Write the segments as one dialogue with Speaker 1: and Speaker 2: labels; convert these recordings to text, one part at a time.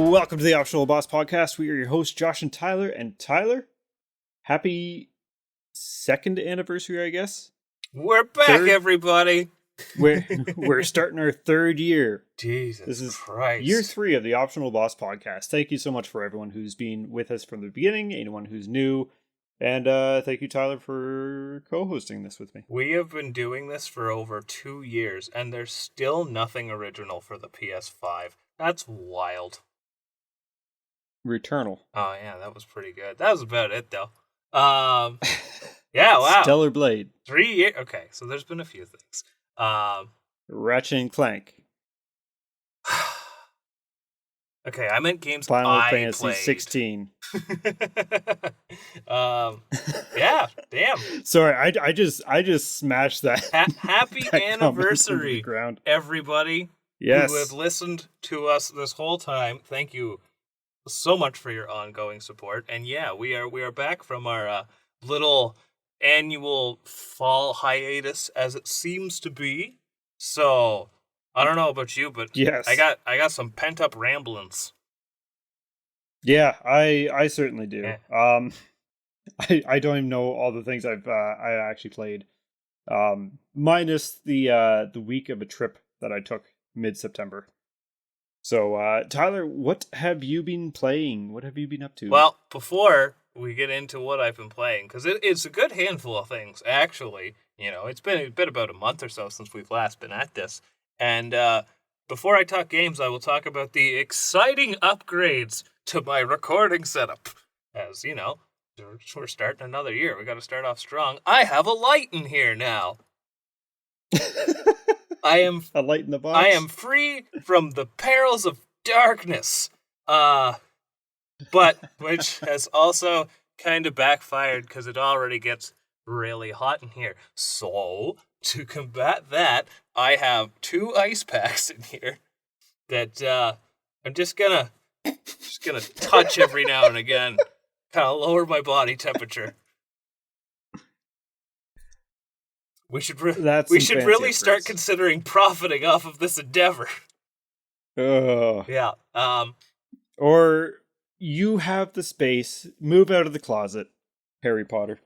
Speaker 1: Welcome to the Optional Boss Podcast. We are your hosts, Josh and Tyler. And Tyler, happy second anniversary, I guess.
Speaker 2: We're back, everybody.
Speaker 1: We're starting our third year.
Speaker 2: Jesus
Speaker 1: This is
Speaker 2: Christ.
Speaker 1: year 3 of the Optional Boss Podcast. Thank you so much for everyone who's been with us from the beginning, anyone who's new. And thank you, Tyler, for co-hosting this with me.
Speaker 2: We have been doing this for over 2 years, and there's still nothing original for the PS5. That's wild.
Speaker 1: Returnal.
Speaker 2: Oh, yeah, that was pretty good. That was about it, though. Yeah, wow.
Speaker 1: Stellar Blade.
Speaker 2: 3 years. Okay, so there's been a few things.
Speaker 1: Ratchet and Clank.
Speaker 2: Okay, I meant games
Speaker 1: Final
Speaker 2: I
Speaker 1: Fantasy
Speaker 2: played.
Speaker 1: 16.
Speaker 2: Yeah, damn.
Speaker 1: Sorry, I just smashed that.
Speaker 2: Happy
Speaker 1: that
Speaker 2: anniversary,
Speaker 1: ground.
Speaker 2: everybody.
Speaker 1: Yes.
Speaker 2: Who have listened to us this whole time. Thank you so much for your ongoing support. And yeah, we are back from our little annual fall hiatus, as it seems to be. So I don't know about you, but
Speaker 1: yes,
Speaker 2: I got some pent up ramblings.
Speaker 1: Yeah, I certainly do.
Speaker 2: Yeah.
Speaker 1: I don't even know all the things I actually played. Minus the week of a trip that I took mid-September. So, Tyler, what have you been playing? What have you been up to?
Speaker 2: Well, before we get into what I've been playing, because it's a good handful of things, actually. You know, it's been about a month or so since we've last been at this. And before I talk games, I will talk about the exciting upgrades to my recording setup. As, you know, we're starting another year. We got to start off strong. I have a light in here now. I am
Speaker 1: a light in the box.
Speaker 2: I am free from the perils of darkness. But which has also kind of backfired because it already gets really hot in here. So to combat that, I have 2 ice packs in here that I'm just gonna touch every now and again, kind of lower my body temperature. We should really start considering profiting off of this endeavor.
Speaker 1: Oh.
Speaker 2: Yeah.
Speaker 1: Or you have the space, move out of the closet, Harry Potter.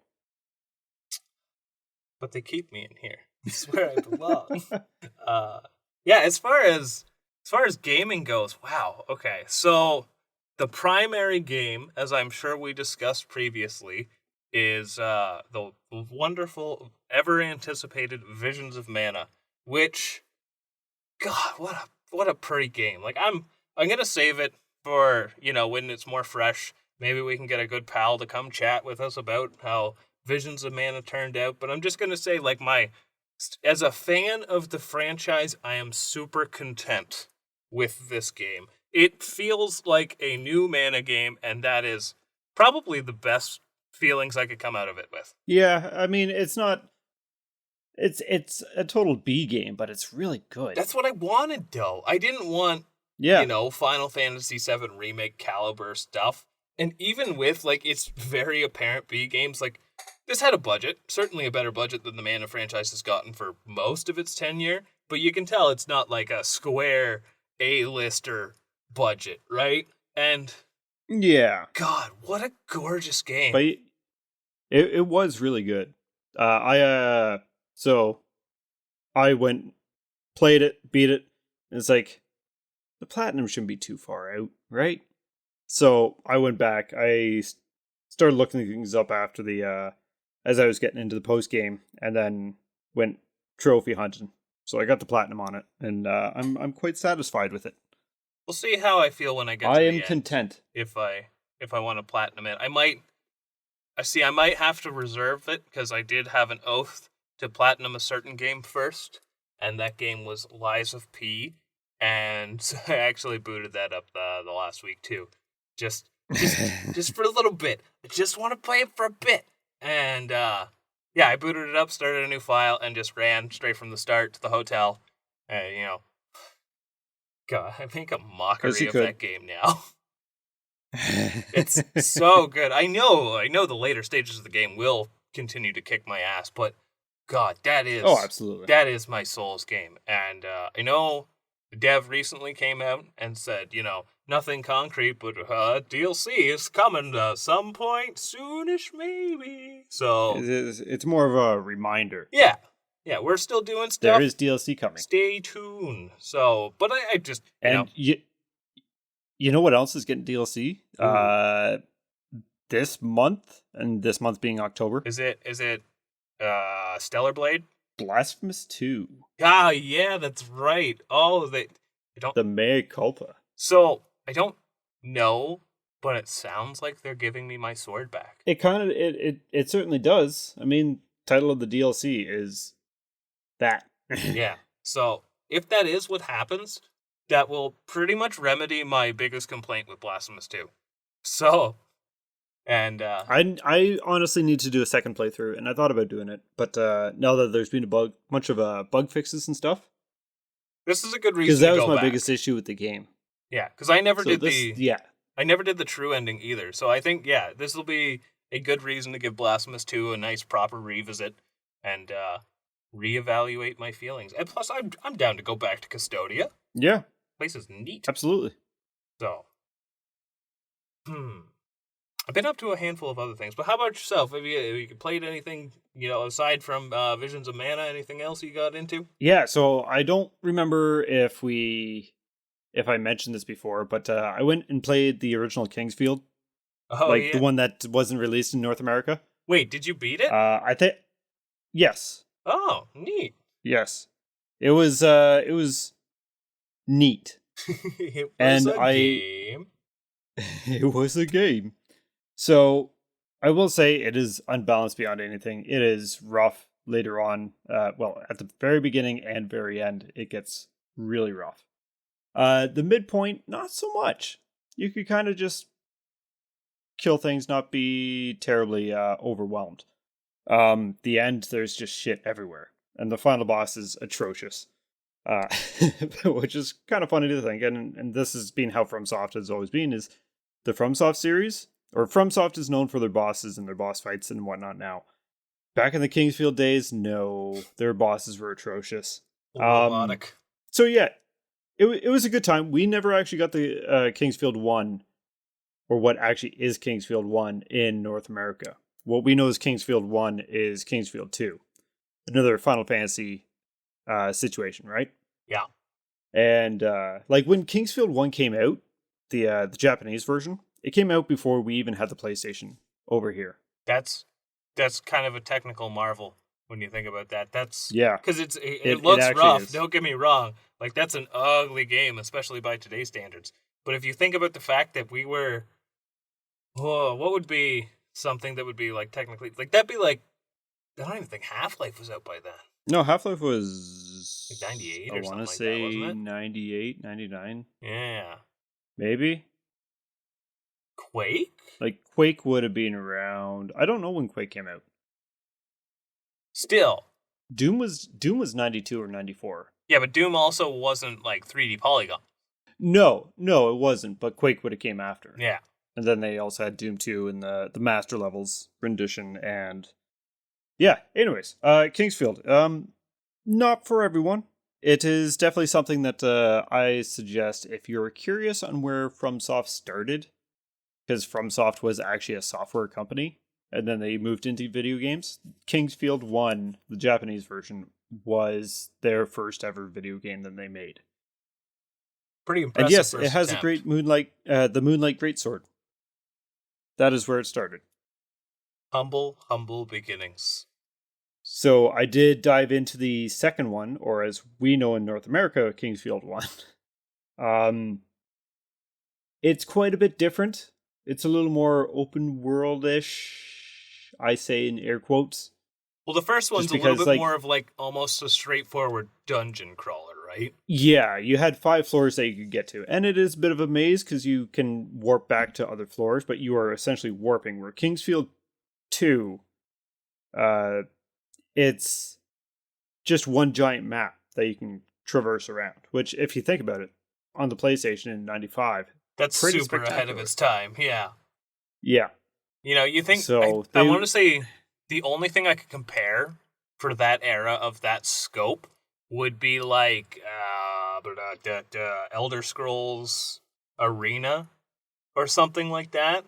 Speaker 2: But they keep me in here. This is where I belong. Yeah, as far as gaming goes, wow. Okay, so the primary game, as I'm sure we discussed previously, is the wonderful, ever-anticipated Visions of Mana, which, God, what a pretty game. Like, I'm gonna save it for, you know, when it's more fresh. Maybe we can get a good pal to come chat with us about how Visions of Mana turned out. But I'm just gonna say, like, as a fan of the franchise, I am super content with this game. It feels like a new Mana game, and that is probably the best feelings I could come out of it with.
Speaker 1: Yeah, I mean, it's not... It's a total B game, but it's really good.
Speaker 2: That's what I wanted, though. I didn't want, you know, Final Fantasy VII Remake caliber stuff. And even with, like, its very apparent B games, like, this had a budget. Certainly a better budget than the Mana franchise has gotten for most of its tenure. But you can tell it's not like a Square A-lister budget, right? And...
Speaker 1: yeah.
Speaker 2: God, what a gorgeous game.
Speaker 1: But it was really good. So I went, played it, beat it, and it's like, the platinum shouldn't be too far out, right? So I went back, I started looking things up after the, as I was getting into the post game, and then went trophy hunting. So I got the platinum on it, and I'm quite satisfied with it.
Speaker 2: We'll see how I feel when I get to the end.
Speaker 1: I am content.
Speaker 2: If I want to platinum it. I might have to reserve it, because I did have an oath to platinum a certain game first, and that game was Lies of P, and so I actually booted that up the last week too, just just for a little bit. I just want to play it for a bit, and yeah, I booted it up, started a new file, and just ran straight from the start to the hotel. You know, God, I make a mockery of that game now. It's so good. I know the later stages of the game will continue to kick my ass, but God,
Speaker 1: absolutely.
Speaker 2: that is my soul's game. And I know the dev recently came out and said, nothing concrete, but DLC is coming some point soonish, maybe. So
Speaker 1: it's more of a reminder.
Speaker 2: Yeah, we're still doing stuff.
Speaker 1: There is DLC coming.
Speaker 2: Stay tuned. So, but I just
Speaker 1: you know what else is getting DLC? This month, and this month being October.
Speaker 2: Is it Stellar Blade?
Speaker 1: Blasphemous 2.
Speaker 2: Ah, yeah, that's right. Oh,
Speaker 1: the mea culpa.
Speaker 2: So I don't know, but it sounds like they're giving me my sword back.
Speaker 1: It it certainly does. I mean, title of the DLC is that.
Speaker 2: Yeah. So if that is what happens, that will pretty much remedy my biggest complaint with Blasphemous 2. So, and
Speaker 1: I honestly need to do a second playthrough, and I thought about doing it, but now that there's been a bunch of bug fixes and stuff,
Speaker 2: this is a good reason. Because
Speaker 1: that was my biggest issue with the game.
Speaker 2: Yeah, because I never did I never did the true ending either. So I think this will be a good reason to give Blasphemous 2 a nice proper revisit and reevaluate my feelings. And plus, I'm down to go back to Custodia.
Speaker 1: Yeah,
Speaker 2: place is neat.
Speaker 1: Absolutely.
Speaker 2: So, I've been up to a handful of other things, but how about yourself? Have you played anything, aside from Visions of Mana? Anything else you got into?
Speaker 1: Yeah, so I don't remember if I mentioned this before, but I went and played the original Kingsfield.
Speaker 2: Oh, yeah.
Speaker 1: The one that wasn't released in North America.
Speaker 2: Wait, did you beat it?
Speaker 1: I think yes.
Speaker 2: Oh, neat.
Speaker 1: Yes. It was neat.
Speaker 2: It was a game.
Speaker 1: It was a game. So, I will say it is unbalanced beyond anything. It is rough later on. At the very beginning and very end, it gets really rough. The midpoint, not so much. You could kind of just kill things, not be terribly overwhelmed. The end, there's just shit everywhere. And the final boss is atrocious. Which is kind of funny to think. And this has been how FromSoft has always been, is the FromSoft series, or FromSoft is known for their bosses and their boss fights and whatnot now. Back in the Kingsfield days, no, their bosses were atrocious.
Speaker 2: Robotic.
Speaker 1: So yeah, it was a good time. We never actually got the Kingsfield 1, or what actually is Kingsfield 1 in North America. What we know as Kingsfield 1 is Kingsfield 2. Another Final Fantasy situation, right?
Speaker 2: Yeah.
Speaker 1: And when Kingsfield 1 came out, the Japanese version, it came out before we even had the PlayStation over here.
Speaker 2: That's kind of a technical marvel when you think about that. That's because it looks rough. Is. Don't get me wrong. Like, that's an ugly game, especially by today's standards. But if you think about the fact that we were, what would be something that would be like technically that'd be like, I don't even think Half-Life was out by then.
Speaker 1: No, Half-Life was
Speaker 2: like 98 or something.
Speaker 1: I want to say like that, wasn't it? 98, 99.
Speaker 2: Yeah.
Speaker 1: Maybe.
Speaker 2: Quake?
Speaker 1: Like, Quake would have been around. I don't know when Quake came out.
Speaker 2: Still.
Speaker 1: Doom was 92 or 94.
Speaker 2: Yeah, but Doom also wasn't like 3D polygon.
Speaker 1: No, it wasn't, but Quake would have came after.
Speaker 2: Yeah.
Speaker 1: And then they also had Doom 2 in the Master Levels rendition, and yeah, anyways, Kingsfield. Not for everyone. It is definitely something that I suggest if you're curious on where FromSoft started, because FromSoft was actually a software company, and then they moved into video games. Kingsfield 1, the Japanese version, was their first ever video game that they made.
Speaker 2: Pretty impressive.
Speaker 1: And yes, it has a great the Moonlight Greatsword. That is where it started.
Speaker 2: Humble beginnings.
Speaker 1: So I did dive into the second one, or as we know in North America, Kingsfield 1. It's quite a bit different. It's a little more open world-ish, I say in air quotes.
Speaker 2: Well, the first one's a little bit more of like almost a straightforward dungeon crawler, right?
Speaker 1: Yeah, you had 5 floors that you could get to. And it is a bit of a maze because you can warp back to other floors, but you are essentially warping. Where Kingsfield 2, uh, it's just one giant map that you can traverse around, which, if you think about it, on the PlayStation in 95,
Speaker 2: That's
Speaker 1: pretty
Speaker 2: super ahead of
Speaker 1: spectacular.
Speaker 2: its time. Yeah.
Speaker 1: Yeah.
Speaker 2: You know, you think
Speaker 1: So
Speaker 2: I
Speaker 1: they,
Speaker 2: want to say the only thing I could compare for that era of that scope would be like Elder Scrolls Arena or something like that.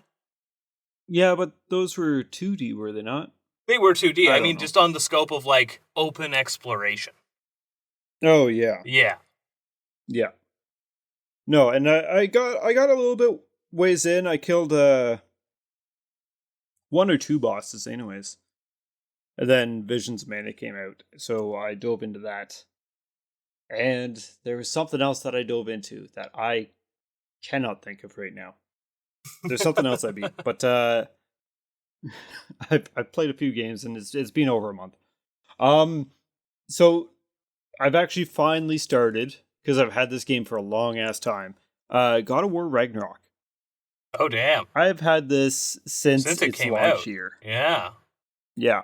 Speaker 1: yeah, but those were 2D, were they not?
Speaker 2: They were 2D.
Speaker 1: I
Speaker 2: I
Speaker 1: don't
Speaker 2: mean,
Speaker 1: know.
Speaker 2: just on the scope of like open exploration.
Speaker 1: Oh yeah,
Speaker 2: Yeah.
Speaker 1: yeah. No, and I got a little bit ways in. I killed 1 or 2 bosses, anyways. And then Visions of Mana came out, so I dove into that. And there was something else that I dove into that I cannot think of right now. There's something else I beat, but I've played a few games and it's been over a month. So I've actually finally started, because I've had this game for a long ass time. God of War Ragnarok.
Speaker 2: Oh damn.
Speaker 1: I've had this since
Speaker 2: Since it
Speaker 1: its
Speaker 2: came
Speaker 1: launch
Speaker 2: out.
Speaker 1: year.
Speaker 2: Yeah.
Speaker 1: Yeah.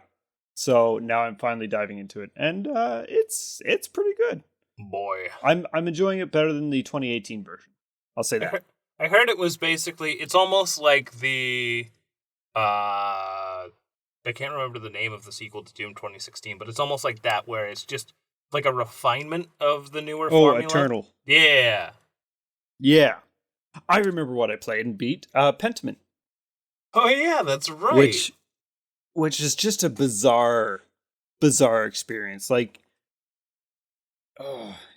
Speaker 1: So now I'm finally diving into it, and it's pretty good.
Speaker 2: Boy.
Speaker 1: I'm enjoying it better than the 2018 version. I'll say that.
Speaker 2: I heard it was basically it's almost like the I can't remember the name of the sequel to Doom 2016, but it's almost like that where it's just like a refinement of the newer
Speaker 1: Oh,
Speaker 2: formula.
Speaker 1: Eternal.
Speaker 2: Yeah.
Speaker 1: Yeah. I remember what I played and beat. Pentiment.
Speaker 2: Oh yeah, that's right.
Speaker 1: Which is just a bizarre experience. Like,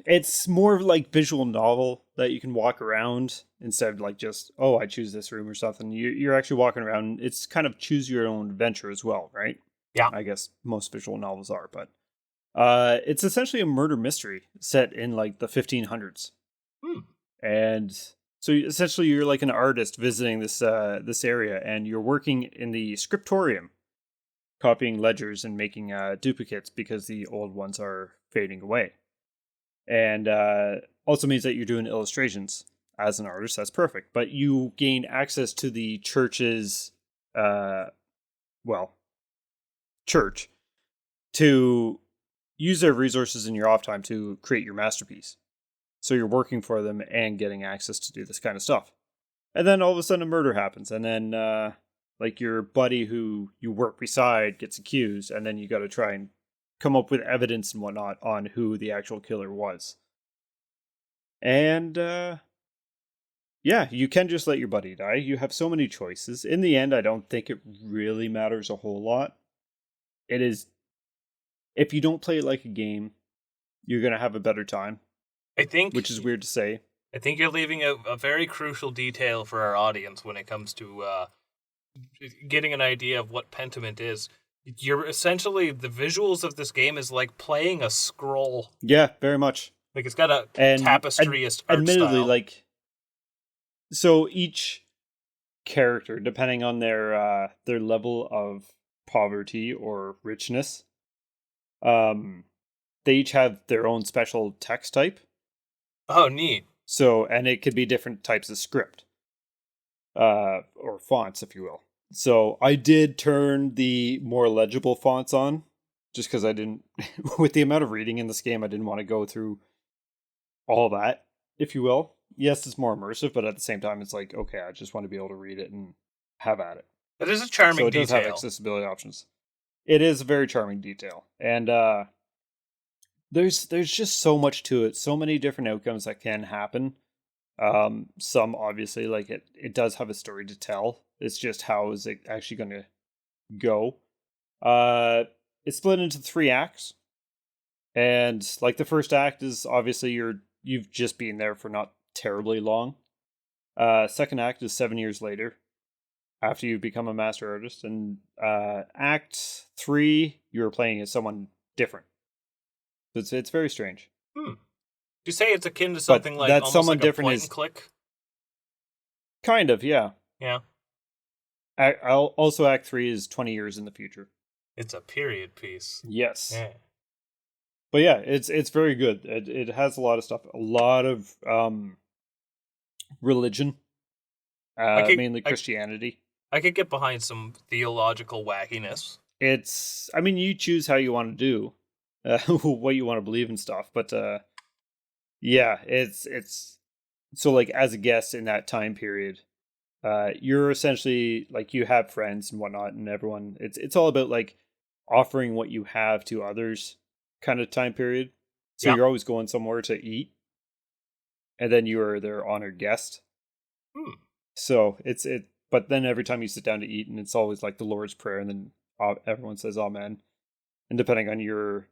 Speaker 1: it's more of like visual novel that you can walk around instead of like just, oh, I choose this room or something. You're actually walking around. It's kind of choose your own adventure as well, right?
Speaker 2: Yeah.
Speaker 1: I guess most visual novels are, but it's essentially a murder mystery set in like the 1500s. And so essentially you're like an artist visiting this area, and you're working in the scriptorium, copying ledgers and making duplicates because the old ones are fading away. And also means that you're doing illustrations as an artist. That's perfect. But you gain access to the church's, church to use their resources in your off time to create your masterpiece. So you're working for them and getting access to do this kind of stuff. And then all of a sudden a murder happens. And then like your buddy who you work beside gets accused. And then you got to try and come up with evidence and whatnot on who the actual killer was. And yeah, you can just let your buddy die. You have so many choices. In the end, I don't think it really matters a whole lot. It is, if you don't play it like a game, you're going to have a better time.
Speaker 2: I think,
Speaker 1: which is weird to say.
Speaker 2: I think you're leaving a very crucial detail for our audience when it comes to getting an idea of what Pentiment is. You're essentially, the visuals of this game is like playing a scroll.
Speaker 1: Yeah, very much.
Speaker 2: Like it's got a tapestryist art
Speaker 1: admittedly,
Speaker 2: style.
Speaker 1: like, so each character, depending on their level of poverty or richness, they each have their own special text type.
Speaker 2: Oh, neat.
Speaker 1: So, and it could be different types of script, or fonts, if you will. So I did turn the more legible fonts on, just because I didn't, with the amount of reading in this game, I didn't want to go through all that, if you will. Yes, it's more immersive, but at the same time, it's like, okay, I just want to be able to read it and have at it.
Speaker 2: That is a charming
Speaker 1: So it
Speaker 2: detail.
Speaker 1: does have accessibility options. It is a very charming detail. And there's just so much to it, so many different outcomes that can happen. Some obviously, like it does have a story to tell. It's just how is it actually going to go? It's split into 3 acts, and like the first act is obviously you've just been there for not terribly long. Second act is 7 years later, after you've become a master artist, and act 3 you're playing as someone different. It's very strange.
Speaker 2: You say it's akin to something like
Speaker 1: that's
Speaker 2: almost
Speaker 1: someone
Speaker 2: like a
Speaker 1: different
Speaker 2: point and click?
Speaker 1: Kind of, yeah.
Speaker 2: Yeah.
Speaker 1: Also, Act 3 is 20 years in the future.
Speaker 2: It's a period piece.
Speaker 1: Yes.
Speaker 2: Yeah.
Speaker 1: But yeah, it's very good. It has a lot of stuff, a lot of religion,
Speaker 2: I could
Speaker 1: mainly
Speaker 2: I,
Speaker 1: Christianity.
Speaker 2: I could get behind some theological wackiness.
Speaker 1: It's, I mean, you choose how you want to do, what you want to believe and stuff. But yeah, it's so like as a guest in that time period, you're essentially like you have friends and whatnot, and everyone. It's all about like offering what you have to others, kind of time period. So
Speaker 2: Yeah.
Speaker 1: you're always going somewhere to eat, and then you are their honored guest.
Speaker 2: Hmm.
Speaker 1: So it. But then every time you sit down to eat, and it's always like the Lord's Prayer, and then everyone says Amen. And depending on your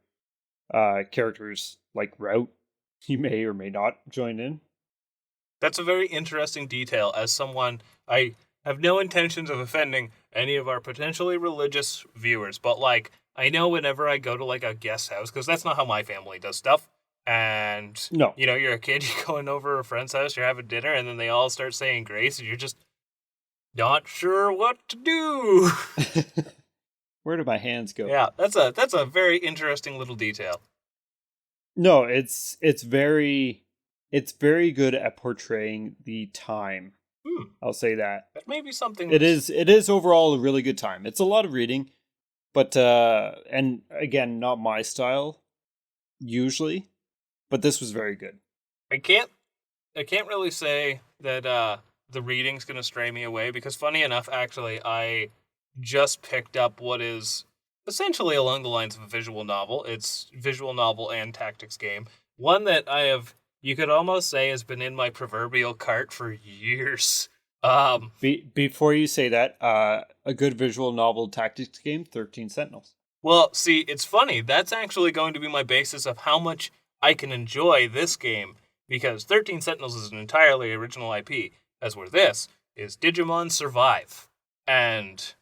Speaker 1: character's like route, you may or may not join in.
Speaker 2: That's a very interesting detail. As someone, I have no intentions of offending any of our potentially religious viewers, but like, I know whenever I go to like a guest house, because that's not how my family does stuff. And
Speaker 1: No.
Speaker 2: you're a kid, you're going over a friend's house, you're having dinner, and then they all start saying grace, and you're just not sure what to do.
Speaker 1: Where do my hands go?
Speaker 2: Yeah, that's a very interesting little detail.
Speaker 1: No, it's very good at portraying the time. I'll say that.
Speaker 2: That may be something.
Speaker 1: It is overall a really good time. It's a lot of reading, but and again, not my style usually, but this was very good.
Speaker 2: I can't really say that the reading's gonna stray me away, because funny enough, actually, I just picked up what is essentially along the lines of a visual novel. It's visual novel and tactics game. One that you could almost say has been in my proverbial cart for years.
Speaker 1: Before you say that, a good visual novel tactics game, 13 Sentinels.
Speaker 2: Well, see, it's funny. That's actually going to be my basis of how much I can enjoy this game, because 13 Sentinels is an entirely original IP, as where this is Digimon Survive. And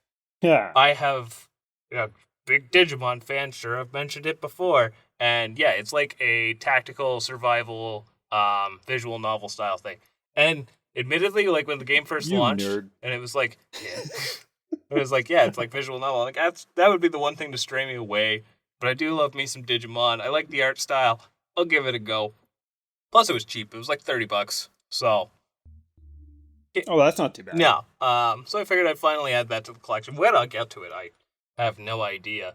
Speaker 1: yeah,
Speaker 2: I have a big Digimon fan, sure, I've mentioned it before. And yeah, it's like a tactical survival visual novel style thing. And admittedly, like when the game first launched,
Speaker 1: nerd.
Speaker 2: and it was like, yeah. It was like, yeah, it's like visual novel. Like that would be the one thing to stray me away. But I do love me some Digimon. I like the art style. I'll give it a go. Plus, it was cheap. It was like $30. So,
Speaker 1: oh, that's not too bad.
Speaker 2: no. So I figured I'd finally add that to the collection. When I'll get to it, I have no idea.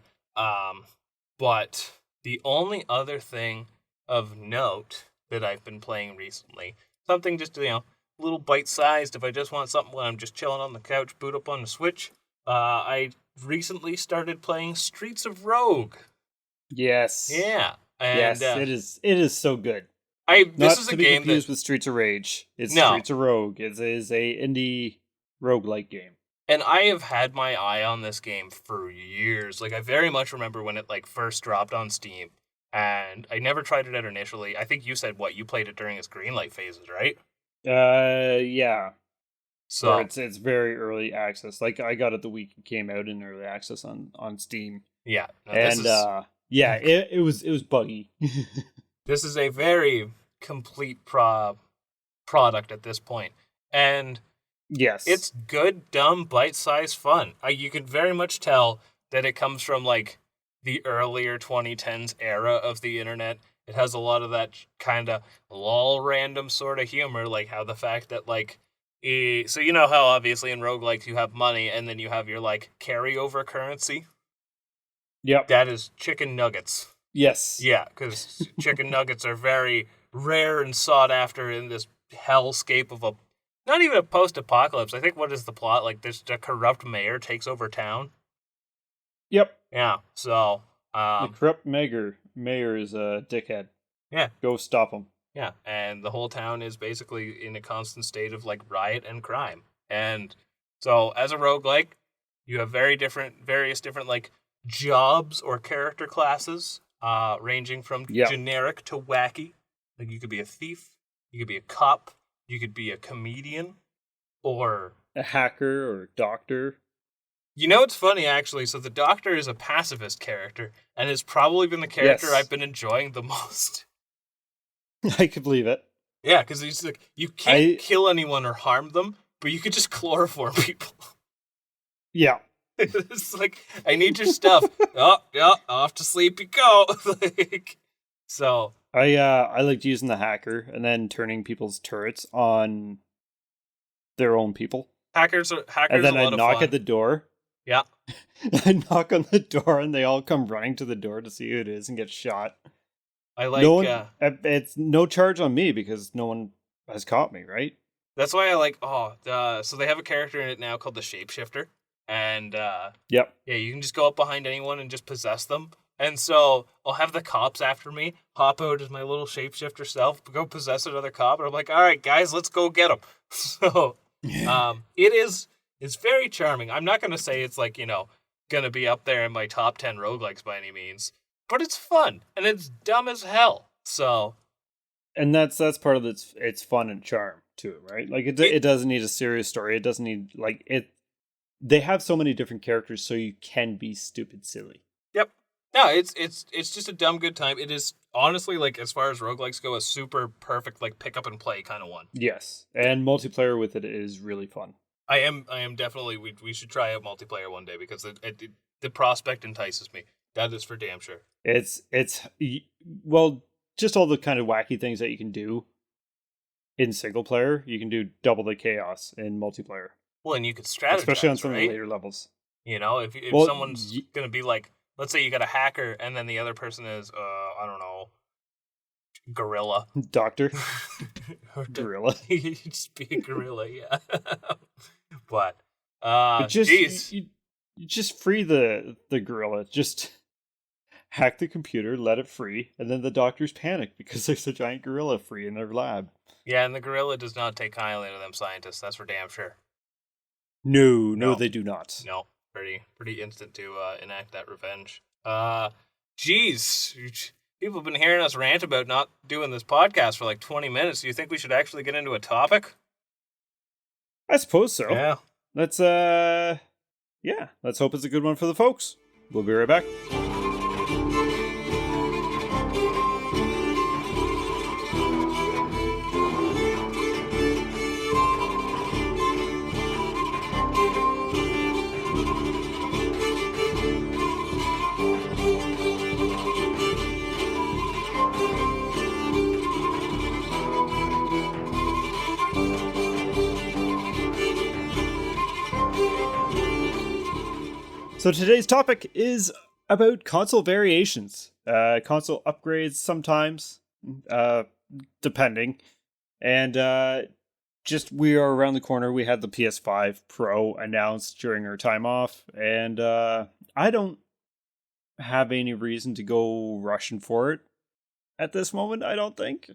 Speaker 2: But the only other thing of note that I've been playing recently, something just a little bite-sized. If I just want something when I'm just chilling on the couch, boot up on the Switch. I recently started playing Streets of Rogue.
Speaker 1: Yes.
Speaker 2: Yeah. And,
Speaker 1: yes, it is so good.
Speaker 2: This is a game that...
Speaker 1: Not to be confused with Streets of Rage. It's Streets of Rogue. It is a indie roguelike game.
Speaker 2: And I have had my eye on this game for years. Like, I very much remember when it, like, first dropped on Steam. And I never tried it out initially. I think you said, you played it during its greenlight phases, right?
Speaker 1: Yeah.
Speaker 2: So
Speaker 1: it's very early access. Like, I got it the week it came out in early access on Steam.
Speaker 2: Yeah. No,
Speaker 1: yeah, it was buggy.
Speaker 2: This is a very complete product at this point. And
Speaker 1: yes,
Speaker 2: it's good, dumb, bite-sized fun. You can very much tell that it comes from like the earlier 2010s era of the internet. It has a lot of that kind of lol random sort of humor, like how the fact that like so you know how obviously in roguelikes you have money and then you have your like carryover currency.
Speaker 1: Yep.
Speaker 2: That is chicken nuggets.
Speaker 1: Yes.
Speaker 2: Yeah, because chicken nuggets are very rare and sought after in this hellscape of not even a post-apocalypse. I think what is the plot? Like, this a corrupt mayor takes over town.
Speaker 1: Yep.
Speaker 2: Yeah. So
Speaker 1: the corrupt mayor is a dickhead.
Speaker 2: Yeah.
Speaker 1: Go stop him.
Speaker 2: Yeah, and the whole town is basically in a constant state of like riot and crime. And so as a roguelike, you have various different like jobs or character classes, ranging from generic to wacky. Like you could be a thief, you could be a cop, you could be a comedian, or
Speaker 1: a hacker or doctor.
Speaker 2: You know, it's funny actually. So the doctor is a pacifist character, and has probably been the character I've been enjoying the most.
Speaker 1: I could believe it.
Speaker 2: Yeah, because he's like, you can't kill anyone or harm them, but you could just chloroform people.
Speaker 1: Yeah.
Speaker 2: It's like, I need your stuff. Oh, yeah, off to sleep you go. Like, So
Speaker 1: I liked using the hacker and then turning people's turrets on their own people.
Speaker 2: hackers are
Speaker 1: And then
Speaker 2: a
Speaker 1: I
Speaker 2: lot of
Speaker 1: knock
Speaker 2: fun.
Speaker 1: at the door.
Speaker 2: Yeah.
Speaker 1: I knock on the door and they all come running to the door to see who it is and get shot.
Speaker 2: I
Speaker 1: No
Speaker 2: like
Speaker 1: one, it's no charge on me because no one has caught me, right?
Speaker 2: that's why I like so they have a character in it now called the Shapeshifter. And
Speaker 1: Yep.
Speaker 2: yeah, you can just go up behind anyone and just possess them. And so I'll have the cops after me, hop out as my little shapeshifter self, go possess another cop, and I'm like, all right, guys, let's go get him. So it's very charming. I'm not gonna say it's like, gonna be up there in my top 10 roguelikes by any means, but it's fun and it's dumb as hell. So
Speaker 1: And that's part of its fun and charm to it, right? Like it doesn't need a serious story. It doesn't need like it. They have so many different characters, so you can be stupid silly.
Speaker 2: yep. No, it's just a dumb good time. It is honestly, like, as far as roguelikes go, a super perfect like pick up and play kind of one.
Speaker 1: Yes, and multiplayer with it is really fun.
Speaker 2: I am definitely we should try out multiplayer one day because the prospect entices me. That is for damn sure.
Speaker 1: It's well, just all the kind of wacky things that you can do in single player. You can do double the chaos in multiplayer.
Speaker 2: Well, and you could strategize,
Speaker 1: especially on some
Speaker 2: right?
Speaker 1: of the later levels.
Speaker 2: If someone's gonna be like, let's say you got a hacker and then the other person is I don't know, gorilla.
Speaker 1: Doctor. Gorilla.
Speaker 2: You just be a gorilla, yeah. But
Speaker 1: you just free the gorilla. Just hack the computer, let it free, and then the doctors panic because there's a giant gorilla free in their lab.
Speaker 2: Yeah, and the gorilla does not take kindly to them scientists, that's for damn sure.
Speaker 1: No, they do not.
Speaker 2: No, pretty instant to enact that revenge. Geez, people have been hearing us rant about not doing this podcast for like 20 minutes. Do you think we should actually get into a topic?
Speaker 1: I suppose so.
Speaker 2: Yeah.
Speaker 1: Let's let's hope it's a good one for the folks. We'll be right back. So today's topic is about console variations, console upgrades sometimes, depending. And just we are around the corner. We had the PS5 Pro announced during our time off, and I don't have any reason to go rushing for it at this moment, I don't think.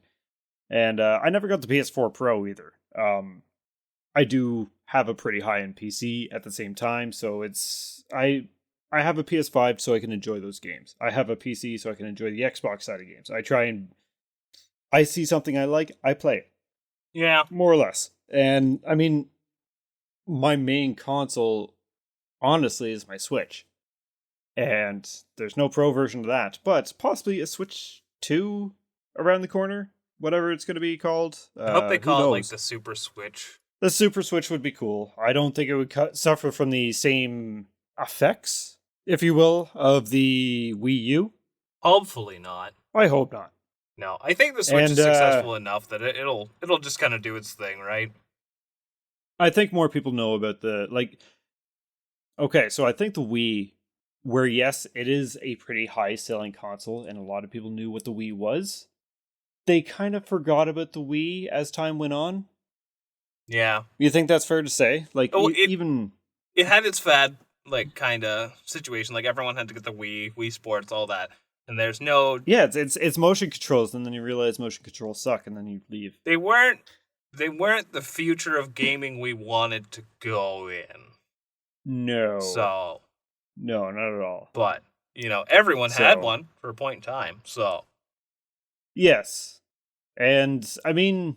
Speaker 1: And I never got the PS4 Pro either. I do have a pretty high-end PC at the same time, so I have a PS5 so I can enjoy those games. I have a PC so I can enjoy the Xbox side of games. I see something I like, I play it.
Speaker 2: Yeah.
Speaker 1: More or less. And I mean, my main console, honestly, is my Switch. And there's no Pro version of that, but possibly a Switch 2 around the corner, whatever it's going to be called.
Speaker 2: I hope they call it like the Super Switch.
Speaker 1: The Super Switch would be cool. I don't think it would suffer from the same effects, if you will, of the Wii U.
Speaker 2: Hopefully not.
Speaker 1: I hope not.
Speaker 2: No, I think the Switch is successful enough that it'll just kind of do its thing, right?
Speaker 1: I think more people know about okay, so I think the Wii, where yes, it is a pretty high-selling console, and a lot of people knew what the Wii was, they kind of forgot about the Wii as time went on.
Speaker 2: Yeah.
Speaker 1: You think that's fair to say? Like,
Speaker 2: it had its fad, like, kind of situation. Like, everyone had to get the Wii Sports, all that. And there's no...
Speaker 1: Yeah, it's motion controls, and then you realize motion controls suck, and then you leave.
Speaker 2: They weren't the future of gaming we wanted to go in.
Speaker 1: No.
Speaker 2: So...
Speaker 1: No, not at all.
Speaker 2: But, everyone had one for a point in time, so...
Speaker 1: Yes. And, I mean...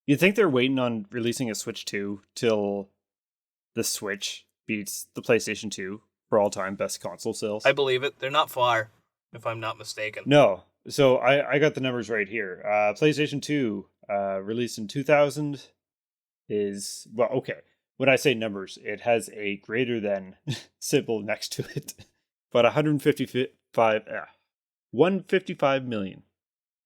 Speaker 1: You think they're waiting on releasing a Switch 2 till the Switch beats the PlayStation 2 for all-time best console sales?
Speaker 2: I believe it. They're not far, if I'm not mistaken.
Speaker 1: No. So I got the numbers right here. PlayStation 2, released in 2000, is... Well, okay. When I say numbers, it has a greater than symbol next to it. But 155 million.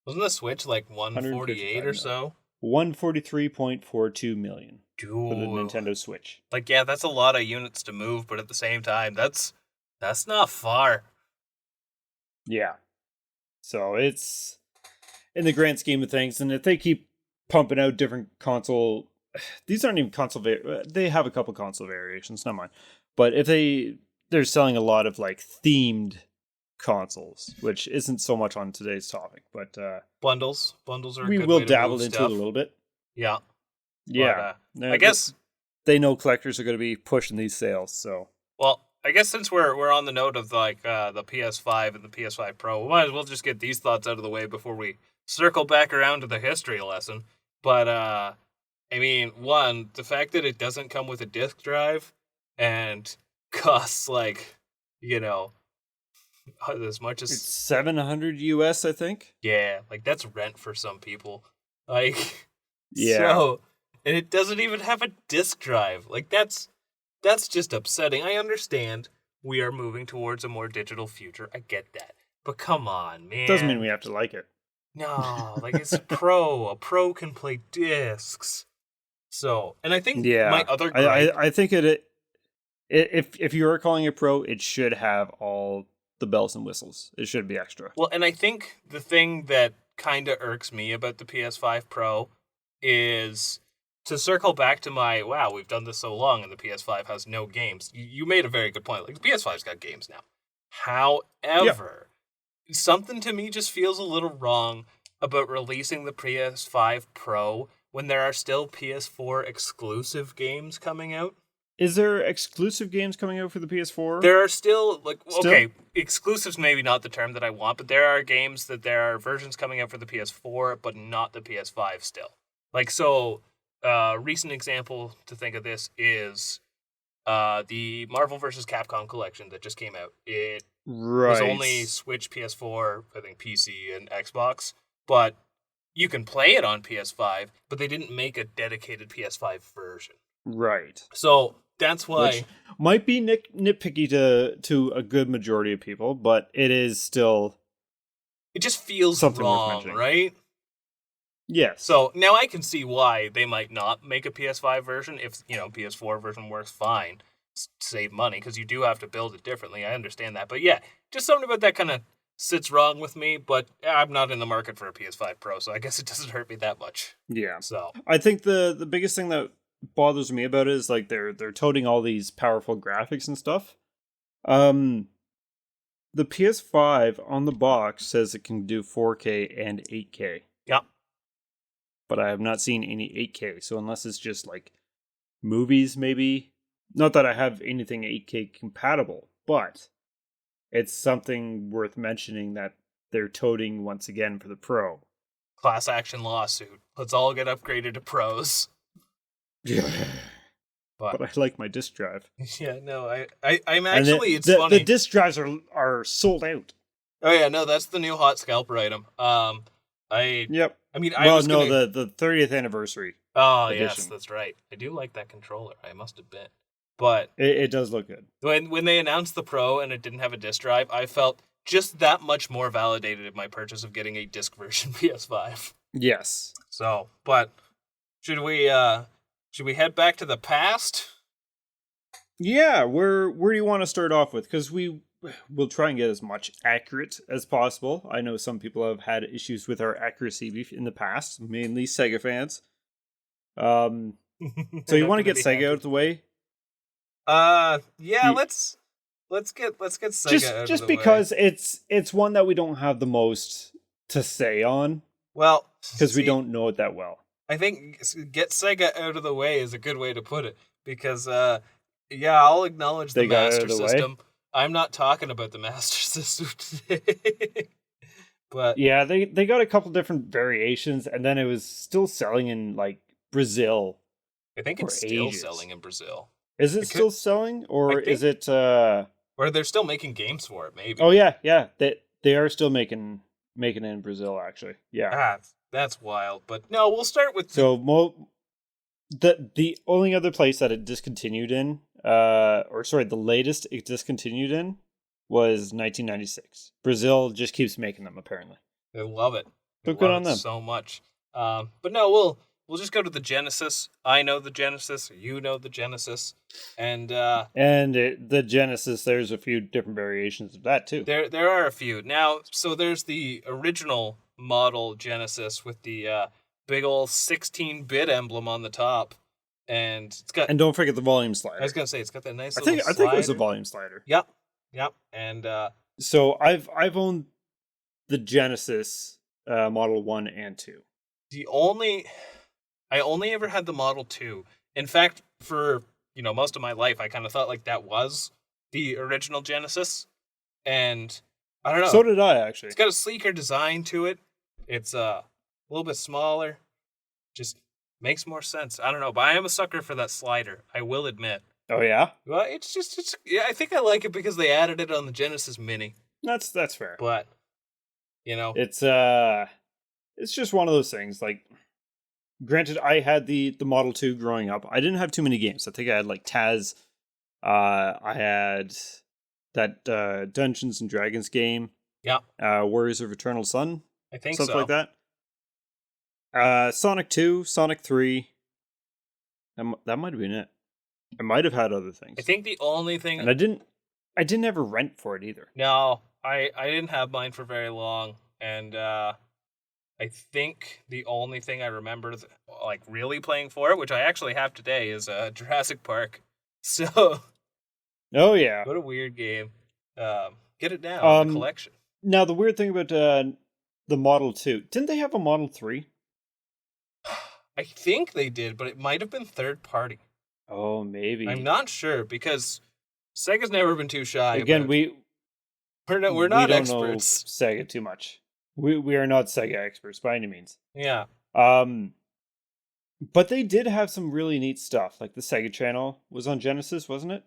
Speaker 2: Wasn't the Switch like 148 or so?
Speaker 1: 143.42 million
Speaker 2: Dude.
Speaker 1: for the Nintendo Switch.
Speaker 2: Like, yeah, that's a lot of units to move, but at the same time, that's not far.
Speaker 1: Yeah. So it's in the grand scheme of things, and if they keep pumping out different console, these aren't even console. They have a couple console variations, not mine. But if they're selling a lot of like themed consoles, which isn't so much on today's topic, but
Speaker 2: bundles are.
Speaker 1: We
Speaker 2: a good
Speaker 1: will
Speaker 2: way to
Speaker 1: dabble
Speaker 2: move
Speaker 1: into
Speaker 2: stuff.
Speaker 1: it a little bit.
Speaker 2: Yeah.
Speaker 1: Yeah.
Speaker 2: But, I guess
Speaker 1: they know collectors are going to be pushing these sales, so.
Speaker 2: Well, I guess since we're on the note of like the PS5 and the PS5 Pro, we might as well just get these thoughts out of the way before we circle back around to the history lesson. But I mean, one, the fact that it doesn't come with a disk drive and costs like, as much as
Speaker 1: it's $700 US, I think.
Speaker 2: Yeah, like that's rent for some people. Like,
Speaker 1: yeah.
Speaker 2: So, and it doesn't even have a disk drive. Like that's just upsetting. I understand we are moving towards a more digital future. I get that. But come on, man.
Speaker 1: Doesn't mean we have to like it.
Speaker 2: No, like it's a pro. A pro can play discs. So, and I think my other gripe,
Speaker 1: I think if you are calling it pro, it should have all the bells and whistles. It should be extra.
Speaker 2: Well, and I think the thing that kind of irks me about the PS5 Pro is to circle back to wow, we've done this so long and the PS5 has no games. You made a very good point. Like the PS5's got games now. However, something to me just feels a little wrong about releasing the PS5 Pro when there are still PS4 exclusive games coming out.
Speaker 1: Is there exclusive games coming out for the PS4?
Speaker 2: There are still, okay, exclusive's maybe not the term that I want, but there are games that there are versions coming out for the PS4, but not the PS5 still. Like, so, recent example to think of this is the Marvel vs. Capcom collection that just came out. It was only Switch, PS4, I think PC, and Xbox, but you can play it on PS5, but they didn't make a dedicated PS5 version.
Speaker 1: Right.
Speaker 2: So that's why.
Speaker 1: Which might be nitpicky to a good majority of people, but it is still.
Speaker 2: It just feels
Speaker 1: something
Speaker 2: wrong, right?
Speaker 1: Yes.
Speaker 2: So now I can see why they might not make a PS5 version. If PS4 version works fine, save money because you do have to build it differently. I understand that, but yeah, just something about that kind of sits wrong with me. But I'm not in the market for a PS5 Pro, so I guess it doesn't hurt me that much.
Speaker 1: Yeah.
Speaker 2: So
Speaker 1: I think the biggest thing that bothers me about it is like they're toting all these powerful graphics and stuff. The PS5 on the box says it can do 4K and 8K.
Speaker 2: Yeah.
Speaker 1: But I have not seen any 8K, so unless it's just like movies maybe. Not that I have anything 8K compatible, but it's something worth mentioning that they're toting once again for the Pro.
Speaker 2: Class action lawsuit. Let's all get upgraded to pros.
Speaker 1: Yeah. But I like my disc drive.
Speaker 2: Yeah, no, I'm actually, it's funny.
Speaker 1: The disc drives are sold out.
Speaker 2: Oh yeah, no, that's the new hot scalper item.
Speaker 1: Yep.
Speaker 2: I mean,
Speaker 1: the 30th anniversary.
Speaker 2: Oh
Speaker 1: edition.
Speaker 2: Yes, that's right. I do like that controller. I must admit, but
Speaker 1: it does look good.
Speaker 2: When they announced the Pro and it didn't have a disc drive, I felt just that much more validated in my purchase of getting a disc version PS5.
Speaker 1: Yes.
Speaker 2: So, but should we head back to the past?
Speaker 1: Yeah, where do you want to start off with? Because we'll try and get as much accurate as possible. I know some people have had issues with our accuracy in the past, mainly Sega fans. So you want to get Sega out of the way?
Speaker 2: Yeah, let's get Sega out of the way.
Speaker 1: Just because it's one that we don't have the most to say on.
Speaker 2: Well,
Speaker 1: because we don't know it that well.
Speaker 2: I think get Sega out of the way is a good way to put it, because I'll acknowledge the Master System. I'm not talking about the Master System today. But
Speaker 1: yeah, they got a couple different variations, and then it was still selling in like Brazil.
Speaker 2: I think it's still selling in Brazil.
Speaker 1: Is it still selling, or is it or
Speaker 2: they're still making games for it, maybe?
Speaker 1: Oh yeah. They are still making it in Brazil, actually. Yeah.
Speaker 2: That's wild. But no, we'll start with
Speaker 1: the only other place that it discontinued in, the latest it discontinued in was 1996. Brazil just keeps making them, apparently.
Speaker 2: I love it.
Speaker 1: So good on them.
Speaker 2: So much. But no, we'll just go to the Genesis. I know the Genesis. You know the Genesis, and
Speaker 1: the Genesis. There's a few different variations of that too.
Speaker 2: There are a few now. So there's the original model Genesis with the big old 16-bit emblem on the top, and it's got.
Speaker 1: And don't forget the volume slider.
Speaker 2: I was gonna say it's got that nice.
Speaker 1: I think it was a volume slider.
Speaker 2: Yep. And
Speaker 1: so I've owned the Genesis Model 1 and 2.
Speaker 2: I only ever had the Model 2. In fact, for most of my life, I kind of thought like that was the original Genesis, and I don't know.
Speaker 1: So did I, actually.
Speaker 2: It's got a sleeker design to it. It's a little bit smaller. Just makes more sense. I don't know, but I am a sucker for that slider. I will admit.
Speaker 1: Oh yeah.
Speaker 2: Well, it's yeah. I think I like it because they added it on the Genesis Mini.
Speaker 1: That's fair.
Speaker 2: But
Speaker 1: it's just one of those things. Like, granted, I had the Model 2 growing up. I didn't have too many games. I think I had like Taz. I had that Dungeons and Dragons game.
Speaker 2: Yeah.
Speaker 1: Warriors of Eternal Sun.
Speaker 2: I think
Speaker 1: something like that. Sonic 2, Sonic 3. That might have been it. I might have had other things.
Speaker 2: I think the only thing,
Speaker 1: and I didn't ever rent for it either.
Speaker 2: No, I didn't have mine for very long, and I think the only thing I remember like really playing for it, which I actually have today, is Jurassic Park. So,
Speaker 1: oh yeah,
Speaker 2: what a weird game. Get it down, the collection.
Speaker 1: Now the weird thing about the Model 2, didn't they have a Model 3?
Speaker 2: I think they did, but it might have been third party.
Speaker 1: Oh, maybe.
Speaker 2: I'm not sure because Sega's never been too shy.
Speaker 1: Again, we're
Speaker 2: not
Speaker 1: don't
Speaker 2: experts.
Speaker 1: Know Sega too much. We are not Sega experts by any means.
Speaker 2: Yeah.
Speaker 1: But they did have some really neat stuff. Like the Sega Channel was on Genesis, wasn't it?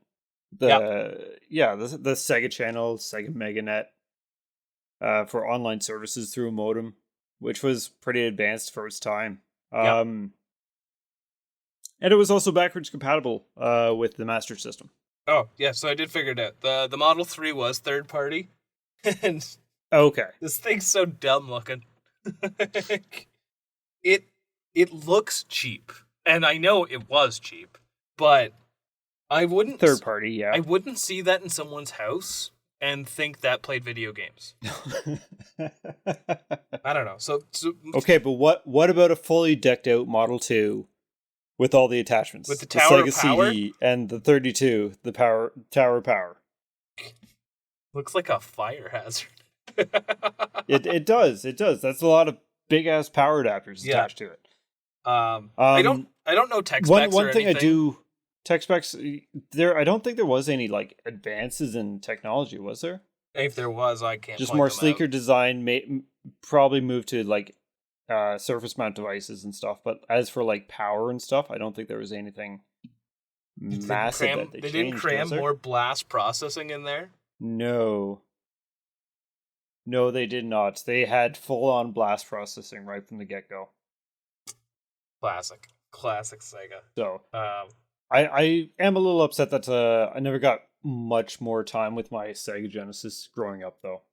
Speaker 1: The Sega Channel, Sega MegaNet, for online services through a modem, which was pretty advanced for its time. And it was also backwards compatible with the Master System.
Speaker 2: Oh, yeah, so I did figure it out. The Model 3 was third party. And
Speaker 1: okay.
Speaker 2: This thing's so dumb looking. It looks cheap. And I know it was cheap, but I wouldn't
Speaker 1: third party, yeah.
Speaker 2: I wouldn't see that in someone's house and think that played video games. I don't know. So
Speaker 1: okay, but what about a fully decked out Model 2 with all the attachments?
Speaker 2: With the Tower
Speaker 1: Sega
Speaker 2: of Power?
Speaker 1: CD and the 32, the Tower of Power.
Speaker 2: Looks like a fire hazard.
Speaker 1: It does. That's a lot of big ass power adapters attached to it.
Speaker 2: I don't know tech specs
Speaker 1: one
Speaker 2: or
Speaker 1: thing
Speaker 2: anything.
Speaker 1: I do tech specs there. I don't think there was any like advances in technology. Was there?
Speaker 2: If there was, I can't.
Speaker 1: Just
Speaker 2: point
Speaker 1: more
Speaker 2: them
Speaker 1: sleeker
Speaker 2: out.
Speaker 1: design. Probably moved to like surface mount devices and stuff. But as for like power and stuff, I don't think there was anything massive that they changed.
Speaker 2: Didn't cram more blast processing in there.
Speaker 1: No, they did not. They had full on blast processing right from the get go.
Speaker 2: Classic Sega.
Speaker 1: So, I am a little upset that I never got much more time with my Sega Genesis growing up, though.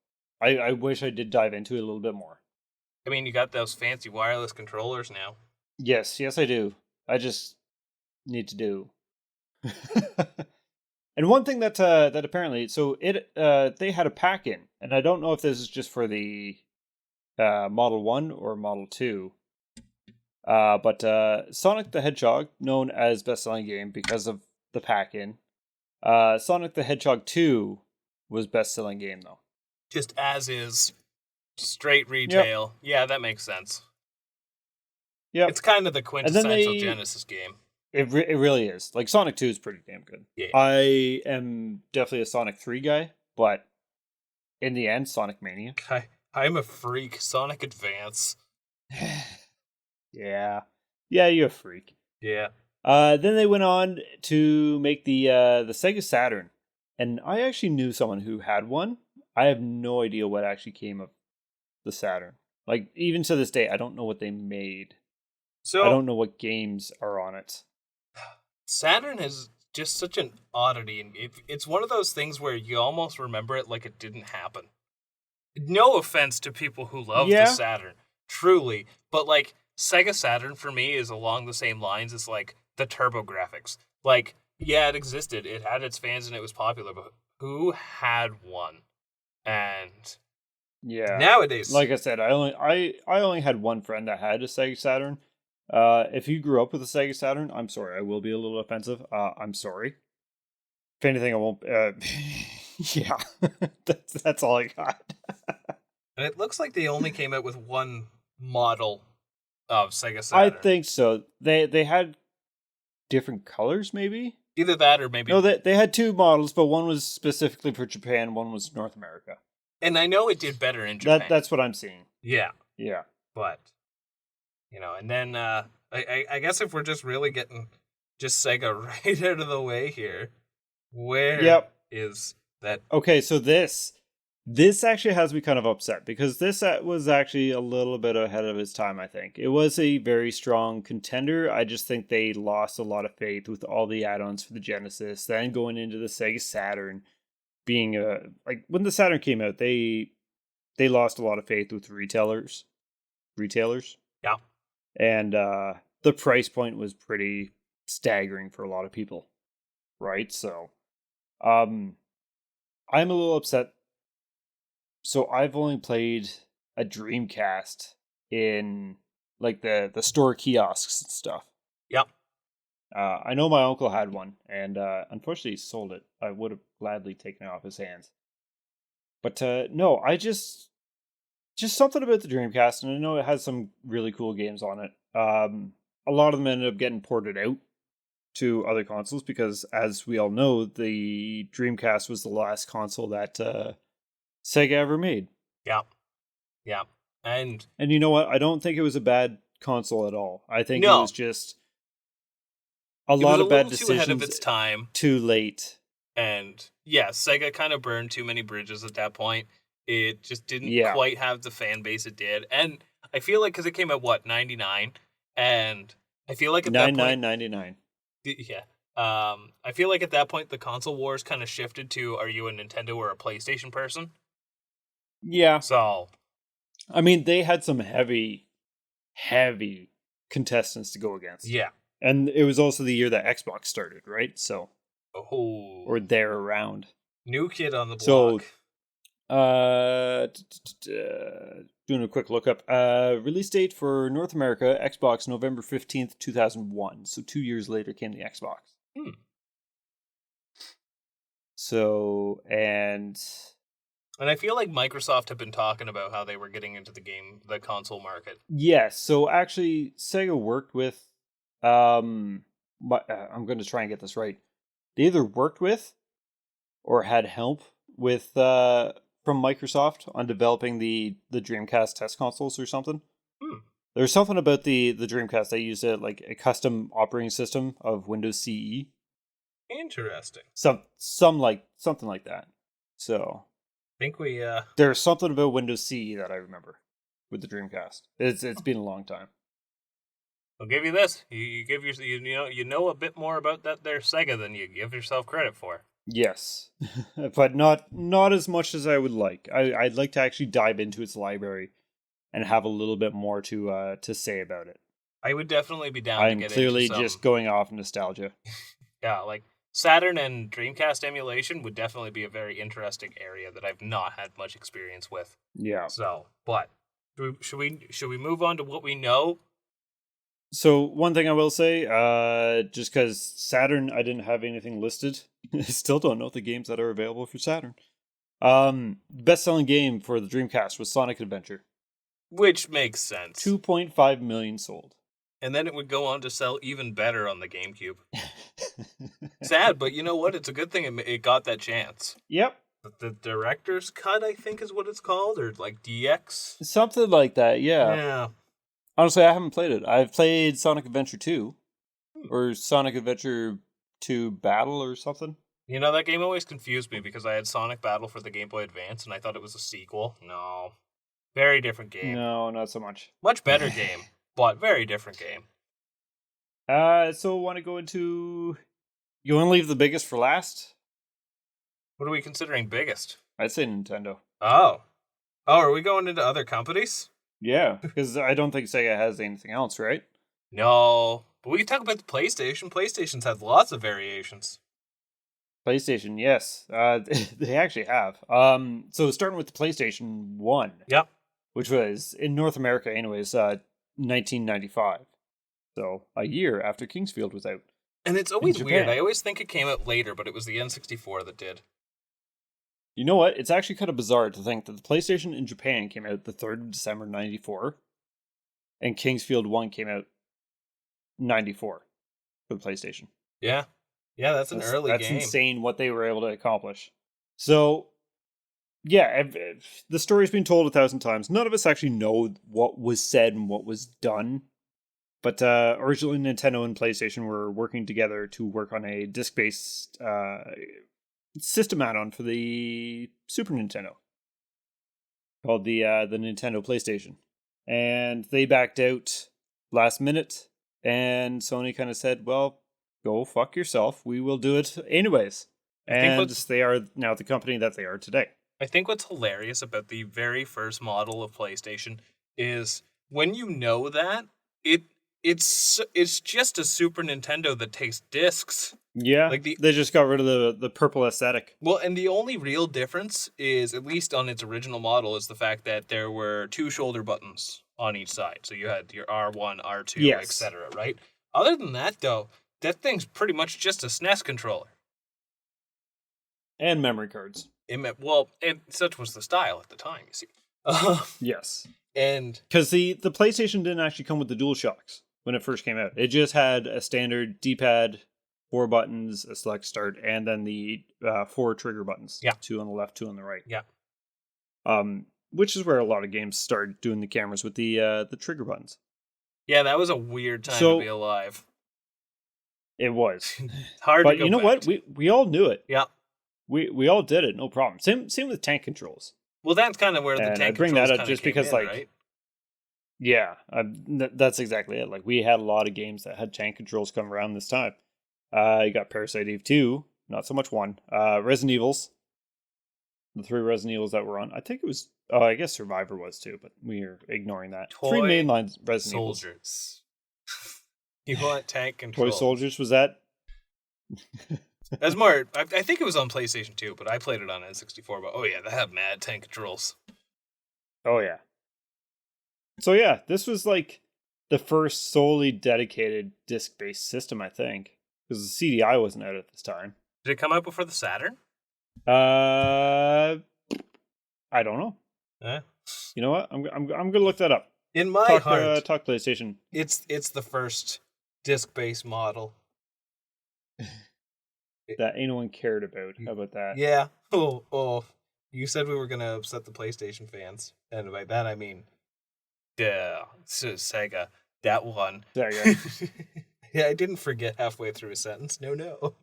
Speaker 1: I wish I did dive into it a little bit more.
Speaker 2: I mean, you got those fancy wireless controllers now.
Speaker 1: Yes, I do. I just need to do. And one thing that apparently, so they had a pack in, and I don't know if this is just for the Model 1 or Model 2. But Sonic the Hedgehog, known as best-selling game because of the pack-in. Sonic the Hedgehog 2 was best-selling game, though.
Speaker 2: Just as is. Straight retail. Yep. Yeah, that makes sense.
Speaker 1: Yeah,
Speaker 2: it's kind of the quintessential Genesis game.
Speaker 1: It really is. Like, Sonic 2 is pretty damn good.
Speaker 2: Yeah.
Speaker 1: I am definitely a Sonic 3 guy, but in the end, Sonic Mania.
Speaker 2: I'm a freak. Sonic Advance.
Speaker 1: Yeah, you're a freak.
Speaker 2: Yeah.
Speaker 1: Then they went on to make the Sega Saturn, and I actually knew someone who had one. I have no idea what actually came of the Saturn. Like, even to this day, I don't know what they made. So I don't know what games are on it.
Speaker 2: Saturn has just such an oddity, and it's one of those things where you almost remember it like it didn't happen. No offense to people who love the
Speaker 1: Yeah.
Speaker 2: Saturn, truly, but like Sega Saturn for me is along the same lines as like the TurboGrafx. Like, yeah, it existed, it had its fans, and it was popular, but who had one? And
Speaker 1: Yeah.
Speaker 2: nowadays,
Speaker 1: Like I said, I only had one friend that had a Sega Saturn. If you grew up with a Sega Saturn, I'm sorry, I will be a little offensive. I'm sorry. If anything, I won't. Yeah, that's all I got.
Speaker 2: and it looks like they only came out with one model of Sega
Speaker 1: I
Speaker 2: Saturn.
Speaker 1: think so. They had different colors, maybe.
Speaker 2: Either that or maybe.
Speaker 1: No, they had two models, but one was specifically for Japan, one was North America.
Speaker 2: And I know it did better in Japan.
Speaker 1: That's what I'm seeing.
Speaker 2: Yeah.
Speaker 1: Yeah.
Speaker 2: But, and then I guess if we're just really getting just Sega right out of the way here, where is that?
Speaker 1: Okay, so this actually has me kind of upset because this was actually a little bit ahead of its time, I think. It was a very strong contender. I just think they lost a lot of faith with all the add-ons for the Genesis, then going into the Sega Saturn being like when the Saturn came out, they lost a lot of faith with retailers.
Speaker 2: Yeah.
Speaker 1: And the price point was pretty staggering for a lot of people. Right? So I'm a little upset. So I've only played a Dreamcast in like the store kiosks and stuff.
Speaker 2: Yep.
Speaker 1: I know my uncle had one, and unfortunately he sold it. I would have gladly taken it off his hands. But no, I just something about the Dreamcast, and I know it has some really cool games on it. A lot of them ended up getting ported out to other consoles because, as we all know, the Dreamcast was the last console that Sega ever made.
Speaker 2: Yeah. Yeah. And
Speaker 1: you know what? I don't think it was a bad console at all. I think it was just a lot of bad decisions.
Speaker 2: Too ahead of its time.
Speaker 1: Too late.
Speaker 2: And yeah, Sega kind of burned too many bridges at that point. It just didn't quite have the fan base it did. And I feel like because it came out, 99? And I feel like at that point...
Speaker 1: 99.
Speaker 2: Yeah. I feel like at that point, the console wars kind of shifted to, are you a Nintendo or a PlayStation person?
Speaker 1: Yeah.
Speaker 2: So...
Speaker 1: I mean, they had some heavy contestants to go against.
Speaker 2: Yeah.
Speaker 1: And it was also the year that Xbox started, right? So...
Speaker 2: Oh.
Speaker 1: Or there around.
Speaker 2: New kid on the block.
Speaker 1: So, doing a quick lookup. Release date for North America, Xbox, November 15th, 2001. So 2 years later came the Xbox. So, and
Speaker 2: I feel like Microsoft had been talking about how they were getting into the console market.
Speaker 1: Yes. So actually, Sega worked with, I'm going to try and get this right. They either worked with or had help with, from Microsoft on developing the Dreamcast test consoles or something. There's something about the Dreamcast. They used like a custom operating system of Windows CE.
Speaker 2: Interesting.
Speaker 1: Something like that. So
Speaker 2: I think we
Speaker 1: there's something about Windows CE that I remember with the Dreamcast. It's been a long time.
Speaker 2: I'll give you this. You know a bit more about that there Sega than you give yourself credit for.
Speaker 1: Yes, but not as much as I would like. I'd like to actually dive into its library and have a little bit more to say about it.
Speaker 2: I would definitely be down to get into
Speaker 1: I'm clearly just going off nostalgia.
Speaker 2: Yeah, like Saturn and Dreamcast emulation would definitely be a very interesting area that I've not had much experience with.
Speaker 1: Yeah.
Speaker 2: So, but should we move on to what we know?
Speaker 1: So one thing I will say, just because Saturn, I didn't have anything listed. I still don't know the games that are available for Saturn. Best-selling game for the Dreamcast was Sonic Adventure.
Speaker 2: Which makes sense.
Speaker 1: 2.5 million sold.
Speaker 2: And then it would go on to sell even better on the GameCube. Sad, but you know what? It's a good thing it got that chance.
Speaker 1: Yep.
Speaker 2: The director's cut, I think, is what it's called, or like DX?
Speaker 1: Something like that, yeah.
Speaker 2: Yeah.
Speaker 1: Honestly, I haven't played it. I've played Sonic Adventure 2. Or Sonic Adventure 2 Battle or something.
Speaker 2: You know, that game always confused me because I had Sonic Battle for the Game Boy Advance and I thought it was a sequel. No. Very different game.
Speaker 1: No, not so much.
Speaker 2: Much better game, but very different game.
Speaker 1: So want to go into You want to leave the biggest for last?
Speaker 2: What are we considering biggest?
Speaker 1: I'd say Nintendo.
Speaker 2: Oh, are we going into other companies?
Speaker 1: Yeah, because I don't think Sega has anything else, right?
Speaker 2: No, but we can talk about the PlayStation. PlayStation's had lots of variations.
Speaker 1: PlayStation, yes. They actually have. So starting with the PlayStation 1.
Speaker 2: Yep.
Speaker 1: Which was, in North America anyways, 1995. So a year after Kingsfield was out.
Speaker 2: And it's always weird. I always think it came out later, but it was the N64 that did.
Speaker 1: You know what? It's actually kind of bizarre to think that the PlayStation in Japan came out the 3rd of December 94, and Kingsfield 1 came out 94 for the PlayStation.
Speaker 2: Yeah. Yeah, that's an early game.
Speaker 1: That's insane what they were able to accomplish. So, yeah, the story's been told 1,000 times. None of us actually know what was said and what was done. But originally, Nintendo and PlayStation were working together to work on a disc-based system add-on for the Super Nintendo called the Nintendo PlayStation. And they backed out last minute, and Sony kind of said, well, go fuck yourself. We will do it anyways. And they are now the company that they are today.
Speaker 2: I think what's hilarious about the very first model of PlayStation is when you know that, it's just a Super Nintendo that takes discs.
Speaker 1: Yeah, like they just got rid of the purple aesthetic.
Speaker 2: Well, and the only real difference is, at least on its original model, is the fact that there were 2 shoulder buttons on each side. So you had your R1, R2, etc., right? Other than that, though, that thing's pretty much just a SNES controller.
Speaker 1: And memory cards.
Speaker 2: And such was the style at the time, you see.
Speaker 1: Yes.
Speaker 2: And
Speaker 1: because the PlayStation didn't actually come with the DualShocks when it first came out. It just had a standard D-pad, 4 buttons, a select start, and then the 4 trigger buttons.
Speaker 2: Yeah.
Speaker 1: 2 on the left, 2 on the right.
Speaker 2: Yeah.
Speaker 1: Which is where a lot of games started doing the cameras with the trigger buttons.
Speaker 2: Yeah, that was a weird time to be alive.
Speaker 1: It was.
Speaker 2: Hard
Speaker 1: but
Speaker 2: to go
Speaker 1: you know
Speaker 2: back.
Speaker 1: what? We all knew it.
Speaker 2: Yeah.
Speaker 1: We all did it, no problem. Same with tank controls.
Speaker 2: Well, that's kind of where the tank controls
Speaker 1: bring that up just because,
Speaker 2: in, right?
Speaker 1: Yeah, that's exactly it. Like, we had a lot of games that had tank controls come around this time. You got Parasite Eve 2, not so much 1. Resident Evils, the 3 Resident Evils that were on. I think it was, I guess Survivor was too, but we are ignoring that. 3 mainline Resident Evils.
Speaker 2: Soldiers. You want tank controls.
Speaker 1: Toy Soldiers, was that?
Speaker 2: That's more, I think it was on PlayStation 2, but I played it on N64, but oh yeah, they have mad tank controls.
Speaker 1: Oh yeah. So yeah, this was like the first solely dedicated disc-based system, I think. Because the CDI wasn't out at this time.
Speaker 2: Did it come out before the Saturn?
Speaker 1: I don't know. You know what? I'm gonna look that up.
Speaker 2: In my heart,
Speaker 1: talk PlayStation.
Speaker 2: It's the first disc-based model
Speaker 1: that anyone cared about. How about that?
Speaker 2: Yeah. Oh. You said we were gonna upset the PlayStation fans, and by that I mean, Sega. That one.
Speaker 1: Sega.
Speaker 2: Yeah, I didn't forget halfway through a sentence. No.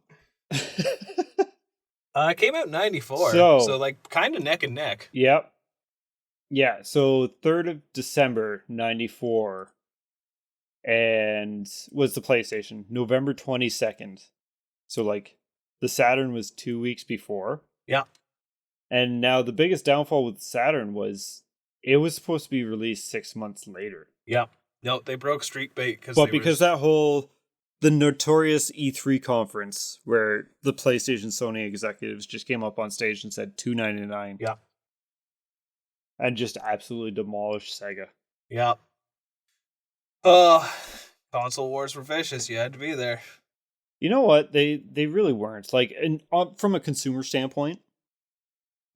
Speaker 2: It came out in 94, so like kind of neck and neck.
Speaker 1: Yep. Yeah, so 3rd of December 94 and was the PlayStation. November 22nd. So like the Saturn was 2 weeks before.
Speaker 2: Yeah.
Speaker 1: And now the biggest downfall with Saturn was it was supposed to be released 6 months later.
Speaker 2: Yeah. No, they broke street bait
Speaker 1: because the notorious E3 conference where the PlayStation Sony executives just came up on stage and said $299.
Speaker 2: Yeah.
Speaker 1: And just absolutely demolished Sega.
Speaker 2: Yeah. Console wars were vicious. You had to be there.
Speaker 1: You know what? They really weren't. Like, and from a consumer standpoint,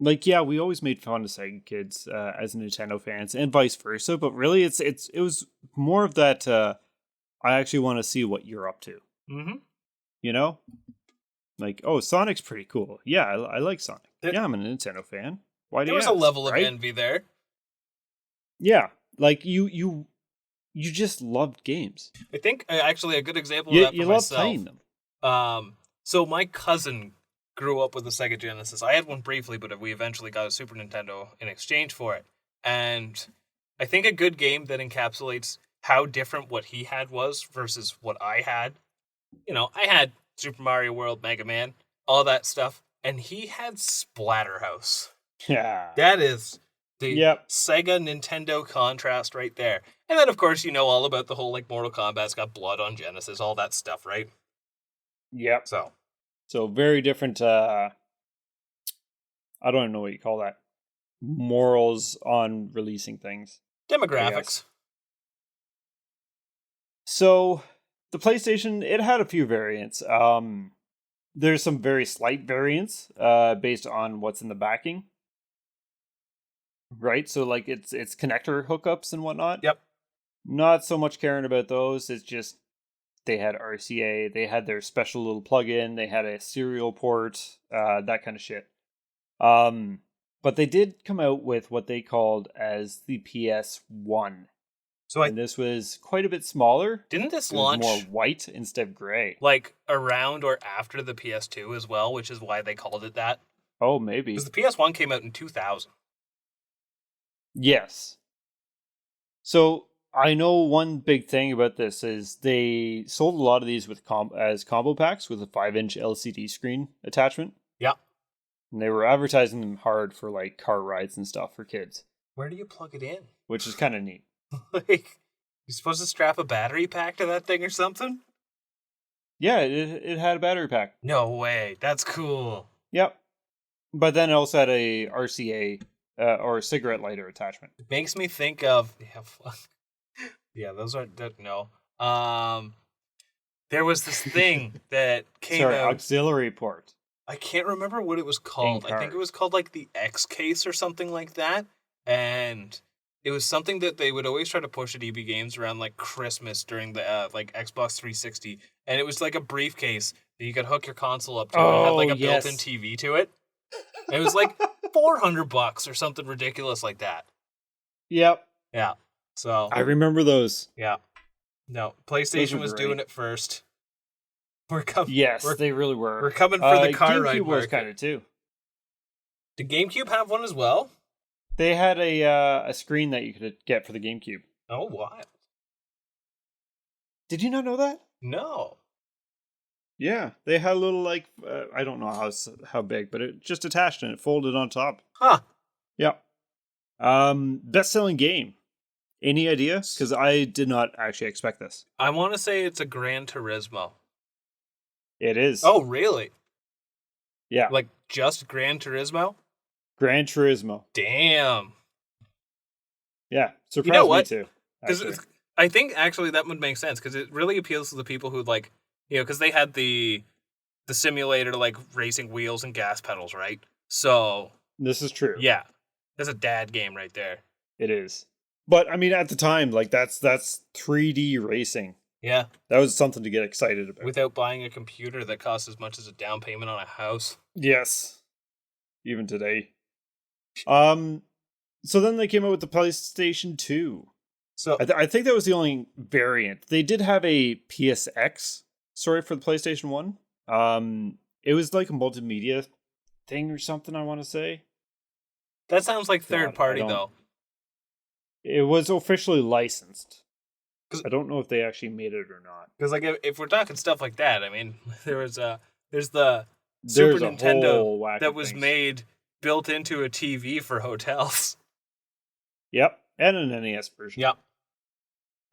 Speaker 1: like, yeah, we always made fun of Sega kids as Nintendo fans, and vice versa. But really, it was more of that. I actually want to see what you're up to.
Speaker 2: Mm-hmm.
Speaker 1: You know, like, oh, Sonic's pretty cool. Yeah, I like Sonic. Yeah, I'm a Nintendo fan. Why do you?
Speaker 2: There was a level of envy there.
Speaker 1: Yeah, like you just loved games.
Speaker 2: I think actually a good example of that for
Speaker 1: you
Speaker 2: myself.
Speaker 1: Love playing them.
Speaker 2: So my cousin grew up with a Sega Genesis. I had one briefly, but we eventually got a Super Nintendo in exchange for it. And I think a good game that encapsulates how different what he had was versus what I had. You know, I had Super Mario World, Mega Man, all that stuff. And he had Splatterhouse.
Speaker 1: Yeah.
Speaker 2: That is the
Speaker 1: Yep.
Speaker 2: Sega Nintendo contrast right there. And then, of course, you know all about the whole, like, Mortal Kombat's got blood on Genesis, all that stuff, right?
Speaker 1: Yep.
Speaker 2: So
Speaker 1: very different, I don't even know what you call that. Morals on releasing things.
Speaker 2: demographics.
Speaker 1: So the PlayStation, it had a few variants. There's some very slight variants based on what's in the backing. Right? So like it's connector hookups and whatnot.
Speaker 2: Yep.
Speaker 1: Not so much caring about those. It's just they had RCA, they had their special little plug-in, they had a serial port, that kind of shit. But they did come out with what they called as the PS1. And this was quite a bit smaller.
Speaker 2: Didn't this
Speaker 1: It was
Speaker 2: launch
Speaker 1: more white instead of gray?
Speaker 2: like around or after the PS2 as well, which is why they called it that?
Speaker 1: Oh, maybe.
Speaker 2: Because the PS1 came out in 2000.
Speaker 1: Yes. So I know one big thing about this is they sold a lot of these with as combo packs with a 5-inch LCD screen attachment.
Speaker 2: Yeah.
Speaker 1: And they were advertising them hard for like car rides and stuff for kids.
Speaker 2: Where do you plug it in?
Speaker 1: Which is kind of neat.
Speaker 2: Like, you're supposed to strap a battery pack to that thing or something?
Speaker 1: Yeah, it had a battery pack.
Speaker 2: No way. That's cool.
Speaker 1: Yep. But then it also had a RCA or a cigarette lighter attachment.
Speaker 2: It makes me think of yeah, those aren't no. There was this thing that came out.
Speaker 1: Auxiliary port.
Speaker 2: I can't remember what it was called. I think it was called like the X case or something like that. And it was something that they would always try to push at EB Games around like Christmas during the like Xbox 360. And it was like a briefcase that you could hook your console up to. And it had like a built-in TV to it. And it was like $400 or something ridiculous like that.
Speaker 1: Yep.
Speaker 2: Yeah. So
Speaker 1: I remember those.
Speaker 2: Yeah. No, PlayStation was doing it first.
Speaker 1: Yes, they really were.
Speaker 2: We're coming for the car
Speaker 1: GameCube
Speaker 2: ride
Speaker 1: was
Speaker 2: market.
Speaker 1: kind of too.
Speaker 2: Did GameCube have one as well?
Speaker 1: They had a screen that you could get for the GameCube.
Speaker 2: Oh, wild.
Speaker 1: Did you not know that?
Speaker 2: No.
Speaker 1: Yeah, they had a little like I don't know how big, but it just attached and it folded on top.
Speaker 2: Huh.
Speaker 1: Yeah. Best-selling game. Any idea? Because I did not actually expect this.
Speaker 2: I want to say it's a Gran Turismo.
Speaker 1: It is.
Speaker 2: Oh, really?
Speaker 1: Yeah.
Speaker 2: Like just Gran Turismo?
Speaker 1: Gran Turismo.
Speaker 2: Damn.
Speaker 1: Yeah. Surprised
Speaker 2: You know what?
Speaker 1: me too.
Speaker 2: Because I think actually that would make sense because it really appeals to the people who like, you know, because they had the simulator like racing wheels and gas pedals, right? So
Speaker 1: this is true.
Speaker 2: Yeah. That's a dad game right there.
Speaker 1: It is. But I mean, at the time, like that's 3D racing.
Speaker 2: Yeah.
Speaker 1: That was something to get excited about.
Speaker 2: Without buying a computer that costs as much as a down payment on a house.
Speaker 1: Yes. Even today. So then they came out with the PlayStation 2.
Speaker 2: So
Speaker 1: I think that was the only variant. They did have a PSX story for the PlayStation 1. It was like a multimedia thing or something, I want to say.
Speaker 2: That sounds like third party though.
Speaker 1: It was officially licensed. I don't know if they actually made it or not.
Speaker 2: Because like if we're talking stuff like that, I mean, there's the Super Nintendo that was made built into a TV for hotels.
Speaker 1: Yep, and an NES version.
Speaker 2: Yep.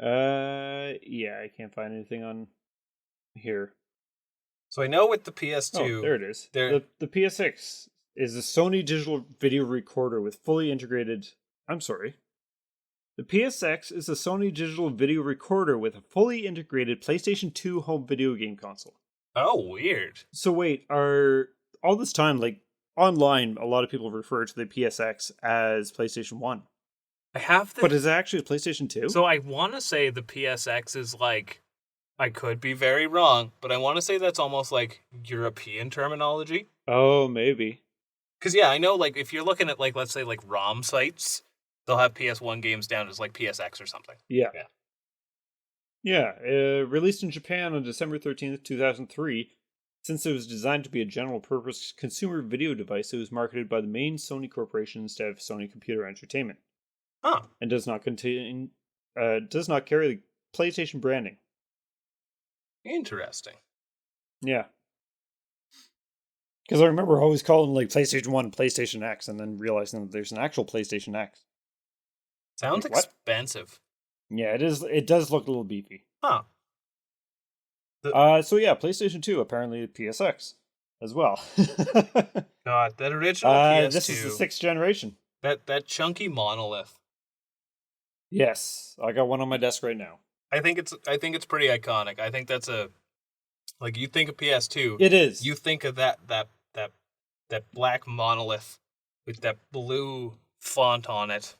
Speaker 1: Yeah, I can't find anything on here.
Speaker 2: So I know with the PS2,
Speaker 1: oh, there it is. The PSX is a Sony digital video recorder with fully integrated. I'm sorry. The PSX is a Sony digital video recorder with a fully integrated PlayStation 2 home video game console.
Speaker 2: Oh, weird.
Speaker 1: So wait, are all this time, like online, a lot of people refer to the PSX as PlayStation 1. But is it actually a PlayStation 2?
Speaker 2: So I want to say the PSX is like, I could be very wrong, but I want to say that's almost like European terminology.
Speaker 1: Oh, maybe.
Speaker 2: Because yeah, I know like if you're looking at like, let's say like ROM sites, they'll have PS1 games down as like PSX or something.
Speaker 1: Yeah. Released in Japan on December 13th, 2003. Since it was designed to be a general-purpose consumer video device, it was marketed by the main Sony Corporation instead of Sony Computer Entertainment.
Speaker 2: Huh.
Speaker 1: And does not carry the PlayStation branding.
Speaker 2: Interesting.
Speaker 1: Yeah. Because I remember always calling like PlayStation 1 PlayStation X and then realizing that there's an actual PlayStation X.
Speaker 2: Sounds
Speaker 1: Like, what?
Speaker 2: expensive.
Speaker 1: Yeah, it is. It does look a little beefy.
Speaker 2: Huh.
Speaker 1: So yeah, PlayStation 2, apparently PSX as well.
Speaker 2: God, that original
Speaker 1: This is the
Speaker 2: PS2,
Speaker 1: 6th generation.
Speaker 2: that chunky monolith.
Speaker 1: Yes, I got one on my desk right now.
Speaker 2: I think it's pretty iconic. I think that's like you think of PS2,
Speaker 1: It is.
Speaker 2: you think of that black monolith with that blue font on it.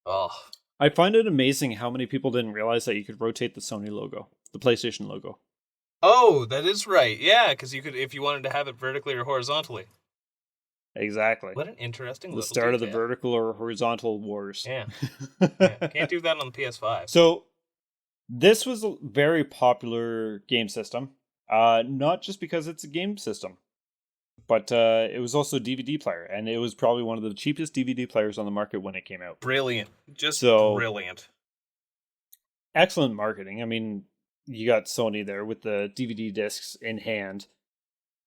Speaker 2: Oh.
Speaker 1: I find it amazing how many people didn't realize that you could rotate the Sony logo, the PlayStation logo.
Speaker 2: Oh, that is right. Yeah, because you could, if you wanted to have it vertically or horizontally.
Speaker 1: Exactly.
Speaker 2: What an interesting
Speaker 1: The start of the
Speaker 2: detail.
Speaker 1: vertical or horizontal wars.
Speaker 2: Yeah. Yeah. Can't do that on the PS5.
Speaker 1: So this was a very popular game system. Not just because it's a game system, but it was also a DVD player, and it was probably one of the cheapest DVD players on the market when it came out.
Speaker 2: Brilliant. Just
Speaker 1: So,
Speaker 2: brilliant.
Speaker 1: Excellent marketing. I mean, you got Sony there with the DVD discs in hand.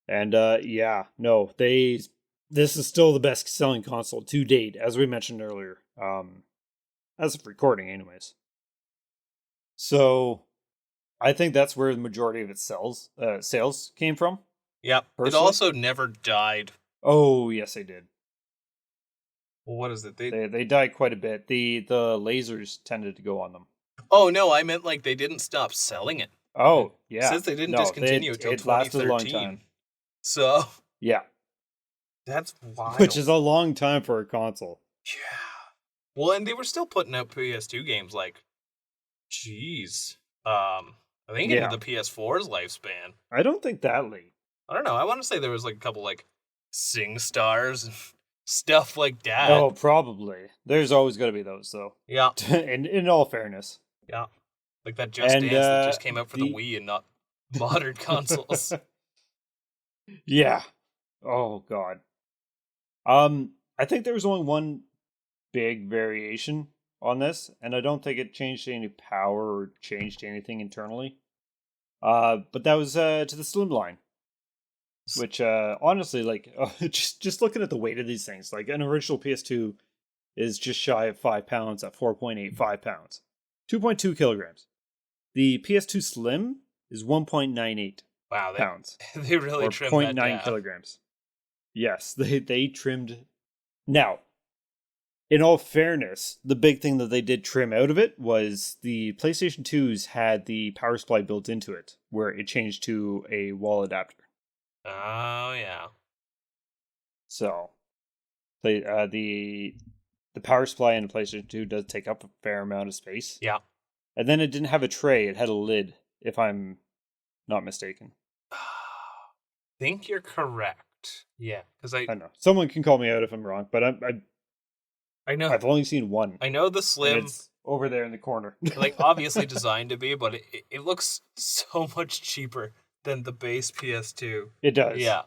Speaker 1: And yeah, no, this is still the best selling console to date, as we mentioned earlier. As of recording anyways. So I think that's where the majority of its sales came from.
Speaker 2: Yep. It
Speaker 1: Personally?
Speaker 2: also never died.
Speaker 1: Oh, yes, they did.
Speaker 2: Well, what is it?
Speaker 1: They died quite a bit. The lasers tended to go on them.
Speaker 2: Oh, no, I meant like they didn't stop selling it.
Speaker 1: Oh, yeah.
Speaker 2: It says they didn't discontinue until
Speaker 1: it lasted
Speaker 2: 2013.
Speaker 1: a long time.
Speaker 2: So,
Speaker 1: Yeah.
Speaker 2: that's wild.
Speaker 1: Which is a long time for a console.
Speaker 2: Yeah. Well, and they were still putting out PS2 games like, jeez. I think into the PS4's lifespan.
Speaker 1: I don't think that late.
Speaker 2: I don't know. I want to say there was like a couple like Sing Stars and stuff like that.
Speaker 1: Oh, probably. There's always going to be those, though.
Speaker 2: Yeah.
Speaker 1: in all fairness.
Speaker 2: Yeah. Like that Just Dance that just came out for the Wii and not modern consoles.
Speaker 1: Yeah. Oh, God. I think there was only one big variation on this, and I don't think it changed any power or changed anything internally. But that was to the slimline, which honestly, like, just looking at the weight of these things, like an original PS2 is just shy of 5 pounds at 4.85 pounds, 2.2 kilograms. The PS2 Slim is 1.98 pounds.
Speaker 2: They really trimmed that down.
Speaker 1: 0.9 kilograms. Yes, they trimmed. Now, in all fairness, the big thing that they did trim out of it was the PlayStation 2s had the power supply built into it, where it changed to a wall adapter.
Speaker 2: Oh, yeah.
Speaker 1: So, the power supply in the PlayStation 2 does take up a fair amount of space.
Speaker 2: Yeah.
Speaker 1: And then it didn't have a tray, it had a lid, if I'm not mistaken.
Speaker 2: I think you're correct. Yeah, because I
Speaker 1: know. Someone can call me out if I'm wrong, but
Speaker 2: I know.
Speaker 1: I've only seen one.
Speaker 2: I know the Slim.
Speaker 1: It's over there in the corner.
Speaker 2: Like, obviously designed to be, but it looks so much cheaper than the base PS2.
Speaker 1: It does.
Speaker 2: Yeah.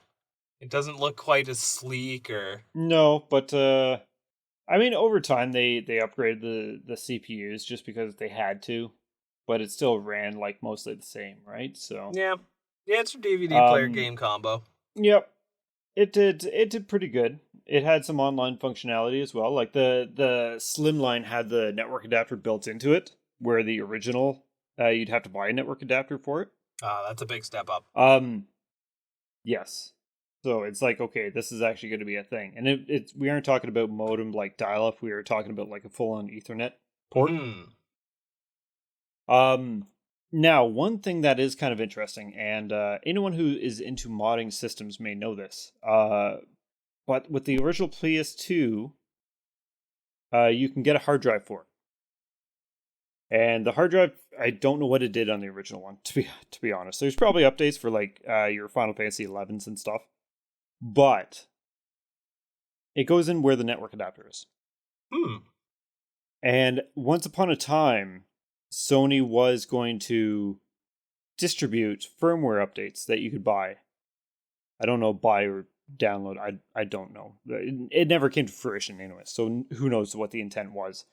Speaker 2: It doesn't look quite as sleek or...
Speaker 1: No, but I mean, over time they upgraded the CPUs just because they had to, but it still ran like mostly the same, right? So
Speaker 2: yeah, it's a DVD player game combo.
Speaker 1: Yep, it did pretty good. It had some online functionality as well. Like the Slimline had the network adapter built into it, where the original you'd have to buy a network adapter for it.
Speaker 2: That's a big step up.
Speaker 1: Yes. So it's like, okay, this is actually going to be a thing. And it's we aren't talking about modem like dial-up. We are talking about like a full-on Ethernet port. Now, one thing that is kind of interesting, and anyone who is into modding systems may know this, but with the original PS2, you can get a hard drive for it. And the hard drive, I don't know what it did on the original one, to be honest. There's probably updates for like your Final Fantasy 11s and stuff. But it goes in where the network adapter is. And once upon a time, Sony was going to distribute firmware updates that you could buy. I don't know, buy or download. I don't know. It never came to fruition anyway, so who knows what the intent was.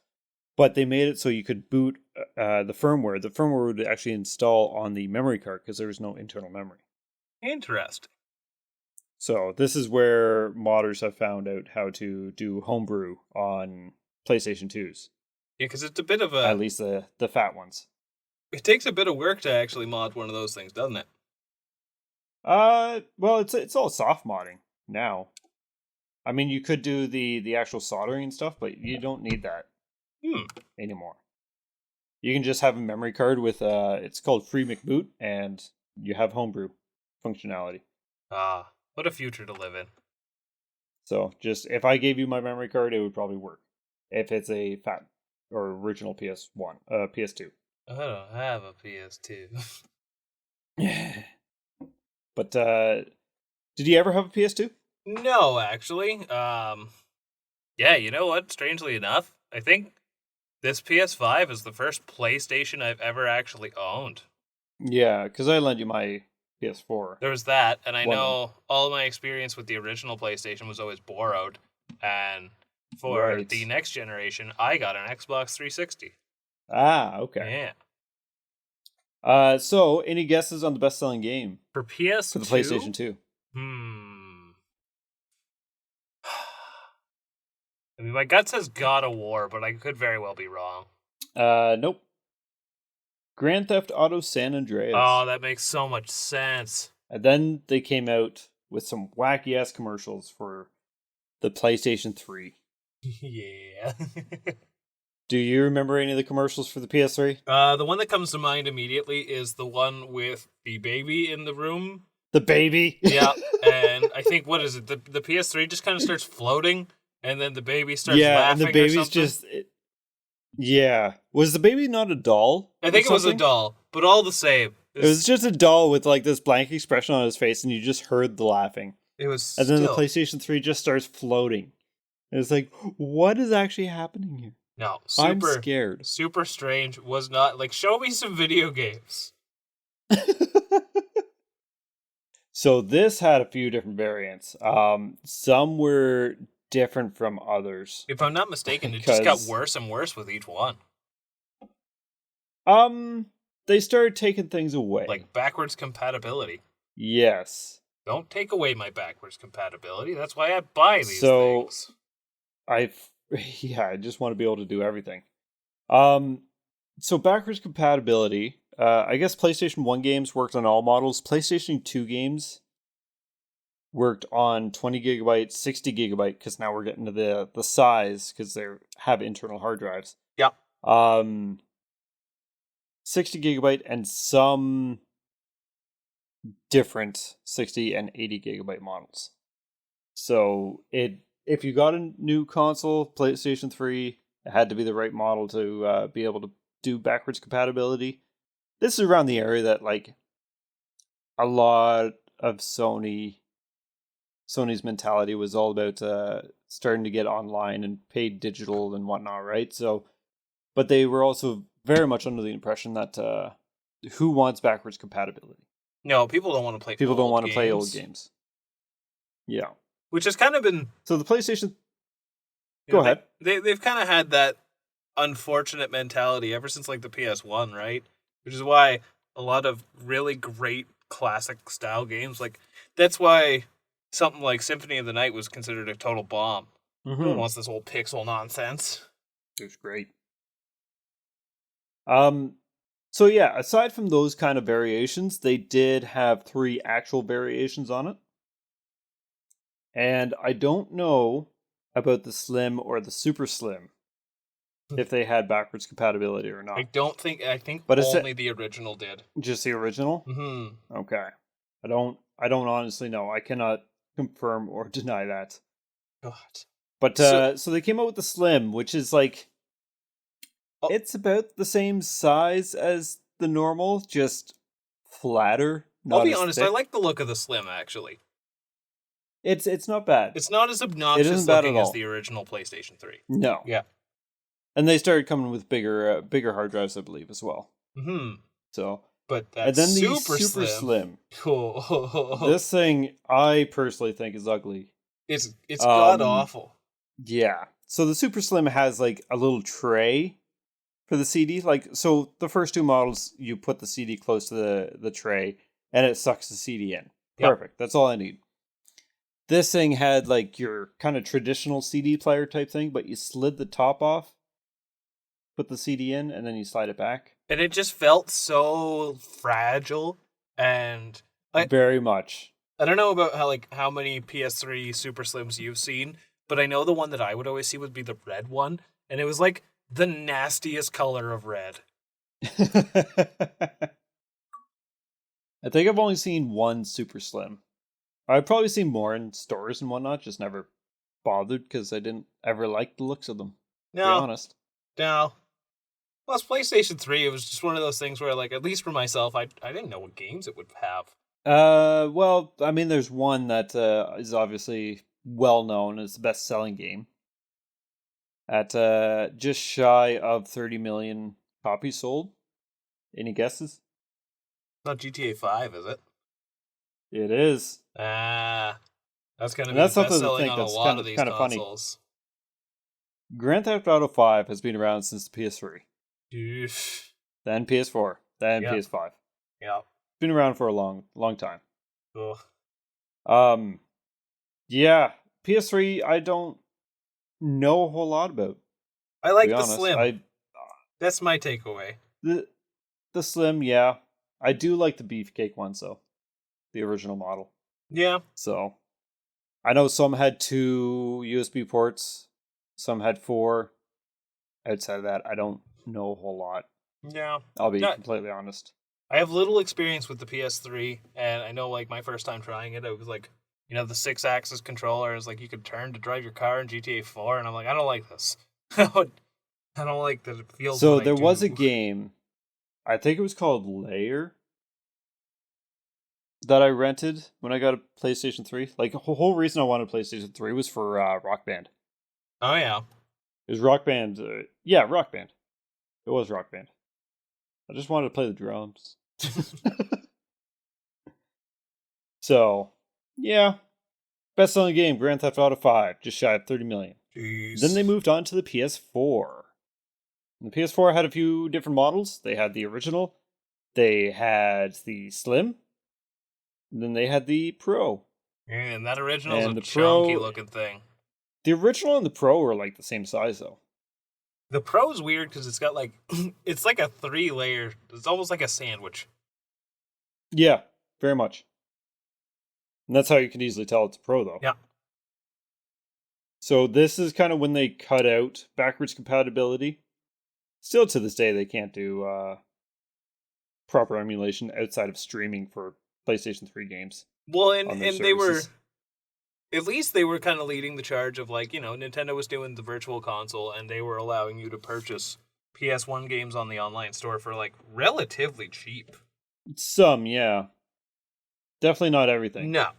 Speaker 1: But they made it so you could boot the firmware. The firmware would actually install on the memory card because there was no internal memory.
Speaker 2: Interesting.
Speaker 1: So this is where modders have found out how to do homebrew on PlayStation 2s.
Speaker 2: Yeah, because it's a bit of
Speaker 1: At least the fat ones.
Speaker 2: It takes a bit of work to actually mod one of those things, doesn't it?
Speaker 1: Well, it's all soft modding now. I mean, you could do the actual soldering and stuff, but you don't need that anymore. You can just have a memory card with it's called Free McBoot, and you have homebrew functionality.
Speaker 2: Ah, what a future to live in.
Speaker 1: So just if I gave you my memory card, it would probably work. If it's a fat or original PS2.
Speaker 2: I don't have a PS2.
Speaker 1: But did you ever have a PS2?
Speaker 2: No, actually. Yeah, you know what? Strangely enough, I think this PS5 is the first PlayStation I've ever actually owned.
Speaker 1: Yeah, because I lent you my PS4.
Speaker 2: There was that, and I know all of my experience with the original PlayStation was always borrowed. And for the next generation, I got an Xbox 360.
Speaker 1: Ah, okay.
Speaker 2: Yeah.
Speaker 1: So any guesses on the best-selling game
Speaker 2: for PS2?
Speaker 1: For the PlayStation 2?
Speaker 2: I mean, my gut says God of War, but I could very well be wrong.
Speaker 1: Nope. Grand Theft Auto San Andreas.
Speaker 2: Oh, that makes so much sense.
Speaker 1: And then they came out with some wacky-ass commercials for the PlayStation 3.
Speaker 2: Yeah.
Speaker 1: Do you remember any of the commercials for the PS3?
Speaker 2: The one that comes to mind immediately is the one with the baby in the room.
Speaker 1: The baby?
Speaker 2: Yeah, and I think, what is it? The PS3 just kind of starts floating, and then the baby starts laughing.
Speaker 1: Yeah, and the baby's just... Yeah. Was the baby not a doll?
Speaker 2: I think it was a doll, but all the same.
Speaker 1: It was just a doll with like this blank expression on his face, and you just heard the laughing.
Speaker 2: It was
Speaker 1: And then the PlayStation 3 just starts floating. And it's like, what is actually happening here?
Speaker 2: No,
Speaker 1: I'm scared.
Speaker 2: Super strange. Was not like, show me some video games.
Speaker 1: So this had a few different variants. Some were different from others.
Speaker 2: If I'm not mistaken, it just got worse and worse with each one.
Speaker 1: They started taking things away.
Speaker 2: Like backwards compatibility.
Speaker 1: Yes.
Speaker 2: Don't take away my backwards compatibility. That's why I buy these things.
Speaker 1: I just want to be able to do everything. So backwards compatibility, I guess PlayStation 1 games worked on all models. PlayStation 2 games worked on 20 gigabyte, 60 gigabyte, because now we're getting to the size, because they have internal hard drives.
Speaker 2: Yeah.
Speaker 1: 60 gigabyte and some different 60 and 80 gigabyte models. So if you got a new console, PlayStation 3, it had to be the right model to be able to do backwards compatibility. This is around the area that like a lot of Sony's mentality was all about starting to get online and paid digital and whatnot, right? So, but they were also very much under the impression that who wants backwards compatibility?
Speaker 2: No, people don't want to play.
Speaker 1: People don't want to play old games. Yeah,
Speaker 2: which has kind of been
Speaker 1: so the PlayStation. Go ahead.
Speaker 2: They've kind of had that unfortunate mentality ever since like the PS1, right? Which is why a lot of really great classic style games, like that's why something like Symphony of the Night was considered a total bomb.
Speaker 1: Mm-hmm.
Speaker 2: No one wants this old pixel nonsense.
Speaker 1: It was great. So yeah, aside from those kind of variations, they did have 3 actual variations on it. And I don't know about the Slim or the Super Slim, if they had backwards compatibility or not.
Speaker 2: I think but only the original did.
Speaker 1: Just the original?
Speaker 2: Mm-hmm.
Speaker 1: Okay. I don't honestly know. I cannot confirm or deny that.
Speaker 2: God.
Speaker 1: But so they came out with the Slim, which is like it's about the same size as the normal, just flatter.
Speaker 2: I'll be honest, I like the look of the Slim, actually.
Speaker 1: It's not bad.
Speaker 2: It's not as obnoxious looking as the original PlayStation 3.
Speaker 1: No.
Speaker 2: Yeah.
Speaker 1: And they started coming with bigger hard drives, I believe, as well.
Speaker 2: Mm-hmm.
Speaker 1: So,
Speaker 2: but that's
Speaker 1: and then the
Speaker 2: super
Speaker 1: slim.
Speaker 2: Cool.
Speaker 1: This thing, I personally think, is ugly.
Speaker 2: It's god awful.
Speaker 1: Yeah. So the super slim has like a little tray for the CD. Like, so the first 2 models, you put the CD close to the tray, and it sucks the CD in.
Speaker 2: Yep.
Speaker 1: Perfect. That's all I need. This thing had like your kind of traditional CD player type thing, but you slid the top off, put the CD in, and then you slide it back.
Speaker 2: And it just felt so fragile. And
Speaker 1: Very much.
Speaker 2: I don't know about how many PS3 Super Slims you've seen, but I know the one that I would always see would be the red one, and it was like the nastiest color of red.
Speaker 1: I think I've only seen one Super Slim. I've probably seen more in stores and whatnot, just never bothered because I didn't ever like the looks of them. To be honest.
Speaker 2: No. Well, it's PlayStation 3. It was just one of those things where, like, at least for myself, I didn't know what games it would have.
Speaker 1: Well, I mean, there's one that is obviously well known as the best-selling game. At just shy of 30 million copies sold. Any guesses?
Speaker 2: Not GTA 5, is it?
Speaker 1: It is.
Speaker 2: That's going to be
Speaker 1: That's
Speaker 2: the
Speaker 1: something to
Speaker 2: best-selling
Speaker 1: think
Speaker 2: on a
Speaker 1: that's
Speaker 2: lot of these
Speaker 1: kind of funny.
Speaker 2: consoles.
Speaker 1: Grand Theft Auto 5 has been around since the PS3.
Speaker 2: Oof.
Speaker 1: Then PS4. Then
Speaker 2: Yep.
Speaker 1: PS5.
Speaker 2: Yeah.
Speaker 1: It's been around for a long time.
Speaker 2: Ugh.
Speaker 1: Yeah. PS3, I don't know a whole lot about.
Speaker 2: I like
Speaker 1: to be
Speaker 2: the
Speaker 1: honest.
Speaker 2: Slim. That's my takeaway.
Speaker 1: The Slim, yeah. I do like the Beefcake ones, though. The original model.
Speaker 2: Yeah.
Speaker 1: So, I know some had 2 USB ports. Some had 4. Outside of that, I don't know a whole lot.
Speaker 2: Yeah.
Speaker 1: I'll be completely honest.
Speaker 2: I have little experience with the PS3, and I know, like, my first time trying it, it was like, the 6-axis controller is like you could turn to drive your car in GTA 4, and I'm like, I don't like this. I don't like that it feels.
Speaker 1: So there was a game, I think it was called Layer, that I rented when I got a PlayStation 3. Like, the whole reason I wanted a PlayStation 3 was for Rock Band.
Speaker 2: Oh, yeah.
Speaker 1: It was Rock Band. Yeah, Rock Band. It was Rock Band. I just wanted to play the drums. So, yeah. Best-selling game, Grand Theft Auto 5, just shy of 30 million.
Speaker 2: Jeez.
Speaker 1: Then they moved on to the PS4. And the PS4 had a few different models. They had the original. They had the Slim. And then they had the Pro.
Speaker 2: And that original is
Speaker 1: And
Speaker 2: a
Speaker 1: the
Speaker 2: chunky
Speaker 1: Pro-
Speaker 2: looking thing.
Speaker 1: The original and the Pro were like the same size, though.
Speaker 2: The Pro is weird because it's got like it's like a 3-layer. It's almost like a sandwich.
Speaker 1: Yeah, very much. And that's how you can easily tell it's a Pro, though.
Speaker 2: Yeah.
Speaker 1: So this is kind of when they cut out backwards compatibility. Still to this day, they can't do proper emulation outside of streaming for PlayStation 3 games.
Speaker 2: Well, and they were,
Speaker 1: services.
Speaker 2: at least they were kind of leading the charge of like, Nintendo was doing the virtual console and they were allowing you to purchase PS1 games on the online store for like relatively cheap.
Speaker 1: Some, yeah. Definitely not everything.
Speaker 2: No,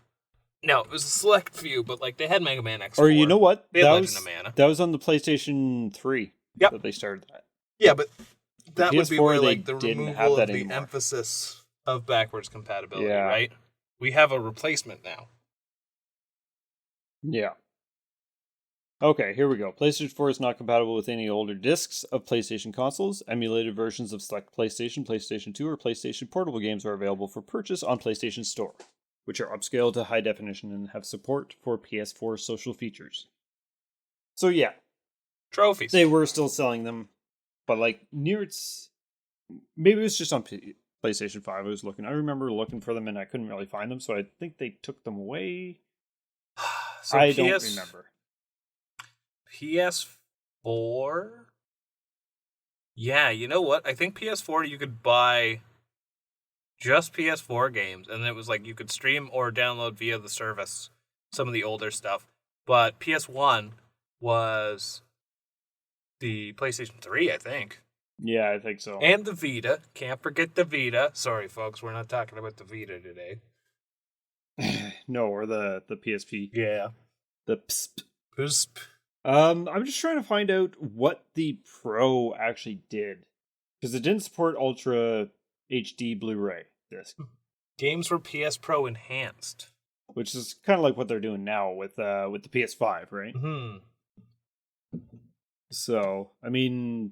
Speaker 2: it was a select few, but like they had Mega Man X4.
Speaker 1: Or you know what?
Speaker 2: They had Legend of Mana.
Speaker 1: That was on the PlayStation 3 that they started that.
Speaker 2: Yeah, but that would be
Speaker 1: PS4,
Speaker 2: where
Speaker 1: they
Speaker 2: like the
Speaker 1: didn't have
Speaker 2: removal
Speaker 1: that
Speaker 2: of the
Speaker 1: anymore.
Speaker 2: emphasis of backwards compatibility,
Speaker 1: Yeah.
Speaker 2: right? We have a replacement now.
Speaker 1: Yeah. Okay, here we go. PlayStation 4 is not compatible with any older discs of PlayStation consoles. Emulated versions of select PlayStation, PlayStation 2, or PlayStation Portable games are available for purchase on PlayStation Store, which are upscaled to high definition and have support for PS4 social features. So yeah,
Speaker 2: Trophies.
Speaker 1: they were still selling them, but like near its... Maybe it was just on PlayStation 5 I was looking. I remember looking for them and I couldn't really find them, so I think they took them away.
Speaker 2: So
Speaker 1: I don't remember.
Speaker 2: PS4? Yeah, you know what? I think PS4 you could buy just PS4 games, and it was like you could stream or download via the service some of the older stuff. But PS1 was the PlayStation 3, I think.
Speaker 1: Yeah, I think so.
Speaker 2: And the Vita. Can't forget the Vita. Sorry, folks, we're not talking about the Vita today.
Speaker 1: No, or the PSP.
Speaker 2: Yeah.
Speaker 1: The PSP.
Speaker 2: PSP.
Speaker 1: I'm just trying to find out what the Pro actually did. Because it didn't support Ultra HD Blu-ray disc.
Speaker 2: Games were PS Pro enhanced.
Speaker 1: Which is kind of like what they're doing now with the PS5, right?
Speaker 2: Mm-hmm.
Speaker 1: So, I mean,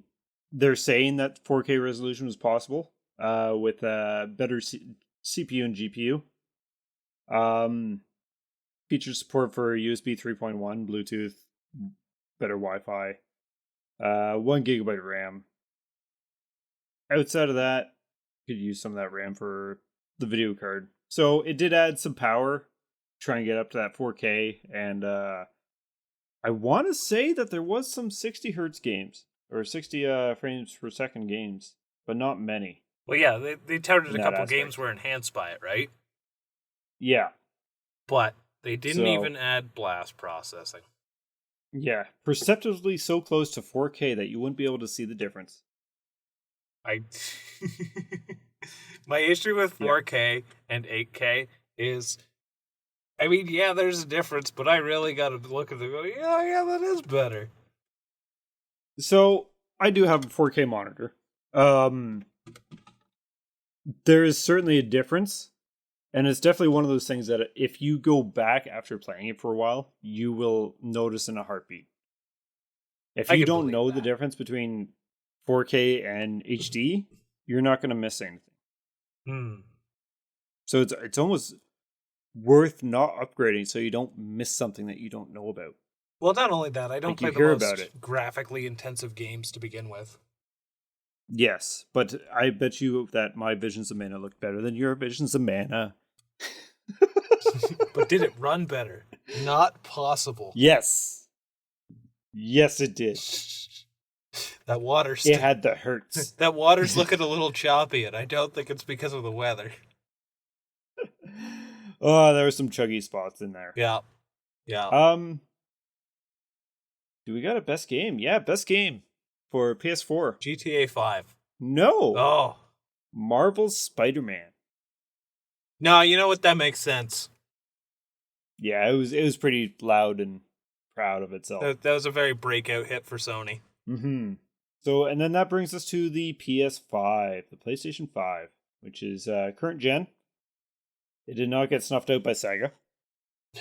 Speaker 1: they're saying that 4K resolution was possible with better CPU and GPU. Features support for USB 3.1, Bluetooth, better Wi-Fi, 1 GB RAM. Outside of that, could use some of that RAM for the video card. So it did add some power, try and get up to that 4K, and I want to say that there was some 60 hertz games or 60 frames per second games, but not many.
Speaker 2: Well, yeah, they touted a couple
Speaker 1: aspect.
Speaker 2: games were enhanced by it, right?
Speaker 1: Yeah.
Speaker 2: But they didn't even add blast processing.
Speaker 1: Yeah, perceptibly so close to 4K that you wouldn't be able to see the difference.
Speaker 2: My issue with 4K and 8K is, I mean, yeah, there's a difference, but I really got to look at it and go, yeah, that is better.
Speaker 1: So, I do have a 4K monitor. There is certainly a difference, and it's definitely one of those things that if you go back after playing it for a while, you will notice in a heartbeat. If you don't know the difference between 4K and HD, you're not going to miss anything. So it's almost worth not upgrading so you don't miss something that you don't know about.
Speaker 2: Well, not only that, I don't play the most graphically intensive games to begin with.
Speaker 1: Yes, but I bet you that my Visions of Mana look better than your Visions of Mana.
Speaker 2: But did it run better? Not possible.
Speaker 1: Yes. Yes, it did.
Speaker 2: That water...
Speaker 1: It had the hertz.
Speaker 2: That water's looking a little choppy, and I don't think it's because of the weather.
Speaker 1: Oh, there were some chuggy spots in there.
Speaker 2: Yeah.
Speaker 1: Do we got a best game? Yeah, best game for PS4.
Speaker 2: GTA 5.
Speaker 1: No.
Speaker 2: Oh.
Speaker 1: Marvel's Spider-Man.
Speaker 2: No, you know what? That makes sense.
Speaker 1: Yeah, it was pretty loud and proud of itself.
Speaker 2: That was a very breakout hit for Sony.
Speaker 1: Mm-hmm. So, and then that brings us to the PS5, the PlayStation 5, which is current gen. It did not get snuffed out by Sega.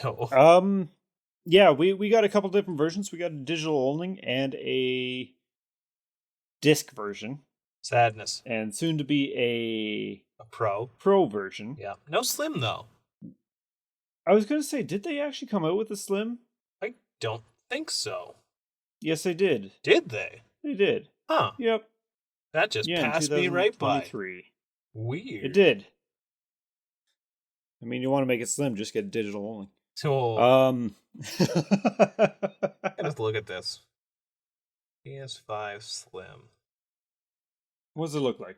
Speaker 2: No.
Speaker 1: Yeah, we got a couple different versions. We got a digital only and a disc version.
Speaker 2: Sadness.
Speaker 1: And soon to be a Pro version.
Speaker 2: Yeah. No Slim, though.
Speaker 1: I was going to say, did they actually come out with a Slim?
Speaker 2: I don't think so.
Speaker 1: Yes, they did.
Speaker 2: Did they?
Speaker 1: They did.
Speaker 2: Huh.
Speaker 1: Yep.
Speaker 2: That just passed me right by.
Speaker 1: Weird. It did. I mean, you want to make it slim, just get digital only.
Speaker 2: So, let's look at this. PS5 Slim.
Speaker 1: What does it look like?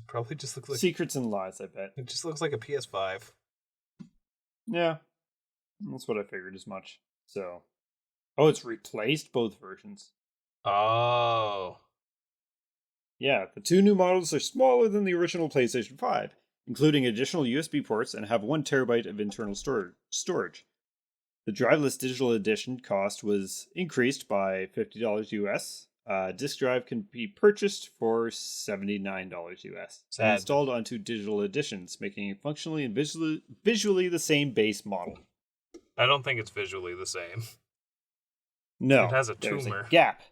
Speaker 2: Probably just looks like
Speaker 1: Secrets and Lies, I bet.
Speaker 2: It just looks like a PS5.
Speaker 1: Yeah. That's what I figured as much. So, oh, it's replaced both versions.
Speaker 2: Oh.
Speaker 1: Yeah, the two new models are smaller than the original PlayStation 5, including additional USB ports, and have 1 terabyte of internal storage. The driveless digital edition cost was increased by $50 US. Disk drive can be purchased for $79 US. And installed onto digital editions, making it functionally and visually the same base model.
Speaker 2: I don't think it's visually the same.
Speaker 1: No.
Speaker 2: It has a tumor.
Speaker 1: There's a gap.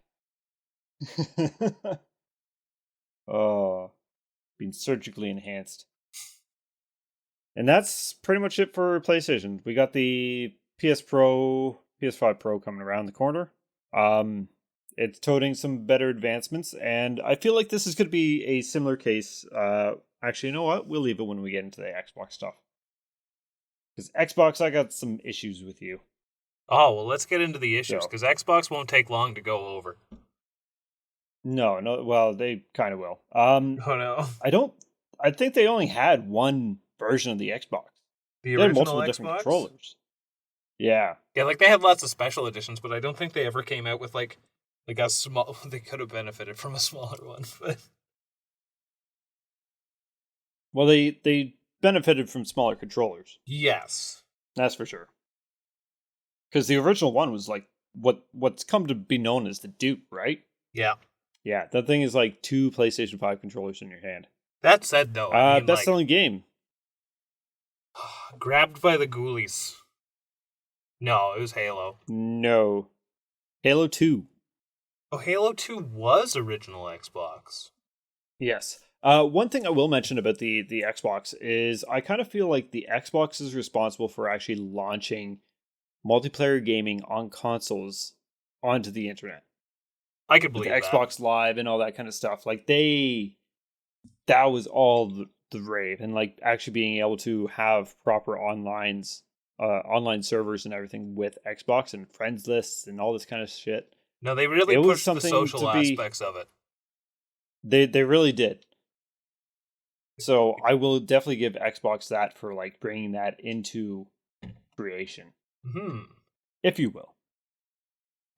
Speaker 1: Oh, been surgically enhanced. And that's pretty much it for PlayStation. We got the PS5 Pro coming around the corner. It's toting some better advancements, and I feel like this is going to be a similar case. Actually, you know what? We'll leave it when we get into the Xbox stuff. Because Xbox, I got some issues with you.
Speaker 2: Oh, well, let's get into the issues, because Xbox won't take long to go over.
Speaker 1: No, well, they kind of will.
Speaker 2: Oh, no.
Speaker 1: I think they only had one version of the Xbox.
Speaker 2: The original
Speaker 1: multiple
Speaker 2: Xbox?
Speaker 1: Different controllers. Yeah.
Speaker 2: Yeah, like they had lots of special editions, but I don't think they ever came out with like a small. They could have benefited from a smaller one, but.
Speaker 1: Well, they benefited from smaller controllers.
Speaker 2: Yes,
Speaker 1: that's for sure. Because the original one was like what's come to be known as the Dupe, right?
Speaker 2: Yeah.
Speaker 1: Yeah, that thing is like 2 PlayStation 5 controllers in your hand.
Speaker 2: That said, though,
Speaker 1: best-selling game.
Speaker 2: Grabbed by the ghoulies. No, it was Halo.
Speaker 1: No. Halo 2.
Speaker 2: Oh, Halo 2 was original Xbox.
Speaker 1: Yes. One thing I will mention about the Xbox is I kind of feel like the Xbox is responsible for actually launching multiplayer gaming on consoles onto the internet.
Speaker 2: I could
Speaker 1: With the
Speaker 2: believe that.
Speaker 1: Xbox Live and all that kind of stuff. Like that was all the rave, and like actually being able to have proper online servers and everything with Xbox and friends lists and all this kind of shit.
Speaker 2: No, they really
Speaker 1: It was
Speaker 2: pushed the
Speaker 1: something
Speaker 2: social
Speaker 1: to be.
Speaker 2: aspects of it.
Speaker 1: They really did. So I will definitely give Xbox that for like bringing that into creation, if you will.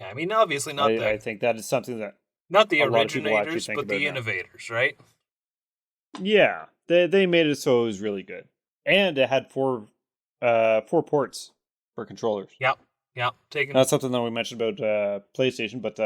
Speaker 2: Yeah, I mean, obviously not
Speaker 1: I think that is something that
Speaker 2: not the
Speaker 1: a lot of people actually
Speaker 2: originators,
Speaker 1: think
Speaker 2: but
Speaker 1: about
Speaker 2: the
Speaker 1: now.
Speaker 2: innovators, right?
Speaker 1: Yeah, they made it so it was really good, and it had four ports for controllers.
Speaker 2: Yep. Taking
Speaker 1: Not something that we mentioned about PlayStation, but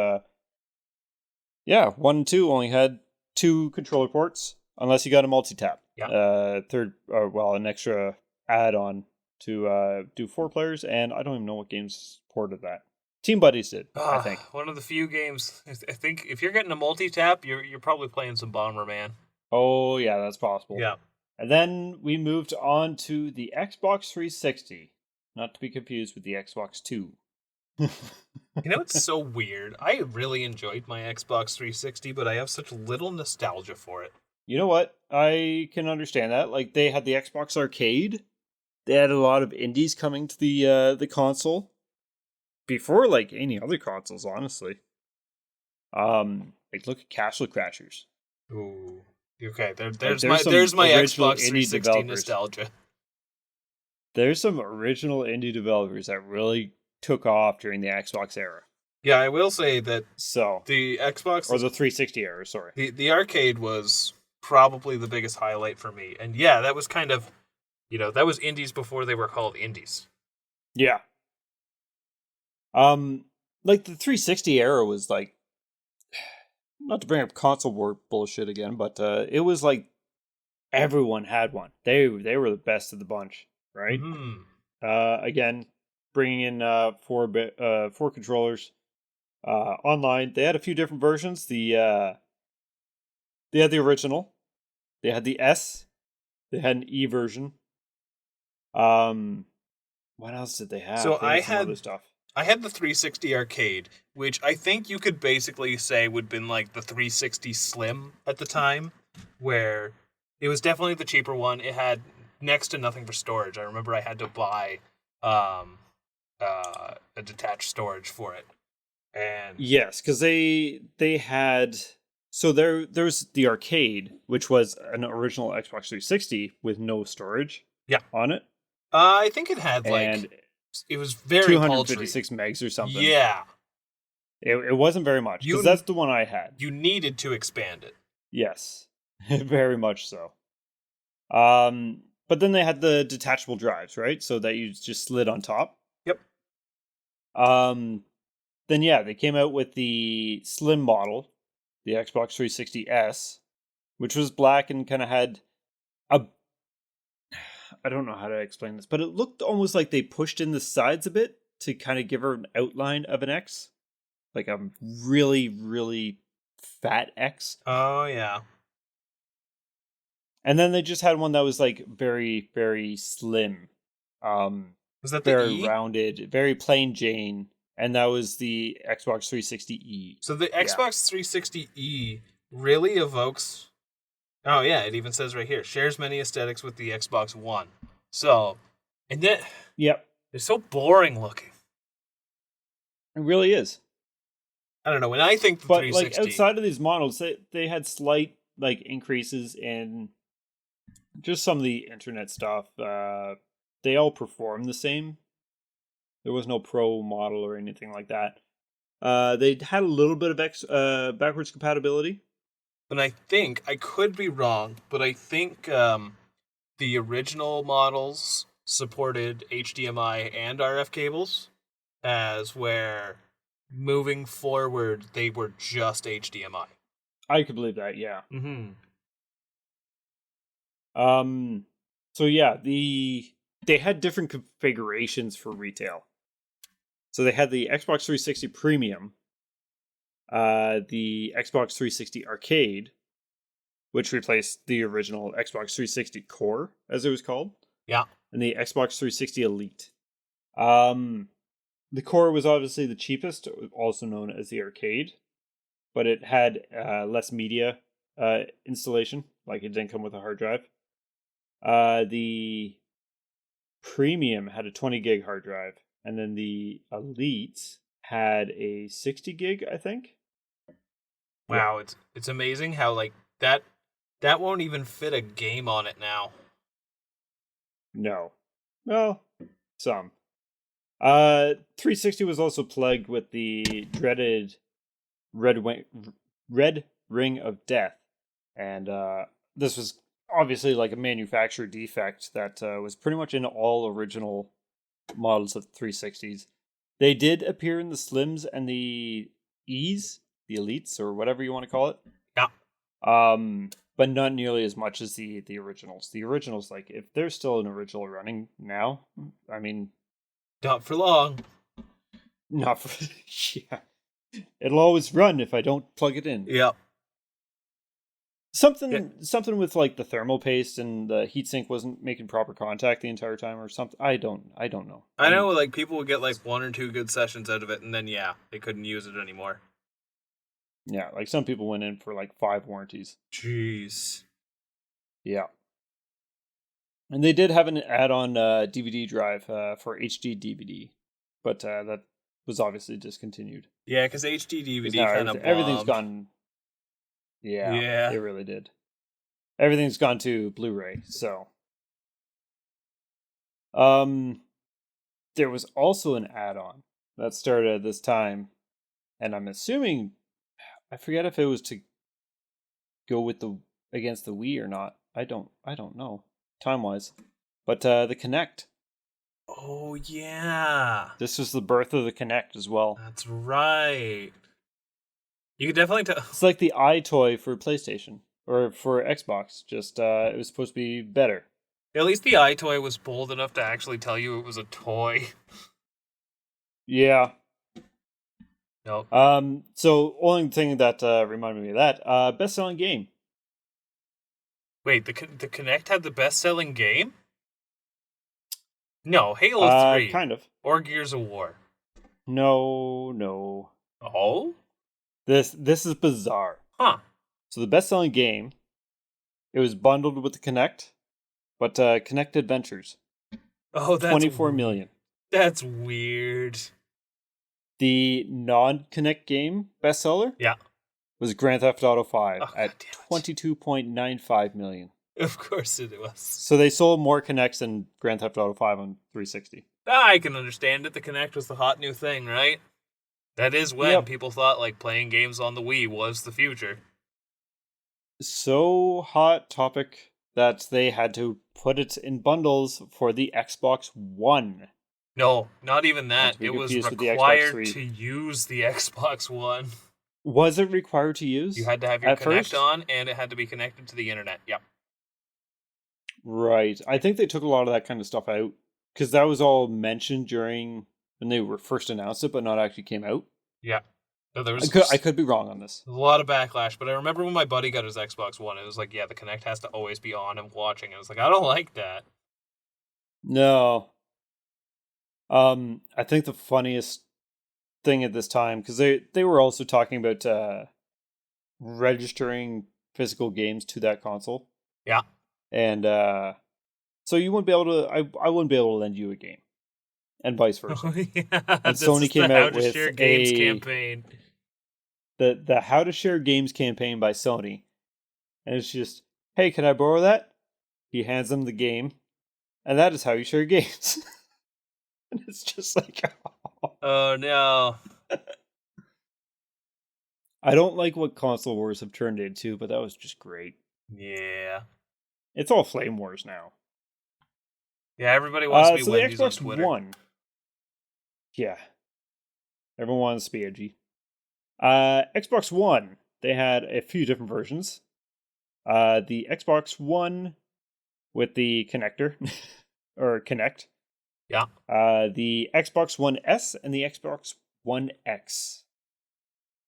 Speaker 1: yeah, 1 and 2 only had 2 controller ports, unless you got a multi-tap.
Speaker 2: Yeah.
Speaker 1: An extra add-on to do 4 players, and I don't even know what games ported that. Team Buddies did, I think.
Speaker 2: One of the few games. I think if you're getting a multi-tap, you're probably playing some Bomberman.
Speaker 1: Oh yeah, that's possible.
Speaker 2: Yeah.
Speaker 1: And then we moved on to the Xbox 360, not to be confused with the Xbox 2.
Speaker 2: You know, it's so weird. I really enjoyed my Xbox 360, but I have such little nostalgia for it.
Speaker 1: You know what? I can understand that. Like they had the Xbox Arcade. They had a lot of indies coming to the console before like any other consoles, honestly. Like look at Castle Crashers.
Speaker 2: Ooh. Okay,
Speaker 1: Like,
Speaker 2: there's my
Speaker 1: original
Speaker 2: Xbox
Speaker 1: indie
Speaker 2: 360
Speaker 1: developers.
Speaker 2: nostalgia.
Speaker 1: There's some original indie developers that really took off during the Xbox era.
Speaker 2: Yeah, I will say that
Speaker 1: So
Speaker 2: the Xbox
Speaker 1: or the 360 era, sorry.
Speaker 2: The arcade was probably the biggest highlight for me. And yeah, that was kind of, that was indies before they were called indies.
Speaker 1: Yeah. Like the 360 era was like, not to bring up console war bullshit again, but it was like everyone had one. They were the best of the bunch, right?
Speaker 2: Mm-hmm.
Speaker 1: Again, bringing in four controllers online. They had a few different versions. They had the original. They had the S. They had an E version. What else did they have?
Speaker 2: So
Speaker 1: They had some other stuff.
Speaker 2: I had the 360 arcade, which I think you could basically say would have been like the 360 Slim at the time, where it was definitely the cheaper one. It had next to nothing for storage. I remember I had to buy a detached storage for it. And
Speaker 1: yes, because they had so there's the arcade, which was an original Xbox 360 with no storage. On it.
Speaker 2: I think it had it was very
Speaker 1: 256 paltry. Megs or something.
Speaker 2: Yeah.
Speaker 1: It wasn't very much, because that's the one I had.
Speaker 2: You needed to expand it.
Speaker 1: Yes, very much so. But then they had the detachable drives, right? So that you just slid on top.
Speaker 2: Yep.
Speaker 1: Then yeah, they came out with the slim model, the Xbox 360S, which was black and kind of had I don't know how to explain this, but it looked almost like they pushed in the sides a bit to kind of give her an outline of an X. Like a really, really fat X.
Speaker 2: Oh, yeah.
Speaker 1: And then they just had one that was like very, very slim.
Speaker 2: Was that the
Speaker 1: very
Speaker 2: E?
Speaker 1: rounded, very plain Jane. And that was the Xbox 360E.
Speaker 2: So the Xbox 360E really evokes... Oh, yeah, it even says right here, shares many aesthetics with the Xbox One. So, and then...
Speaker 1: Yep.
Speaker 2: It's so boring looking.
Speaker 1: It really is.
Speaker 2: I don't know, when I think the 360...
Speaker 1: Like, outside of these models, they had slight, like, increases in just some of the internet stuff. They all performed the same. There was no pro model or anything like that. They had a little bit of backwards compatibility.
Speaker 2: And I think, I could be wrong, but I think the original models supported HDMI and RF cables, as where moving forward, they were just HDMI.
Speaker 1: I could believe that, yeah.
Speaker 2: Mm-hmm.
Speaker 1: So yeah, they had different configurations for retail. So they had the Xbox 360 Premium, the Xbox 360 Arcade, which replaced the original Xbox 360 Core, as it was called.
Speaker 2: Yeah.
Speaker 1: And the Xbox 360 Elite. The Core was obviously the cheapest, also known as the Arcade, but it had less media installation, like it didn't come with a hard drive. The Premium had a 20 gig hard drive, and then the Elite had a 60 gig, I think.
Speaker 2: Wow, it's amazing how like that won't even fit a game on it now.
Speaker 1: No. Well, some. 360 was also plagued with the dreaded Red Ring of Death, and this was obviously like a manufacturer defect that was pretty much in all original models of 360s. They did appear in the Slims and the E's, the Elites, or whatever you want to call it.
Speaker 2: Yeah.
Speaker 1: But not nearly as much as the originals. The originals, like, if there's still an original running now, I mean,
Speaker 2: not for long.
Speaker 1: Not for yeah. It'll always run if I don't plug it in.
Speaker 2: Yep.
Speaker 1: Something with like the thermal paste and the heatsink wasn't making proper contact the entire time or something. I don't know.
Speaker 2: I know like people would get like 1 or 2 good sessions out of it and then they couldn't use it anymore.
Speaker 1: Yeah, like some people went in for like 5 warranties.
Speaker 2: Jeez.
Speaker 1: Yeah. And they did have an add-on DVD drive for HD DVD, but that was obviously discontinued.
Speaker 2: Yeah, because HD DVD kind of
Speaker 1: everything's gone. Yeah, it really did. Everything's gone to Blu-ray. So, there was also an add-on that started at this time, and I'm assuming, I forget if it was to go with against the Wii or not. I don't know time-wise, but the Kinect.
Speaker 2: Oh yeah,
Speaker 1: this was the birth of the Kinect as well.
Speaker 2: That's right. You could definitely tell.
Speaker 1: It's like the iToy for PlayStation or for Xbox. Just it was supposed to be better.
Speaker 2: At least the iToy was bold enough to actually tell you it was a toy.
Speaker 1: Yeah.
Speaker 2: Nope.
Speaker 1: So only thing that reminded me of that best-selling game.
Speaker 2: Wait, the Kinect had the best-selling game? No, Halo 3.
Speaker 1: Kind of.
Speaker 2: Or Gears of War.
Speaker 1: No.
Speaker 2: Oh?
Speaker 1: This is bizarre.
Speaker 2: Huh.
Speaker 1: So the best-selling game, it was bundled with the Kinect, but Kinect Adventures.
Speaker 2: Oh, that's
Speaker 1: 24 million.
Speaker 2: That's weird.
Speaker 1: The non-Kinect game bestseller?
Speaker 2: Yeah.
Speaker 1: Was Grand Theft Auto 5 at 22.95 million.
Speaker 2: Of course it was.
Speaker 1: So they sold more Kinects than Grand Theft Auto 5 on 360.
Speaker 2: I can understand it. The Kinect was the hot new thing, right? That is when people thought like playing games on the Wii was the future.
Speaker 1: So hot topic that they had to put it in bundles for the Xbox One.
Speaker 2: No, not even that. It was required to use the Xbox One.
Speaker 1: Was it required to use?
Speaker 2: You had to have your Kinect on, and it had to be connected to the internet. Yep.
Speaker 1: Right. I think they took a lot of that kind of stuff out, because that was all mentioned during when they were first announced it, but not actually came out.
Speaker 2: Yeah. No, there was.
Speaker 1: I could be wrong on this.
Speaker 2: A lot of backlash, but I remember when my buddy got his Xbox One, it was like, yeah, the Kinect has to always be on and watching. I was like, I don't like that.
Speaker 1: No. I think the funniest thing at this time, because they were also talking about registering physical games to that console.
Speaker 2: Yeah.
Speaker 1: And so you wouldn't be able to. I wouldn't be able to lend you a game, and vice versa.
Speaker 2: Oh, yeah.
Speaker 1: And Sony came out with
Speaker 2: Share Games campaign.
Speaker 1: The How to Share Games campaign by Sony, and it's just, hey, can I borrow that? He hands them the game, and that is how you share games. And it's just like,
Speaker 2: oh no.
Speaker 1: I don't like what console wars have turned into, but that was just great.
Speaker 2: Yeah.
Speaker 1: It's all flame wars now.
Speaker 2: Yeah, everybody wants to be
Speaker 1: so
Speaker 2: Wendy's
Speaker 1: the
Speaker 2: on
Speaker 1: Xbox
Speaker 2: Twitter.
Speaker 1: One. Yeah. Everyone wants to be edgy. Xbox One, they had a few different versions. The Xbox One with the connector, or Kinect.
Speaker 2: Yeah.
Speaker 1: The Xbox One S and the Xbox One X.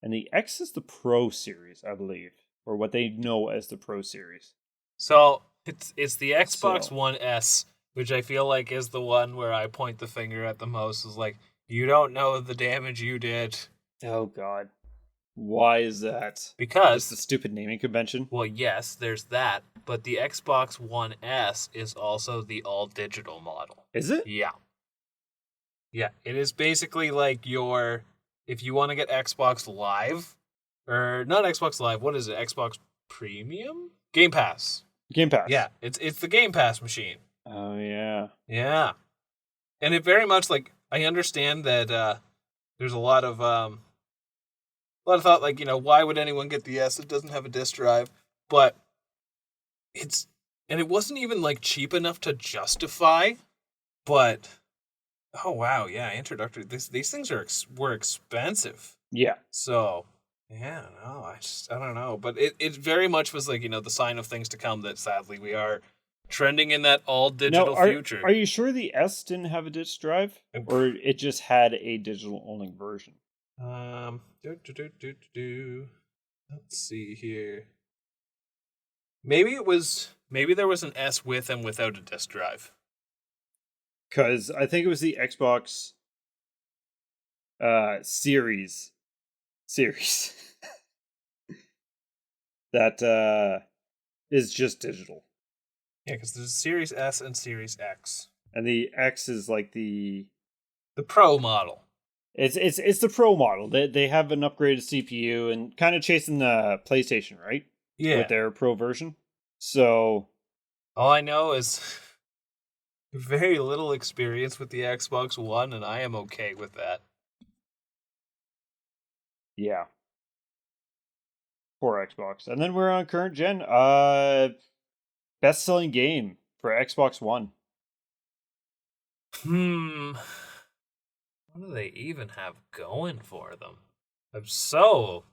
Speaker 1: And the X is the Pro series, I believe. or what they know as the Pro Series.
Speaker 2: So it's the Xbox One S, which I feel like is the one where I point the finger at the most. Is like, you don't know the damage you did.
Speaker 1: Oh God, why is that?
Speaker 2: Because
Speaker 1: just the stupid naming convention.
Speaker 2: Well, yes, there's that, but the Xbox One S is also the all digital model.
Speaker 1: Is it?
Speaker 2: Yeah. Yeah, it is basically like your, if you want to get Xbox Live, or not Xbox Live, what is it? Xbox Premium? Game Pass.
Speaker 1: Game Pass.
Speaker 2: Yeah, it's the Game Pass machine.
Speaker 1: Oh yeah.
Speaker 2: Yeah. And it very much like, I understand that there's a lot of thought, like, why would anyone get the S? It doesn't have a disk drive, but it wasn't even like cheap enough to justify, but oh wow, yeah, introductory. These things were expensive.
Speaker 1: Yeah.
Speaker 2: So yeah, no, I don't know, but it very much was like the sign of things to come. That sadly we are trending in that all digital future.
Speaker 1: Are you sure the S didn't have a disk drive, or it just had a digital only version?
Speaker 2: Let's see here. Maybe there was an S with and without a disk drive.
Speaker 1: Because I think it was the Xbox series that is just digital.
Speaker 2: Yeah, because there's Series S and Series X.
Speaker 1: And the X is like the
Speaker 2: Pro model.
Speaker 1: It's the Pro model. They have an upgraded CPU and kind of chasing the PlayStation, right?
Speaker 2: Yeah.
Speaker 1: With their Pro version. So
Speaker 2: all I know is very little experience with the Xbox One, and I am okay with that.
Speaker 1: Yeah. Poor Xbox. And then we're on current gen. Best-selling game for Xbox One.
Speaker 2: What do they even have going for them? I'm so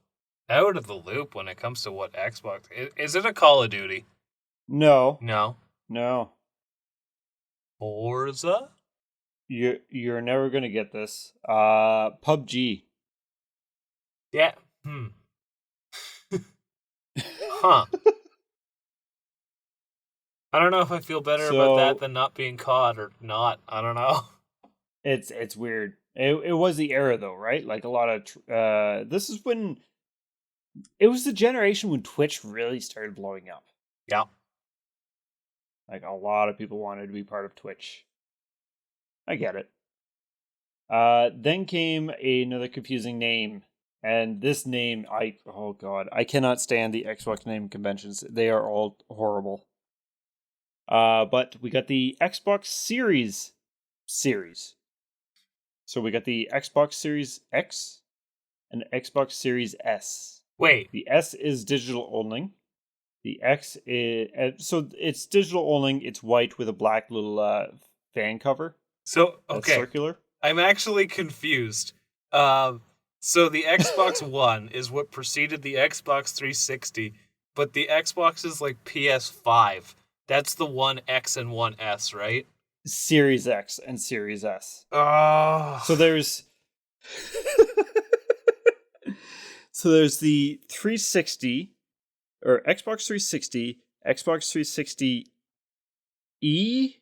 Speaker 2: out of the loop when it comes to what Xbox... Is it a Call of Duty?
Speaker 1: No.
Speaker 2: No. Forza?
Speaker 1: You're never gonna get this. PUBG.
Speaker 2: Yeah. Huh. I don't know if I feel better about that than not being caught or not. I don't know.
Speaker 1: It's weird. It was the era though, right? Like a lot of this is when it was the generation when Twitch really started blowing up.
Speaker 2: Yeah.
Speaker 1: Like a lot of people wanted to be part of Twitch. I get it. Then came another confusing name. And this name, oh god, I cannot stand the Xbox name conventions. They are all horrible. But we got the Xbox Series. So we got the Xbox Series X and Xbox Series S.
Speaker 2: Wait.
Speaker 1: The S is digital only. The X is... So it's digital only. It's white with a black little fan cover.
Speaker 2: So, okay.
Speaker 1: Circular.
Speaker 2: I'm actually confused. So the Xbox One is what preceded the Xbox 360, but the Xbox is like PS5. That's the One X and One S, right?
Speaker 1: Series X and Series S.
Speaker 2: Oh.
Speaker 1: So there's there's the 360 or Xbox 360, Xbox 360 E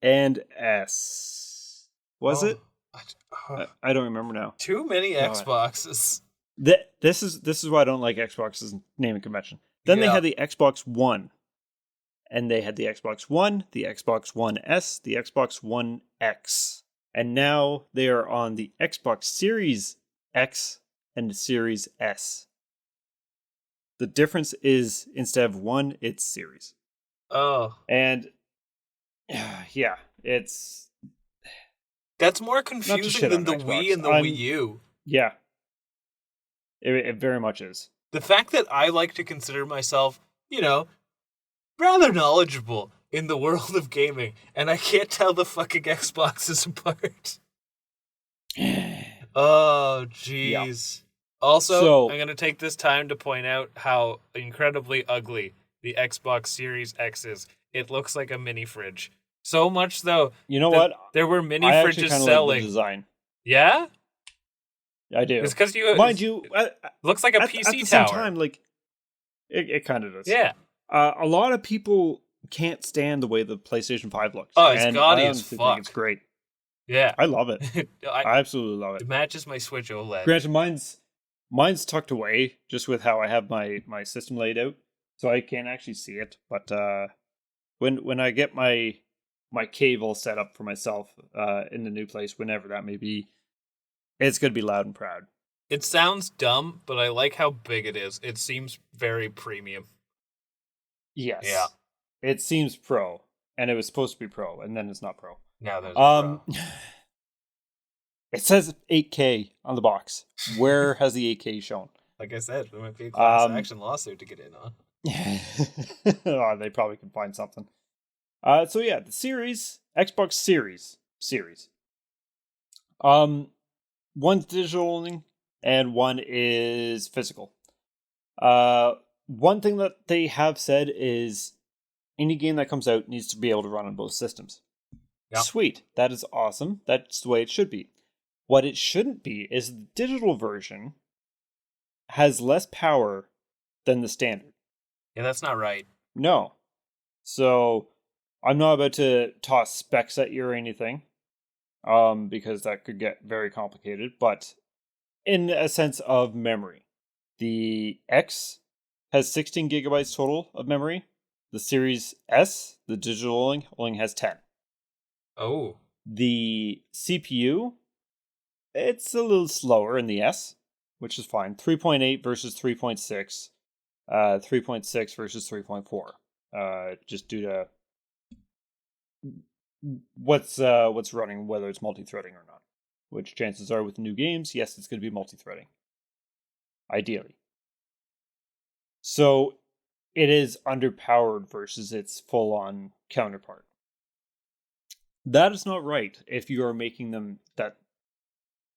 Speaker 1: and S. Was it? I don't remember now.
Speaker 2: Too many Xboxes.
Speaker 1: This is why I don't like Xbox's naming convention. Then they had the Xbox One. And they had the Xbox One, the Xbox One S, the Xbox One X. And now they are on the Xbox Series X and the Series S. The difference is instead of one, it's series.
Speaker 2: Oh.
Speaker 1: And yeah, it's...
Speaker 2: That's more confusing than the Wii and the Wii U.
Speaker 1: Yeah. It very much is.
Speaker 2: The fact that I like to consider myself, rather knowledgeable in the world of gaming, and I can't tell the fucking Xboxes apart. Oh, jeez. Yeah. Also, I'm going to take this time to point out how incredibly ugly the Xbox Series X is. It looks like a mini fridge. So much, though.
Speaker 1: You know what?
Speaker 2: There were mini fridges selling.
Speaker 1: Like the design.
Speaker 2: Yeah?
Speaker 1: I do.
Speaker 2: It's because
Speaker 1: mind you,
Speaker 2: looks like a PC
Speaker 1: at the
Speaker 2: tower.
Speaker 1: Same time, like It kind of does.
Speaker 2: Yeah.
Speaker 1: A lot of people can't stand the way the PlayStation 5 looks.
Speaker 2: Oh, it's
Speaker 1: and
Speaker 2: gaudy
Speaker 1: I
Speaker 2: as
Speaker 1: honestly
Speaker 2: fuck.
Speaker 1: think it's great.
Speaker 2: Yeah.
Speaker 1: I love it. I absolutely love
Speaker 2: It
Speaker 1: it.
Speaker 2: matches my Switch OLED.
Speaker 1: Granted, mine's tucked away just with how I have my system laid out, so I can't actually see it. But when I get my cave all set up for myself in the new place, whenever that may be, it's gonna be loud and proud.
Speaker 2: It sounds dumb, but I like how big it is. It seems very premium.
Speaker 1: Yes.
Speaker 2: Yeah.
Speaker 1: It seems pro, and it was supposed to be pro, and then it's not pro.
Speaker 2: Now there's a pro.
Speaker 1: It says 8K on the box. Where has the 8K shown?
Speaker 2: Like I said, there might be a class action lawsuit to get in on.
Speaker 1: Oh, they probably can find something. So yeah, the series, Xbox Series. One's digital only, and one is physical. One thing that they have said is any game that comes out needs to be able to run on both systems.
Speaker 2: Yep.
Speaker 1: Sweet. That is awesome. That's the way it should be. What it shouldn't be is the digital version has less power than the standard.
Speaker 2: Yeah, that's not right.
Speaker 1: No. So I'm not about to toss specs at you or anything, because that could get very complicated. But in a sense of memory, the X has 16 gigabytes total of memory. The Series S, the digital only has 10.
Speaker 2: Oh.
Speaker 1: The CPU, it's a little slower in the S, which is fine. 3.8 versus 3.6. 3.6 versus 3.4. Just due to what's running, whether it's multi-threading or not. Which chances are with new games, yes, it's going to be multi-threading. Ideally. So it is underpowered versus its full-on counterpart. That is not right if you are making them that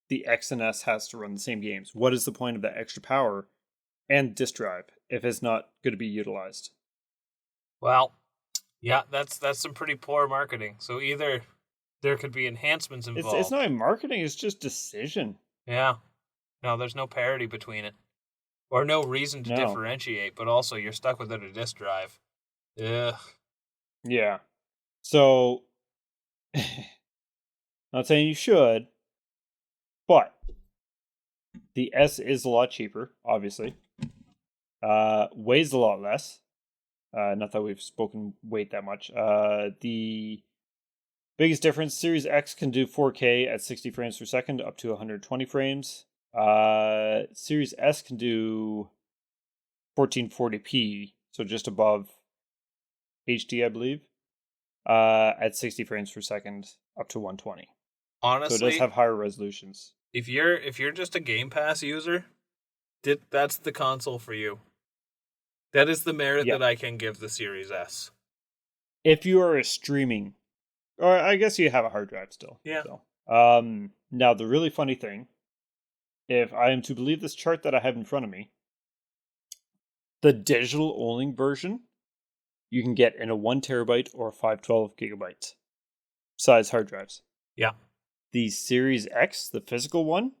Speaker 1: the X and S has to run the same games. What is the point of that extra power and disk drive if it's not going to be utilized?
Speaker 2: Well, yeah, that's some pretty poor marketing. So either there could be enhancements involved.
Speaker 1: It's not marketing, it's just decision.
Speaker 2: Yeah. No, there's no parity between it. Or no reason to differentiate, but also you're stuck without a disk drive. Ugh.
Speaker 1: Yeah. So, not saying you should, but the S is a lot cheaper, obviously. Weighs a lot less. Not that we've spoken weight that much. The biggest difference, Series X can do 4K at 60 frames per second, up to 120 frames. Series S can do 1440p, so just above HD, I believe, at 60 frames per second, up to 120.
Speaker 2: Honestly,
Speaker 1: so it does have higher resolutions.
Speaker 2: If you're just a Game Pass user, that's the console for you. That is the merit that I can give the Series S.
Speaker 1: If you are a streaming, or I guess you have a hard drive still.
Speaker 2: Yeah.
Speaker 1: So. Now the really funny thing, if I am to believe this chart that I have in front of me, the digital only version you can get in a 1 terabyte or 512 gigabyte size hard drives.
Speaker 2: Yeah.
Speaker 1: The Series X, the physical one,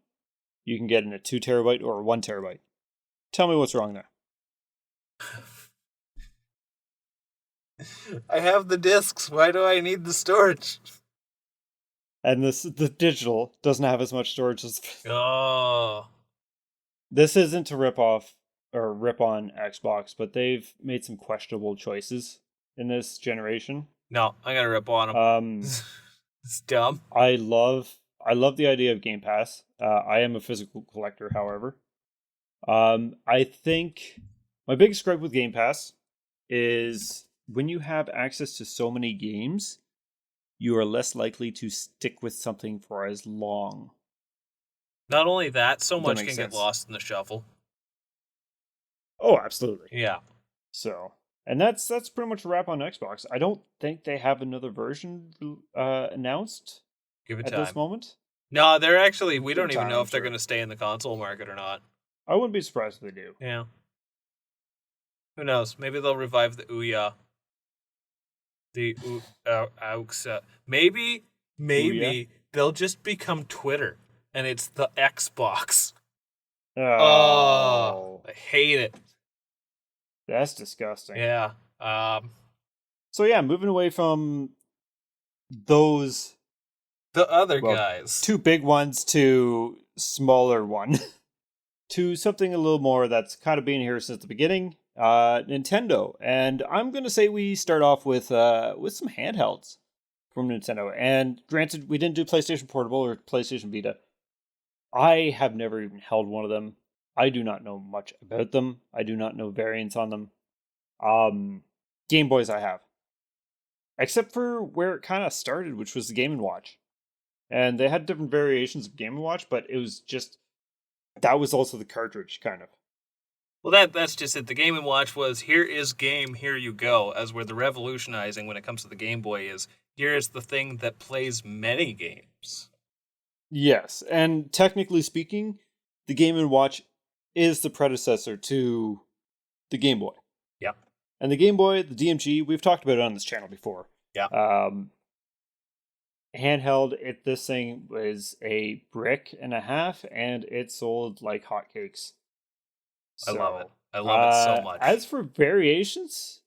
Speaker 1: you can get in a 2 terabyte or a 1 terabyte. Tell me what's wrong there.
Speaker 2: I have the discs. Why do I need the storage?
Speaker 1: And the digital doesn't have as much storage as.
Speaker 2: Oh.
Speaker 1: This isn't to rip off or rip on Xbox, but they've made some questionable choices in this generation.
Speaker 2: No, I gotta rip on them. It's dumb.
Speaker 1: I love the idea of Game Pass. I am a physical collector, however. I think my biggest gripe with Game Pass is when you have access to so many games, you are less likely to stick with something for as long.
Speaker 2: Not only that, so much can get lost in the shuffle.
Speaker 1: Oh, absolutely.
Speaker 2: Yeah.
Speaker 1: So, and that's pretty much a wrap on Xbox. I don't think they have another version announced
Speaker 2: Give it
Speaker 1: at
Speaker 2: time.
Speaker 1: this moment.
Speaker 2: No, they're actually, we don't even know if they're going to stay in the console market or not.
Speaker 1: I wouldn't be surprised if they do.
Speaker 2: Yeah. Who knows? Maybe they'll revive the Ouya. The Auxa. Maybe
Speaker 1: Ouya?
Speaker 2: they'll just become Twitter, and it's the Xbox.
Speaker 1: Oh,
Speaker 2: I hate it.
Speaker 1: That's disgusting.
Speaker 2: Yeah.
Speaker 1: So yeah, moving away from those
Speaker 2: The other guys.
Speaker 1: two big ones to smaller one to something a little more that's kind of been here since the beginning. Nintendo, and I'm gonna say we start off with some handhelds from Nintendo. And granted, we didn't do PlayStation Portable or PlayStation Vita. I have never even held one of them. I do not know much about them. I do not know variants on them. Game Boys I have, except for where it kind of started, which was the Game & Watch. And they had different variations of Game & Watch, but it was just, that was also the cartridge, kind of.
Speaker 2: Well, that's just it. The Game & Watch was, here is game, here you go, as where the revolutionizing when it comes to the Game Boy is, here is the thing that plays many games.
Speaker 1: Yes, and technically speaking, the Game & Watch is the predecessor to the Game Boy.
Speaker 2: Yep.
Speaker 1: And the Game Boy, the DMG, we've talked about it on this channel before.
Speaker 2: Yeah.
Speaker 1: Handheld, this thing was a brick and a half, and it sold like hotcakes.
Speaker 2: I love it. I love it so much.
Speaker 1: As for variations,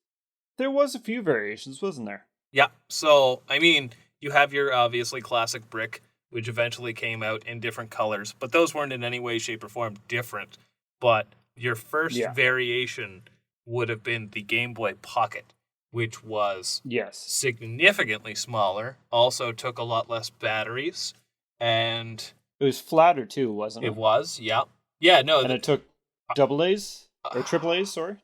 Speaker 1: there was a few variations, wasn't there?
Speaker 2: Yeah. So, I mean, you have your obviously classic brick, which eventually came out in different colors, but those weren't in any way, shape, or form different. But your first variation would have been the Game Boy Pocket, which was significantly smaller, also took a lot less batteries, and
Speaker 1: it was flatter too, wasn't it?
Speaker 2: It was, yeah. Yeah, no.
Speaker 1: And it took double A's? Or triple A's, sorry?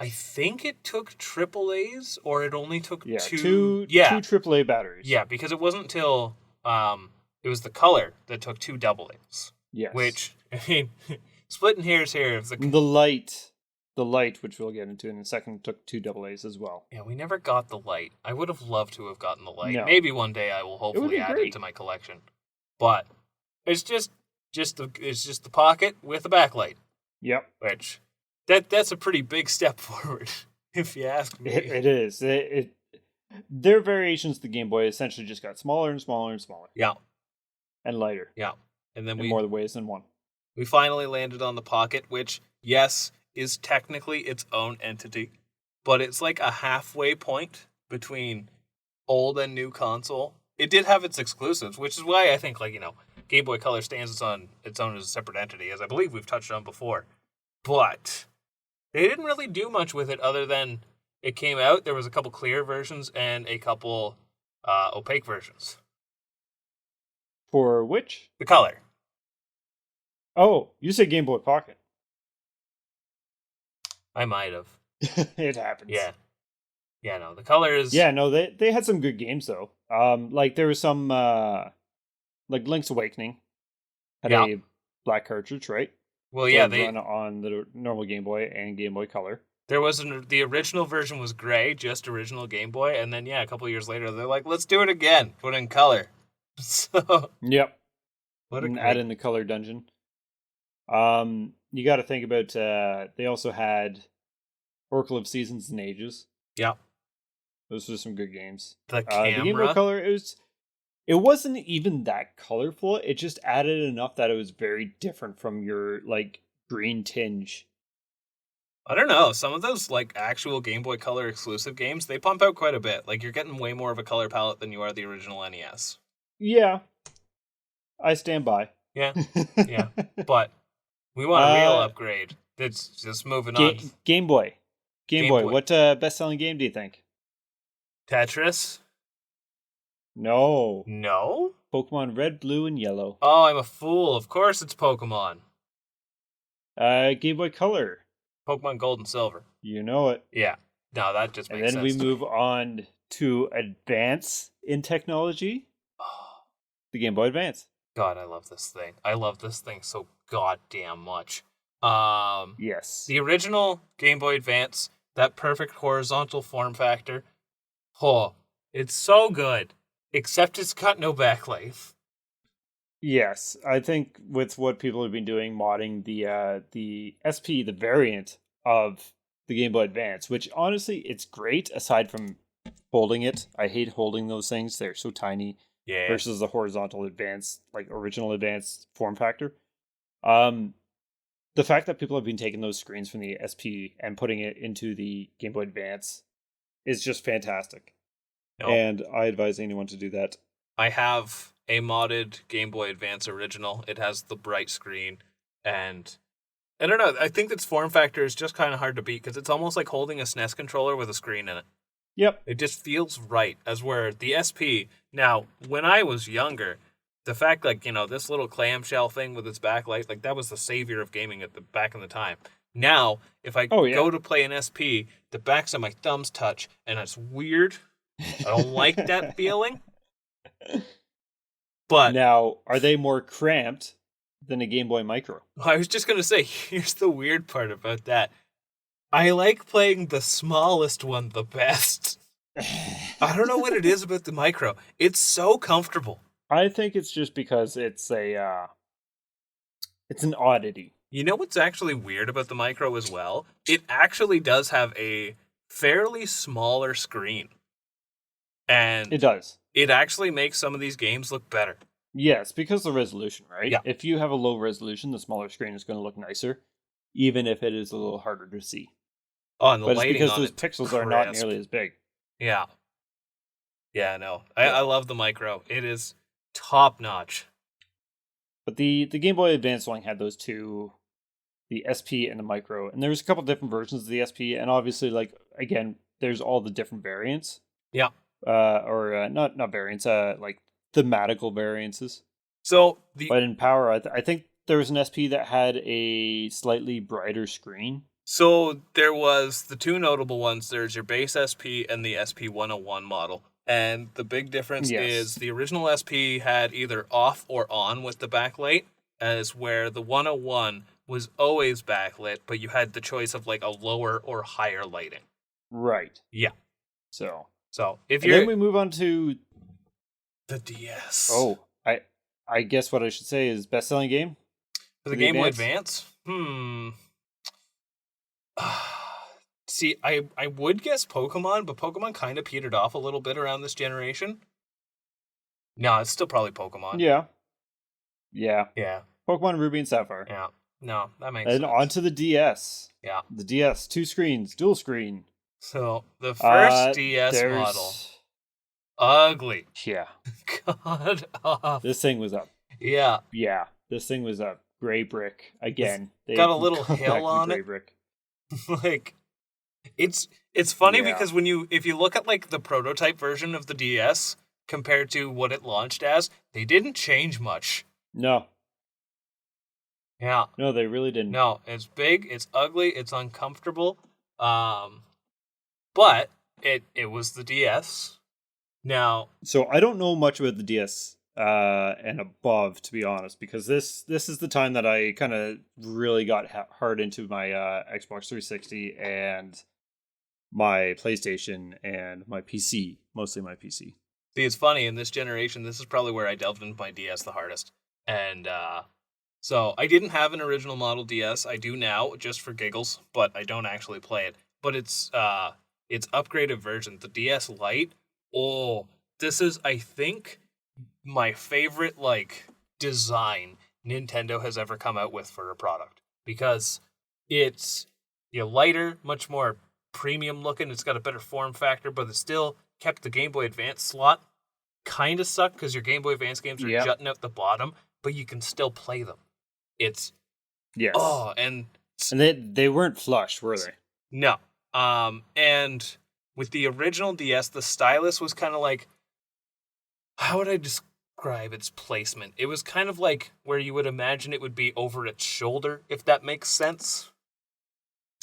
Speaker 2: I think it took triple A's, or it only took
Speaker 1: two triple A batteries.
Speaker 2: Yeah, because it wasn't until it was the color that took two double A's.
Speaker 1: Yes.
Speaker 2: Which, I mean, splitting hairs here.
Speaker 1: The light, which we'll get into in a second, took two double A's as well.
Speaker 2: Yeah, we never got the light. I would have loved to have gotten the light.
Speaker 1: No.
Speaker 2: Maybe one day I will hopefully add it to my collection. But it's just the Pocket with a backlight.
Speaker 1: Yep.
Speaker 2: Which that's a pretty big step forward, if you ask me.
Speaker 1: It is. Their variations of the Game Boy essentially just got smaller and smaller and smaller.
Speaker 2: Yeah.
Speaker 1: And lighter.
Speaker 2: Yeah. And then
Speaker 1: in more ways than one.
Speaker 2: We finally landed on the Pocket, which, yes, is technically its own entity, but it's like a halfway point between old and new console. It did have its exclusives, which is why I think, Game Boy Color stands on its own as a separate entity, as I believe we've touched on before. But they didn't really do much with it other than it came out, there was a couple clear versions and a couple opaque versions.
Speaker 1: For which?
Speaker 2: The Color.
Speaker 1: Oh, you said Game Boy Pocket.
Speaker 2: I might have.
Speaker 1: It happens.
Speaker 2: Yeah. Yeah, no, the Color is...
Speaker 1: Yeah, no, they had some good games, though. There was some, like Link's Awakening had a black cartridge, right?
Speaker 2: Well,
Speaker 1: so they run on the normal Game Boy and Game Boy Color.
Speaker 2: There was the original version was gray, just original Game Boy, and then a couple years later they're like, let's do it again, put in color. So
Speaker 1: yep,
Speaker 2: add
Speaker 1: in the color dungeon. You got to think about. They also had Oracle of Seasons and Ages.
Speaker 2: Yeah,
Speaker 1: those were some good games.
Speaker 2: The camera,
Speaker 1: the Game Boy Color, it wasn't even that colorful. It just added enough that it was very different from your green tinge.
Speaker 2: I don't know. Some of those actual Game Boy Color exclusive games, they pump out quite a bit. You're getting way more of a color palette than you are the original NES.
Speaker 1: Yeah, I stand by.
Speaker 2: Yeah, yeah. But we want a real upgrade. That's just moving on.
Speaker 1: Game Boy. Game Boy. What best-selling game do you think?
Speaker 2: Tetris?
Speaker 1: No.
Speaker 2: No?
Speaker 1: Pokemon Red, Blue, and Yellow.
Speaker 2: Oh, I'm a fool. Of course it's Pokemon.
Speaker 1: Game Boy Color.
Speaker 2: Pokemon Gold and Silver.
Speaker 1: You know it.
Speaker 2: Yeah. No, that just makes sense.
Speaker 1: And then we move on to advance in technology. The Game Boy Advance.
Speaker 2: God, I love this thing. I love this thing so goddamn much.
Speaker 1: Yes.
Speaker 2: The original Game Boy Advance, that perfect horizontal form factor. Oh, it's so good. Except it's got no backlight.
Speaker 1: Yes, I think with what people have been doing, modding the SP, the variant of the Game Boy Advance, which honestly, it's great aside from holding it. I hate holding those things. They're so tiny.
Speaker 2: Yeah.
Speaker 1: Versus the horizontal Advance, original Advance form factor. the fact that people have been taking those screens from the SP and putting it into the Game Boy Advance is just fantastic.
Speaker 2: No.
Speaker 1: And I advise anyone to do that.
Speaker 2: I have a modded Game Boy Advance original. It has the bright screen, and I don't know. I think its form factor is just kind of hard to beat because it's almost like holding a SNES controller with a screen in it.
Speaker 1: Yep.
Speaker 2: It just feels right. As where the SP, now, when I was younger, the fact, like, this little clamshell thing with its backlight, like, that was the savior of gaming back in the time. Now, if I go to play an SP, the backs of my thumbs touch, and it's weird. I don't like that feeling. But
Speaker 1: now, are they more cramped than a Game Boy Micro?
Speaker 2: I was just going to say, here's the weird part about that. I like playing the smallest one the best. I don't know what it is about the Micro. It's so comfortable.
Speaker 1: I think it's just because it's an oddity.
Speaker 2: You know what's actually weird about the Micro as well? It actually does have a fairly smaller screen. And
Speaker 1: it does.
Speaker 2: It actually makes some of these games look better.
Speaker 1: Yes, because of the resolution, right?
Speaker 2: Yeah.
Speaker 1: If you have a low resolution, the smaller screen is going to look nicer, even if it is a little harder to see.
Speaker 2: Oh, and the
Speaker 1: but
Speaker 2: lighting
Speaker 1: it's because
Speaker 2: on
Speaker 1: those pixels are not nearly as big.
Speaker 2: Yeah. Yeah, no. I love the Micro. It is top notch.
Speaker 1: But the Game Boy Advance one had those two, the SP and the Micro, and there's a couple different versions of the SP, and obviously, like, again, there's all the different variants.
Speaker 2: Yeah.
Speaker 1: Not variants, like thematical variances.
Speaker 2: So
Speaker 1: but in power, I think there was an SP that had a slightly brighter screen.
Speaker 2: So there was the two notable ones. There's your base SP and the SP101 model. And the big difference is the original SP had either off or on with the backlight, as where the 101 was always backlit, but you had the choice of like a lower or higher lighting.
Speaker 1: Right.
Speaker 2: Yeah.
Speaker 1: So
Speaker 2: if
Speaker 1: and then we move on to
Speaker 2: the DS.
Speaker 1: Oh, I guess what I should say is best-selling game
Speaker 2: for the Game Boy Advance. See, I would guess Pokemon, but Pokemon kind of petered off a little bit around this generation. No, it's still probably Pokemon.
Speaker 1: Yeah. Pokemon Ruby and Sapphire.
Speaker 2: Yeah. No, that makes sense.
Speaker 1: And on to the DS.
Speaker 2: Yeah.
Speaker 1: The DS, 2 screens, dual screen.
Speaker 2: So, the first DS model. Ugly.
Speaker 1: Yeah.
Speaker 2: God off.
Speaker 1: This thing was up.
Speaker 2: Yeah.
Speaker 1: Yeah. This thing was a gray brick. Again.
Speaker 2: Got a little hill on it.
Speaker 1: Brick.
Speaker 2: Like, it's funny because if you look at like the prototype version of the DS compared to what it launched as, they didn't change much.
Speaker 1: No.
Speaker 2: Yeah.
Speaker 1: No, they really didn't.
Speaker 2: No, it's big, it's ugly, it's uncomfortable. But it was the DS. Now,
Speaker 1: so I don't know much about the DS and above, to be honest, because this is the time that I kind of really got hard into my Xbox 360 and my PlayStation and my PC, mostly my PC.
Speaker 2: See, it's funny, in this generation, this is probably where I delved into my DS the hardest. And so I didn't have an original model DS. I do now, just for giggles, but I don't actually play it. But it's upgraded version, the DS Lite. Oh, this is, I think, my favorite, like, design Nintendo has ever come out with for a product. Because it's lighter, much more premium looking. It's got a better form factor, but it still kept the Game Boy Advance slot. Kind of sucked because your Game Boy Advance games are jutting out the bottom, but you can still play them. It's...
Speaker 1: Yes.
Speaker 2: Oh, and
Speaker 1: they weren't flush, were they?
Speaker 2: No. And with the original DS, the stylus was kind of like, how would I describe its placement? It was kind of like where you would imagine it would be over its shoulder, if that makes sense.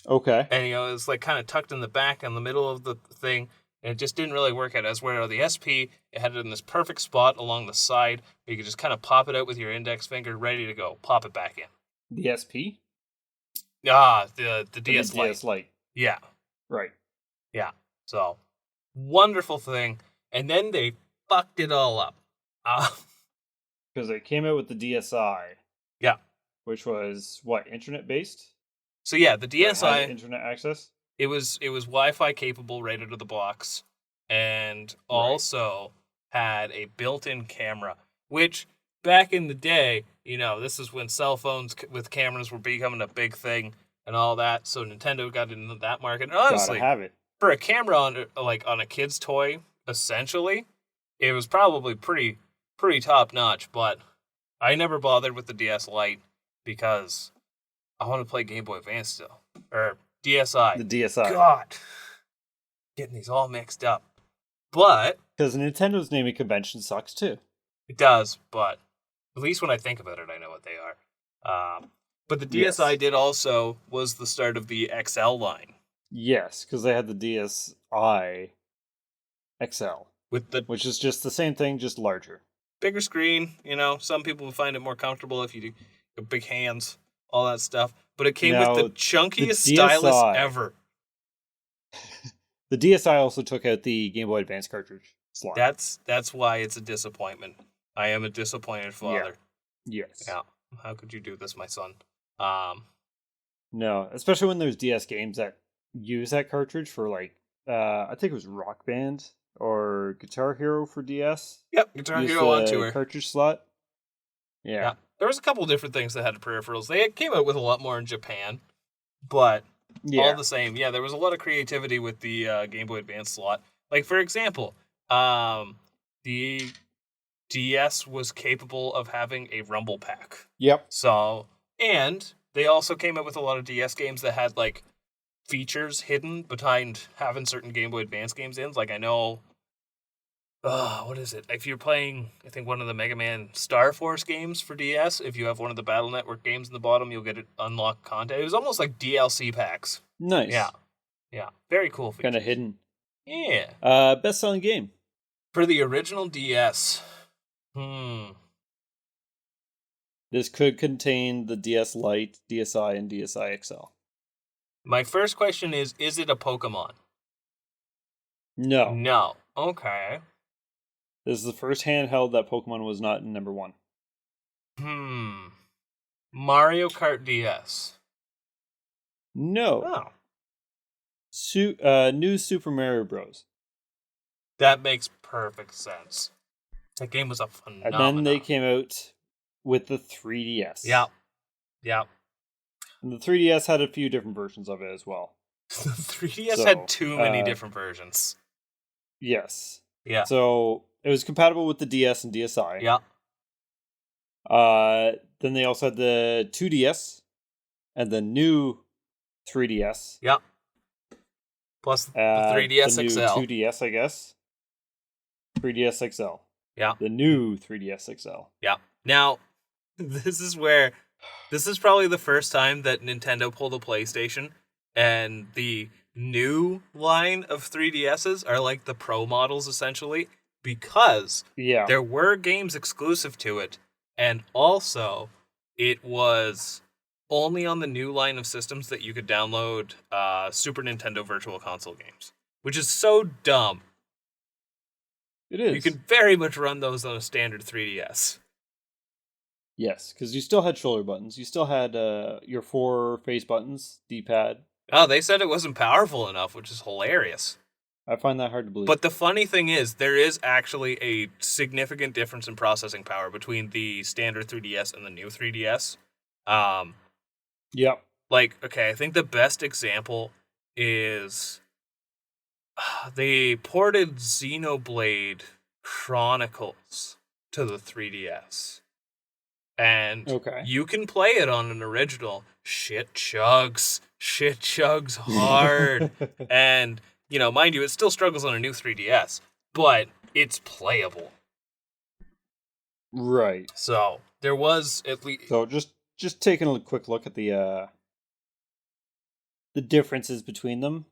Speaker 1: Okay.
Speaker 2: And, it was like kind of tucked in the back in the middle of the thing, and it just didn't really work out. As where the SP, it had it in this perfect spot along the side, where you could just kind of pop it out with your index finger, ready to go. Pop it back in.
Speaker 1: The SP?
Speaker 2: The DS Lite.
Speaker 1: DS Lite.
Speaker 2: Yeah.
Speaker 1: Right.
Speaker 2: Yeah. So, wonderful thing. And then they fucked it all up.
Speaker 1: Because it came out with the DSi.
Speaker 2: Yeah.
Speaker 1: Which was, what, internet-based?
Speaker 2: So yeah, the DSi...
Speaker 1: internet access?
Speaker 2: It was Wi-Fi capable right out of the box. And also had a built-in camera. Which, back in the day, this is when cell phones with cameras were becoming a big thing and all that. So Nintendo got into that market. And
Speaker 1: Gotta
Speaker 2: honestly,
Speaker 1: have it.
Speaker 2: for a camera on a kid's toy, essentially, it was probably pretty top notch. But I never bothered with the DS Lite because I want to play Game Boy Advance still, or DSi.
Speaker 1: The DSi.
Speaker 2: God, getting these all mixed up. But
Speaker 1: because Nintendo's naming convention sucks too.
Speaker 2: It does, but at least when I think about it, I know what they are. But the DSi was the start of the XL line.
Speaker 1: Yes, because they had the DSi XL, which is just the same thing, just larger.
Speaker 2: Bigger screen, some people would find it more comfortable if you do big hands, all that stuff. But it came with the chunkiest stylus ever.
Speaker 1: The DSi also took out the Game Boy Advance cartridge slot.
Speaker 2: That's why it's a disappointment. I am a disappointed father.
Speaker 1: Yeah. Yes.
Speaker 2: Yeah. How could you do this, my son?
Speaker 1: No, especially when there's DS games that use that cartridge for I think it was Rock Band or Guitar Hero for DS.
Speaker 2: Yep, Guitar Hero on tour.
Speaker 1: Cartridge slot. Yeah.
Speaker 2: There was a couple different things that had peripherals. They came out with a lot more in Japan, but all the same, there was a lot of creativity with the Game Boy Advance slot. Like, for example, the DS was capable of having a rumble pack.
Speaker 1: Yep.
Speaker 2: So, and they also came up with a lot of DS games that had, features hidden behind having certain Game Boy Advance games in. Like, I know, what is it? If you're playing, I think, one of the Mega Man Star Force games for DS, if you have one of the Battle Network games in the bottom, you'll get it unlocked content. It was almost like DLC packs.
Speaker 1: Nice.
Speaker 2: Yeah. Very cool features.
Speaker 1: Kind of hidden.
Speaker 2: Yeah.
Speaker 1: Best-selling game?
Speaker 2: For the original DS,
Speaker 1: This could contain the DS Lite, DSi, and DSi XL.
Speaker 2: My first question is it a Pokemon?
Speaker 1: No.
Speaker 2: No. Okay.
Speaker 1: This is the first handheld that Pokemon was not in number one.
Speaker 2: Mario Kart DS.
Speaker 1: No.
Speaker 2: Oh.
Speaker 1: New Super Mario Bros.
Speaker 2: That makes perfect sense. That game was a phenomenon.
Speaker 1: And then they came out with the 3DS.
Speaker 2: Yeah.
Speaker 1: And the 3DS had a few different versions of it as well.
Speaker 2: The 3DS had too many different versions.
Speaker 1: Yes.
Speaker 2: Yeah.
Speaker 1: So it was compatible with the DS and DSi.
Speaker 2: Yeah.
Speaker 1: Then they also had the 2DS and the new 3DS.
Speaker 2: Yeah. Plus the 3DS
Speaker 1: the new
Speaker 2: XL.
Speaker 1: 2DS, I guess. 3DS XL.
Speaker 2: Yeah.
Speaker 1: The new 3DS XL.
Speaker 2: Yeah. Now, this is probably the first time that Nintendo pulled a PlayStation, and the new line of 3DSs are like the Pro models, essentially, because there were games exclusive to it, and also it was only on the new line of systems that you could download Super Nintendo Virtual Console games, which is so dumb.
Speaker 1: It is.
Speaker 2: You can very much run those on a standard 3DS.
Speaker 1: Yes, because you still had shoulder buttons. You still had your 4 face buttons, D-pad.
Speaker 2: Oh, they said it wasn't powerful enough, which is hilarious.
Speaker 1: I find that hard to believe.
Speaker 2: But the funny thing is, there is actually a significant difference in processing power between the standard 3DS and the new 3DS.
Speaker 1: Yep.
Speaker 2: I think the best example is they ported Xenoblade Chronicles to the 3DS. And you can play it on an original. Shit chugs hard. And, mind you, it still struggles on a new 3DS, but it's playable.
Speaker 1: Right.
Speaker 2: So, there was at least...
Speaker 1: So, just taking a quick look at the differences between them.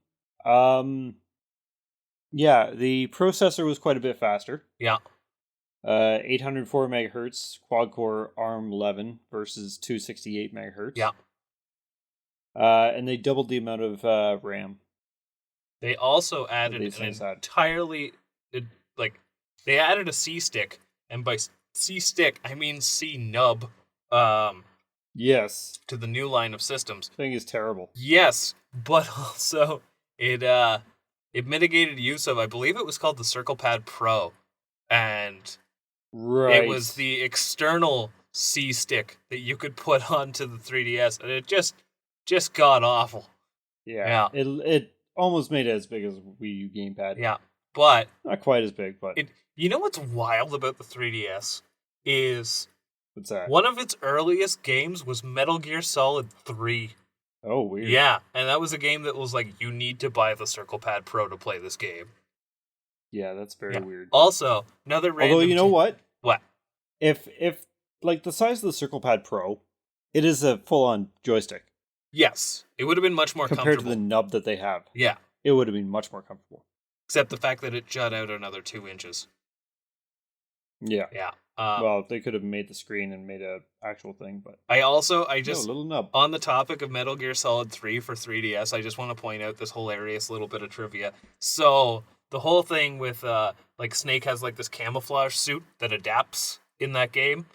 Speaker 1: Yeah, the processor was quite a bit faster.
Speaker 2: Yeah.
Speaker 1: 804 megahertz quad-core ARM11 versus 268 megahertz.
Speaker 2: Yeah.
Speaker 1: And they doubled the amount of RAM.
Speaker 2: They also added they added a C-stick, and by C-stick, I mean C-nub.
Speaker 1: Yes.
Speaker 2: To the new line of systems.
Speaker 1: Thing is terrible.
Speaker 2: Yes, but also it mitigated use of, I believe it was called the Circle Pad Pro, and
Speaker 1: Right.
Speaker 2: It was the external C stick that you could put onto the 3DS, and it just got awful.
Speaker 1: Yeah.
Speaker 2: Yeah.
Speaker 1: It almost made it as big as Wii U gamepad.
Speaker 2: Yeah, but
Speaker 1: Not quite as big, but
Speaker 2: you know what's wild about the 3DS is
Speaker 1: what's that?
Speaker 2: one of its earliest games was Metal Gear Solid 3.
Speaker 1: Oh, weird.
Speaker 2: Yeah, and that was a game that was like, you need to buy the Circle Pad Pro to play this game.
Speaker 1: Yeah, that's very weird.
Speaker 2: Also, another random...
Speaker 1: Although, you know what?
Speaker 2: What?
Speaker 1: If like the size of the Circle Pad Pro, it is a full-on joystick.
Speaker 2: Yes, it would have been much more
Speaker 1: compared
Speaker 2: comfortable.
Speaker 1: to the nub that they have.
Speaker 2: Yeah.
Speaker 1: It would have been much more comfortable.
Speaker 2: Except the fact that it jut out another 2 inches.
Speaker 1: Yeah.
Speaker 2: Yeah.
Speaker 1: Well, they could have made the screen and made a actual thing, but
Speaker 2: I just
Speaker 1: little nub.
Speaker 2: On the topic of Metal Gear Solid 3 for 3DS, I just want to point out this hilarious little bit of trivia. So the whole thing with like Snake has like this camouflage suit that adapts in that game,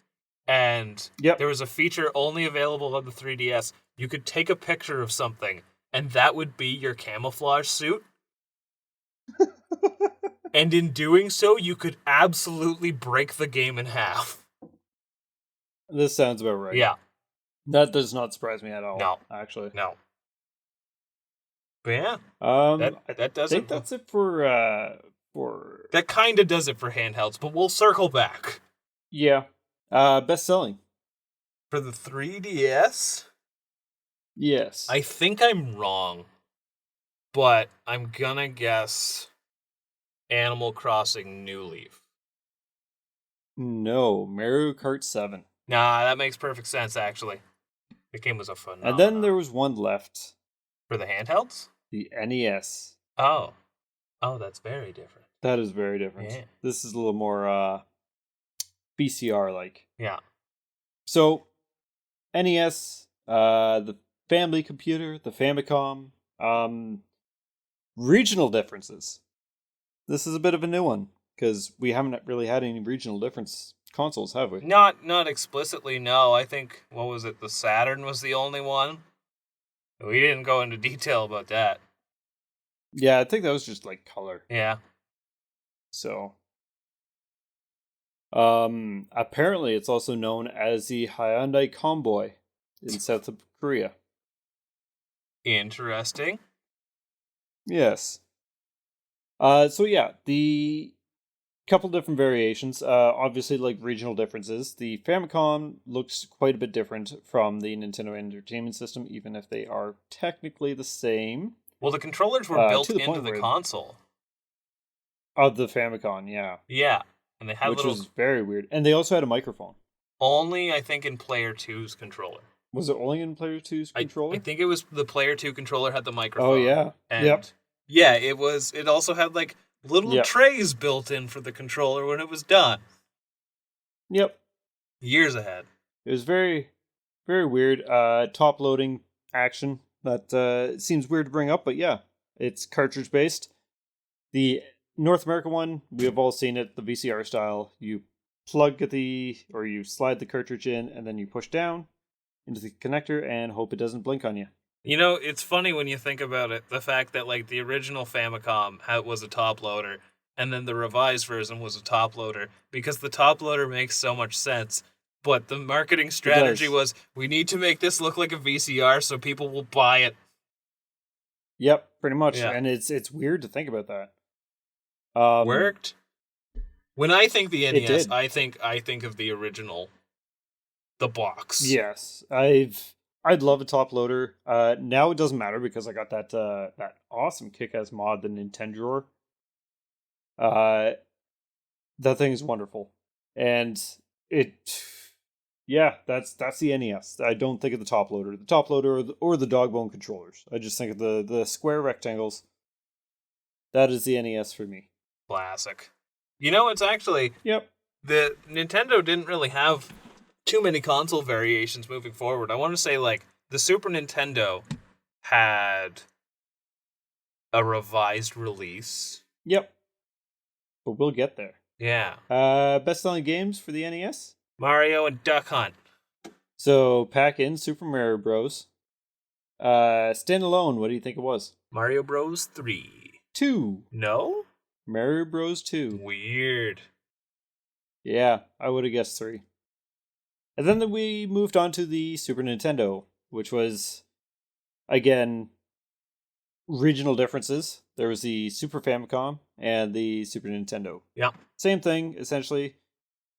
Speaker 2: and there was a feature only available on the 3DS. You could take a picture of something, and that would be your camouflage suit. And in doing so, you could absolutely break the game in half.
Speaker 1: This sounds about right.
Speaker 2: Yeah.
Speaker 1: That does not surprise me at all.
Speaker 2: No.
Speaker 1: Actually.
Speaker 2: No. But yeah. That does
Speaker 1: I think that's it for
Speaker 2: That kind of does it for handhelds, but we'll circle back.
Speaker 1: Yeah. Best selling.
Speaker 2: For the 3DS?
Speaker 1: Yes.
Speaker 2: I think I'm wrong. But I'm gonna guess Animal Crossing New Leaf.
Speaker 1: No, Mario Kart 7.
Speaker 2: Nah, that makes perfect sense, actually. The game was a phenomenon.
Speaker 1: And then there was one left.
Speaker 2: For the handhelds?
Speaker 1: The NES.
Speaker 2: Oh. Oh, that's very different.
Speaker 1: That is very different.
Speaker 2: Yeah.
Speaker 1: This is a little more VCR-like.
Speaker 2: Yeah.
Speaker 1: So, NES, the family computer, the Famicom, regional differences. This is a bit of a new one, because we haven't really had any regional difference consoles, have we?
Speaker 2: Not explicitly, no. I think, what was it, the Saturn was the only one? We didn't go into detail about that.
Speaker 1: Yeah, I think that was just, like, color.
Speaker 2: Yeah.
Speaker 1: So, apparently it's also known as the Hyundai Comboy in South Korea.
Speaker 2: Interesting.
Speaker 1: Yes. So yeah, the couple different variations. Obviously, like regional differences. The Famicom looks quite a bit different from the Nintendo Entertainment System, even if they are technically the same.
Speaker 2: Well, the controllers were built into the console
Speaker 1: of the Famicom. Yeah.
Speaker 2: Yeah, and they had
Speaker 1: which was very weird, and they also had a microphone.
Speaker 2: Only, I think, in Player 2's controller.
Speaker 1: Was it only in Player 2's controller?
Speaker 2: I think it was the Player 2 controller had the microphone.
Speaker 1: Oh yeah.
Speaker 2: And yeah, it was. It also had like little trays built in for the controller when it was done.
Speaker 1: Yep.
Speaker 2: Years ahead.
Speaker 1: It was very, very weird. Top loading action that seems weird to bring up, but yeah, it's cartridge based. The North American one, we have all seen it, the VCR style. You you slide the cartridge in, and then you push down into the connector and hope it doesn't blink on you.
Speaker 2: You know, it's funny when you think about it, the fact that like the original Famicom was a top loader, and then the revised version was a top loader, because the top loader makes so much sense. But the marketing strategy was, we need to make this look like a VCR so people will buy it.
Speaker 1: Yep, pretty much.
Speaker 2: Yeah.
Speaker 1: And it's weird to think about that.
Speaker 2: Worked. When I think the NES, I think of the original, the box.
Speaker 1: Yes, I'd love a top loader. Now it doesn't matter because I got that awesome kick-ass mod, the Nintendo Drawer. That thing is wonderful, and that's the NES. I don't think of the top loader, or the dog bone controllers. I just think of the square rectangles. That is the NES for me.
Speaker 2: Classic. You know, it's actually the Nintendo didn't really have too many console variations moving forward. I want to say like the Super Nintendo had a revised release.
Speaker 1: Yep. But we'll get there.
Speaker 2: Yeah.
Speaker 1: Best-selling games for the NES?
Speaker 2: Mario and Duck Hunt.
Speaker 1: So pack in Super Mario Bros. Standalone, what do you think it was?
Speaker 2: Mario Bros. 3.
Speaker 1: 2.
Speaker 2: No?
Speaker 1: Mario Bros. 2.
Speaker 2: Weird.
Speaker 1: Yeah, I would have guessed 3. And then we moved on to the Super Nintendo, which was, again, regional differences. There was the Super Famicom and the Super Nintendo.
Speaker 2: Yeah.
Speaker 1: Same thing, essentially.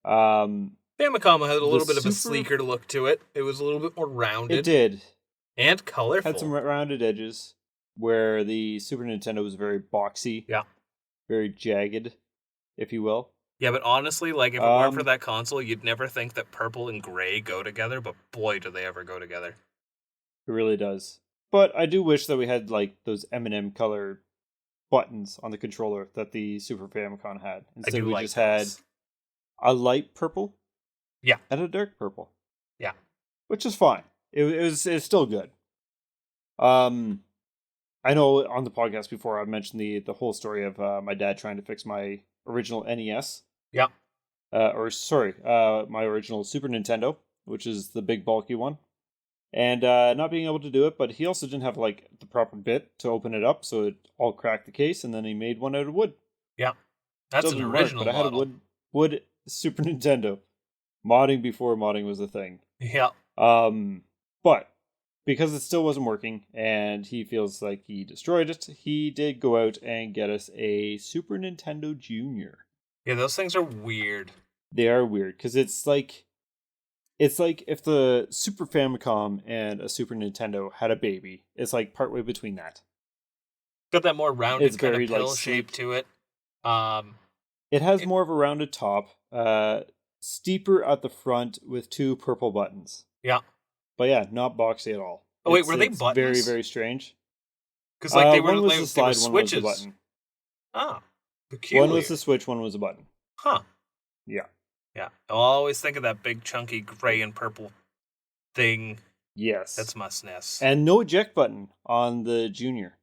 Speaker 1: Famicom
Speaker 2: had a little bit of a sleeker look to it. It was a little bit more rounded.
Speaker 1: It did.
Speaker 2: And colorful.
Speaker 1: Had some rounded edges, where the Super Nintendo was very boxy.
Speaker 2: Yeah.
Speaker 1: Very jagged, if you will.
Speaker 2: Yeah, but honestly, like, if it weren't for that console, you'd never think that purple and gray go together, but boy, do they ever go together.
Speaker 1: It really does. But I do wish that we had, like, those M&M color buttons on the controller that the Super Famicom had. Instead, we just had a light purple.
Speaker 2: Yeah.
Speaker 1: And a dark purple.
Speaker 2: Yeah.
Speaker 1: Which is fine. It's still good. I know on the podcast before I mentioned the whole story of my dad trying to fix my original NES.
Speaker 2: Yeah.
Speaker 1: My original Super Nintendo, which is the big bulky one. And not being able to do it, but he also didn't have like the proper bit to open it up, so it all cracked the case, and then he made one out of wood.
Speaker 2: Yeah. That's an original
Speaker 1: but
Speaker 2: model.
Speaker 1: I had a wood Super Nintendo. Modding before modding was a thing.
Speaker 2: Yeah.
Speaker 1: But because it still wasn't working and he feels like he destroyed it, he did go out and get us a Super Nintendo Junior.
Speaker 2: Yeah, those things are weird.
Speaker 1: They are weird because it's like if the Super Famicom and a Super Nintendo had a baby. It's like partway between that.
Speaker 2: Got that more rounded
Speaker 1: it's
Speaker 2: kind
Speaker 1: very,
Speaker 2: of pill
Speaker 1: like,
Speaker 2: shape to it.
Speaker 1: It has more of a rounded top, steeper at the front with 2 purple buttons.
Speaker 2: Yeah.
Speaker 1: But yeah, not boxy at all.
Speaker 2: Oh wait, were they buttons?
Speaker 1: Very, very strange.
Speaker 2: Because like they were,
Speaker 1: one was
Speaker 2: like,
Speaker 1: the slide,
Speaker 2: they were
Speaker 1: one was the
Speaker 2: switches.
Speaker 1: button.
Speaker 2: Ah, peculiar.
Speaker 1: One was the switch, one was the button.
Speaker 2: Huh.
Speaker 1: Yeah.
Speaker 2: Yeah. I'll always think of that big chunky gray and purple thing.
Speaker 1: Yes.
Speaker 2: That's my SNES.
Speaker 1: And no eject button on the Junior.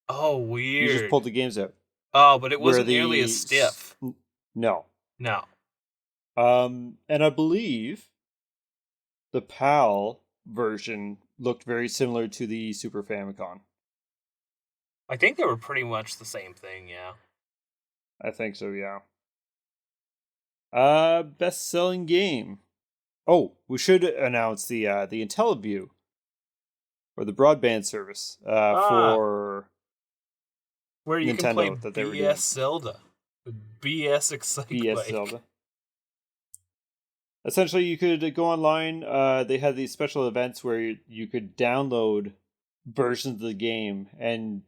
Speaker 2: Oh, weird.
Speaker 1: You just pulled the games out.
Speaker 2: Oh, but it wasn't nearly as stiff.
Speaker 1: No.
Speaker 2: No.
Speaker 1: And I believe the PAL version looked very similar to the Super Famicom.
Speaker 2: I think they were pretty much the same thing, yeah.
Speaker 1: I think so, yeah. Best-selling game. Oh, we should announce the IntelliView, or the broadband service for
Speaker 2: where you
Speaker 1: Nintendo
Speaker 2: can play
Speaker 1: that they were
Speaker 2: BS
Speaker 1: doing.
Speaker 2: Zelda. BS Excite
Speaker 1: BS
Speaker 2: Bike.
Speaker 1: Zelda. Essentially, you could go online. They had these special events where you could download versions of the game, and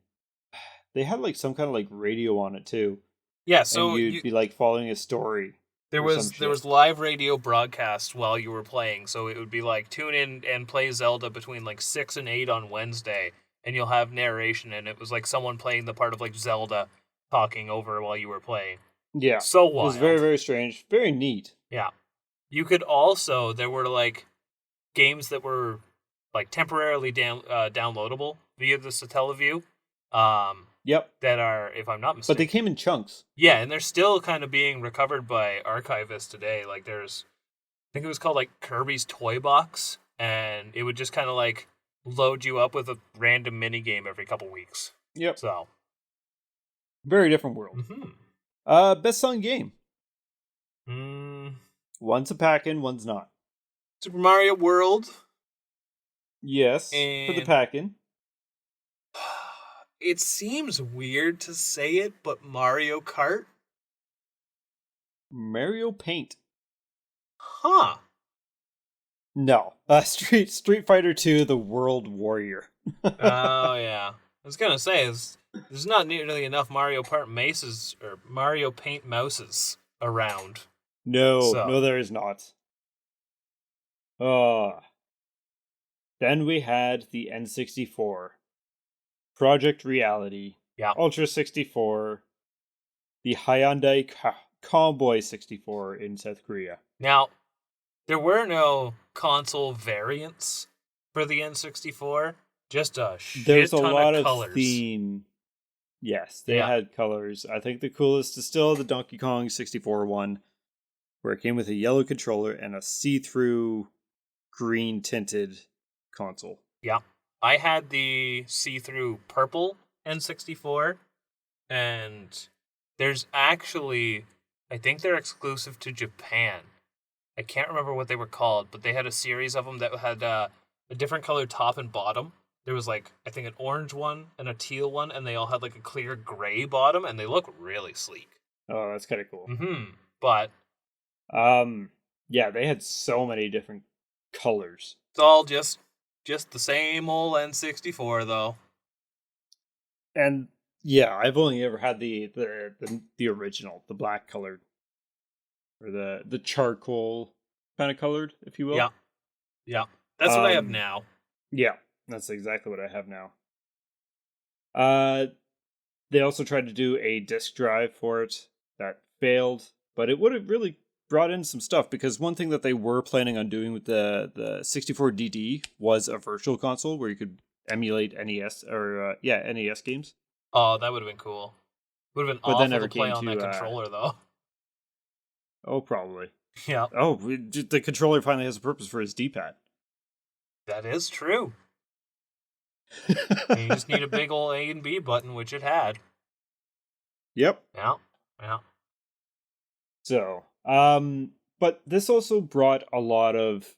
Speaker 1: they had like some kind of like radio on it too.
Speaker 2: Yeah, so
Speaker 1: and you'd be like following a story.
Speaker 2: There was live radio broadcast while you were playing, so it would be like tune in and play Zelda between like 6 and 8 on Wednesday, and you'll have narration, and it was like someone playing the part of like Zelda talking over while you were playing.
Speaker 1: Yeah,
Speaker 2: so wild.
Speaker 1: It was very, very strange, very neat.
Speaker 2: Yeah, you could also there were like games that were like temporarily downloadable via the Satellaview.
Speaker 1: Yep.
Speaker 2: That are, if I'm not mistaken.
Speaker 1: But they came in chunks.
Speaker 2: Yeah, and they're still kind of being recovered by archivists today. Like I think it was called like Kirby's Toy Box, and it would just kind of like load you up with a random mini game every couple weeks.
Speaker 1: Yep.
Speaker 2: So.
Speaker 1: Very different world.
Speaker 2: Mm-hmm.
Speaker 1: Best-selling game. One's a pack-in, one's not.
Speaker 2: Super Mario World.
Speaker 1: Yes, for the pack-in.
Speaker 2: It seems weird to say it, but Mario Kart?
Speaker 1: Mario Paint.
Speaker 2: Huh.
Speaker 1: No. Street Fighter 2, The World Warrior.
Speaker 2: Oh, yeah. I was going to say, there's not nearly enough Mario Paint mouses around.
Speaker 1: No, there is not. Then we had the N64. Project Reality, Ultra 64, the Hyundai Cowboy 64 in South Korea.
Speaker 2: Now, there were no console variants for the N64, just a shit
Speaker 1: There's a
Speaker 2: ton
Speaker 1: lot
Speaker 2: of
Speaker 1: of
Speaker 2: colors.
Speaker 1: theme. Yes, they had colors. I think the coolest is still the Donkey Kong 64 one, where it came with a yellow controller and a see-through green tinted console.
Speaker 2: Yeah. I had the see-through purple N64, and there's actually I think they're exclusive to Japan. I can't remember what they were called, but they had a series of them that had a different colored top and bottom. There was like, I think, an orange one and a teal one, and they all had like a clear gray bottom, and they look really sleek.
Speaker 1: Oh, that's kind of cool.
Speaker 2: But
Speaker 1: yeah, they had so many different colors.
Speaker 2: It's all just the same old N64 though.
Speaker 1: And yeah, I've only ever had the original, the black colored, or the charcoal kind of colored, if you will.
Speaker 2: Yeah. That's what I have now.
Speaker 1: Yeah, that's exactly what I have now. They also tried to do a disk drive for it that failed, but it would have really brought in some stuff, because one thing that they were planning on doing with the 64DD was a virtual console where you could emulate NES or NES games.
Speaker 2: Oh, that would have been cool. Would have been
Speaker 1: But
Speaker 2: awful to play on that controller though.
Speaker 1: Oh, probably.
Speaker 2: Yeah.
Speaker 1: Oh, the controller finally has a purpose for his D-pad.
Speaker 2: That is true. You just need a big old A and B button, which it had.
Speaker 1: Yep.
Speaker 2: Yeah.
Speaker 1: So, but this also brought a lot of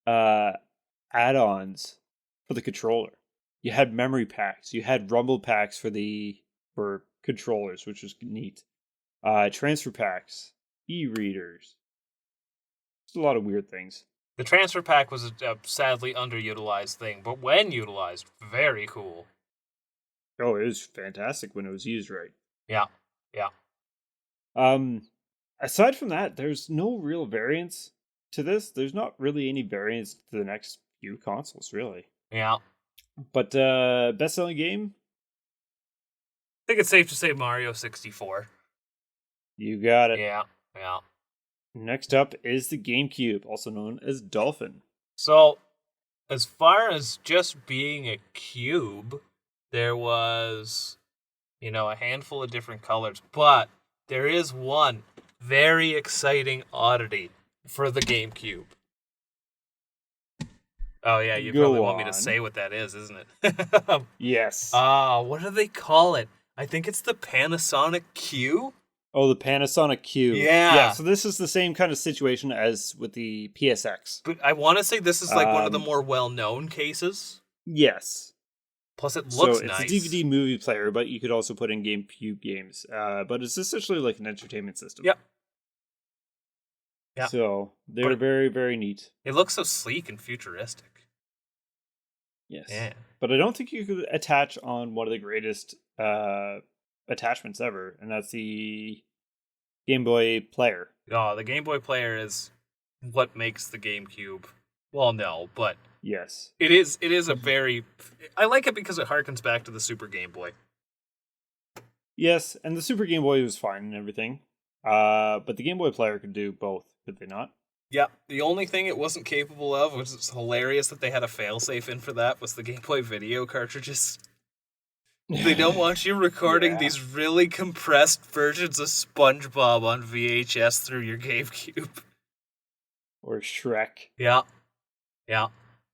Speaker 1: add-ons for the controller. You had memory packs, you had rumble packs for controllers, which was neat. Transfer packs, e-readers. Just a lot of weird things.
Speaker 2: The transfer pack was a sadly underutilized thing, but when utilized, very cool.
Speaker 1: Oh, it was fantastic when it was used right.
Speaker 2: Yeah.
Speaker 1: Aside from that, there's no real variance to this. There's not really any variance to the next few consoles, really.
Speaker 2: Yeah.
Speaker 1: But best-selling game?
Speaker 2: I think it's safe to say Mario 64.
Speaker 1: You got it.
Speaker 2: Yeah.
Speaker 1: Next up is the GameCube, also known as Dolphin.
Speaker 2: So, as far as just being a cube, there was, a handful of different colors, but there is one very exciting oddity for the GameCube. Oh yeah, you probably want me to say what that is, isn't it?
Speaker 1: Yes.
Speaker 2: What do they call it? I think it's the Panasonic Q.
Speaker 1: Oh, the Panasonic Q.
Speaker 2: Yeah,
Speaker 1: so this is the same kind of situation as with the PSX.
Speaker 2: But I want to say this is like one of the more well-known cases.
Speaker 1: Yes.
Speaker 2: Plus, it looks
Speaker 1: nice.
Speaker 2: So
Speaker 1: it's a DVD movie player, but you could also put in GameCube games. But it's essentially like an entertainment system.
Speaker 2: Yep.
Speaker 1: So they're very, very neat.
Speaker 2: It looks so sleek and futuristic.
Speaker 1: Yes.
Speaker 2: Yeah.
Speaker 1: But I don't think you could attach on one of the greatest attachments ever, and that's the Game Boy Player.
Speaker 2: Oh, the Game Boy Player is what makes the GameCube. Well, no, but
Speaker 1: yes,
Speaker 2: it is a very. I like it because it harkens back to the Super Game Boy.
Speaker 1: Yes, and the Super Game Boy was fine and everything, but the Game Boy Player could do both, could they not?
Speaker 2: Yeah, the only thing it wasn't capable of, which is hilarious that they had a failsafe in for that, was the Game Boy video cartridges. They don't want you recording these really compressed versions of SpongeBob on VHS through your GameCube.
Speaker 1: Or Shrek.
Speaker 2: Yeah.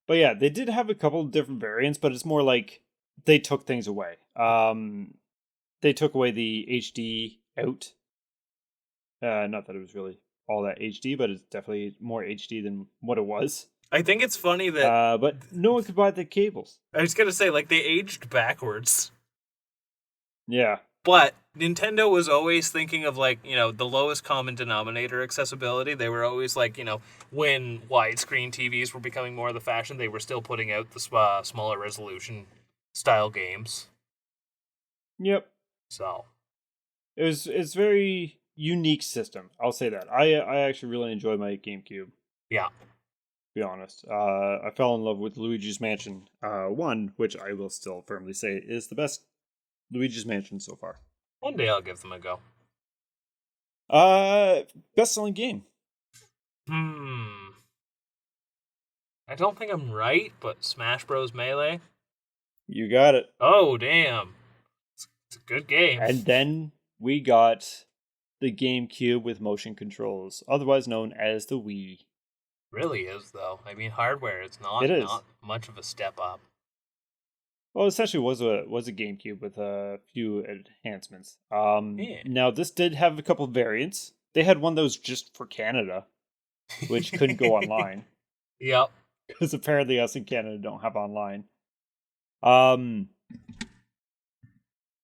Speaker 1: But yeah, they did have a couple of different variants, but it's more like they took things away. They took away the HD out. Not that it was really all that HD, but it's definitely more HD than what it was.
Speaker 2: I think it's funny that...
Speaker 1: but no one could buy the cables.
Speaker 2: I was going to say, they aged backwards.
Speaker 1: Yeah.
Speaker 2: But Nintendo was always thinking of, the lowest common denominator accessibility. They were always, when widescreen TVs were becoming more of the fashion, they were still putting out the smaller resolution style games.
Speaker 1: Yep.
Speaker 2: So.
Speaker 1: It's very unique system. I'll say that. I actually really enjoy my GameCube.
Speaker 2: Yeah.
Speaker 1: To be honest. I fell in love with Luigi's Mansion 1, which I will still firmly say is the best Luigi's Mansion so far.
Speaker 2: One day I'll give them a go.
Speaker 1: Best-selling game.
Speaker 2: I don't think I'm right, but Smash Bros. Melee?
Speaker 1: You got it.
Speaker 2: Oh, damn. It's a good game.
Speaker 1: And then we got the GameCube with motion controls, otherwise known as the Wii.
Speaker 2: Really is, though. I mean, hardware is not much of a step up.
Speaker 1: Well, essentially was a GameCube with a few enhancements.
Speaker 2: Yeah.
Speaker 1: Now this did have a couple of variants. They had one that was just for Canada, which couldn't go online
Speaker 2: Yep.
Speaker 1: because apparently us in Canada don't have online. Um,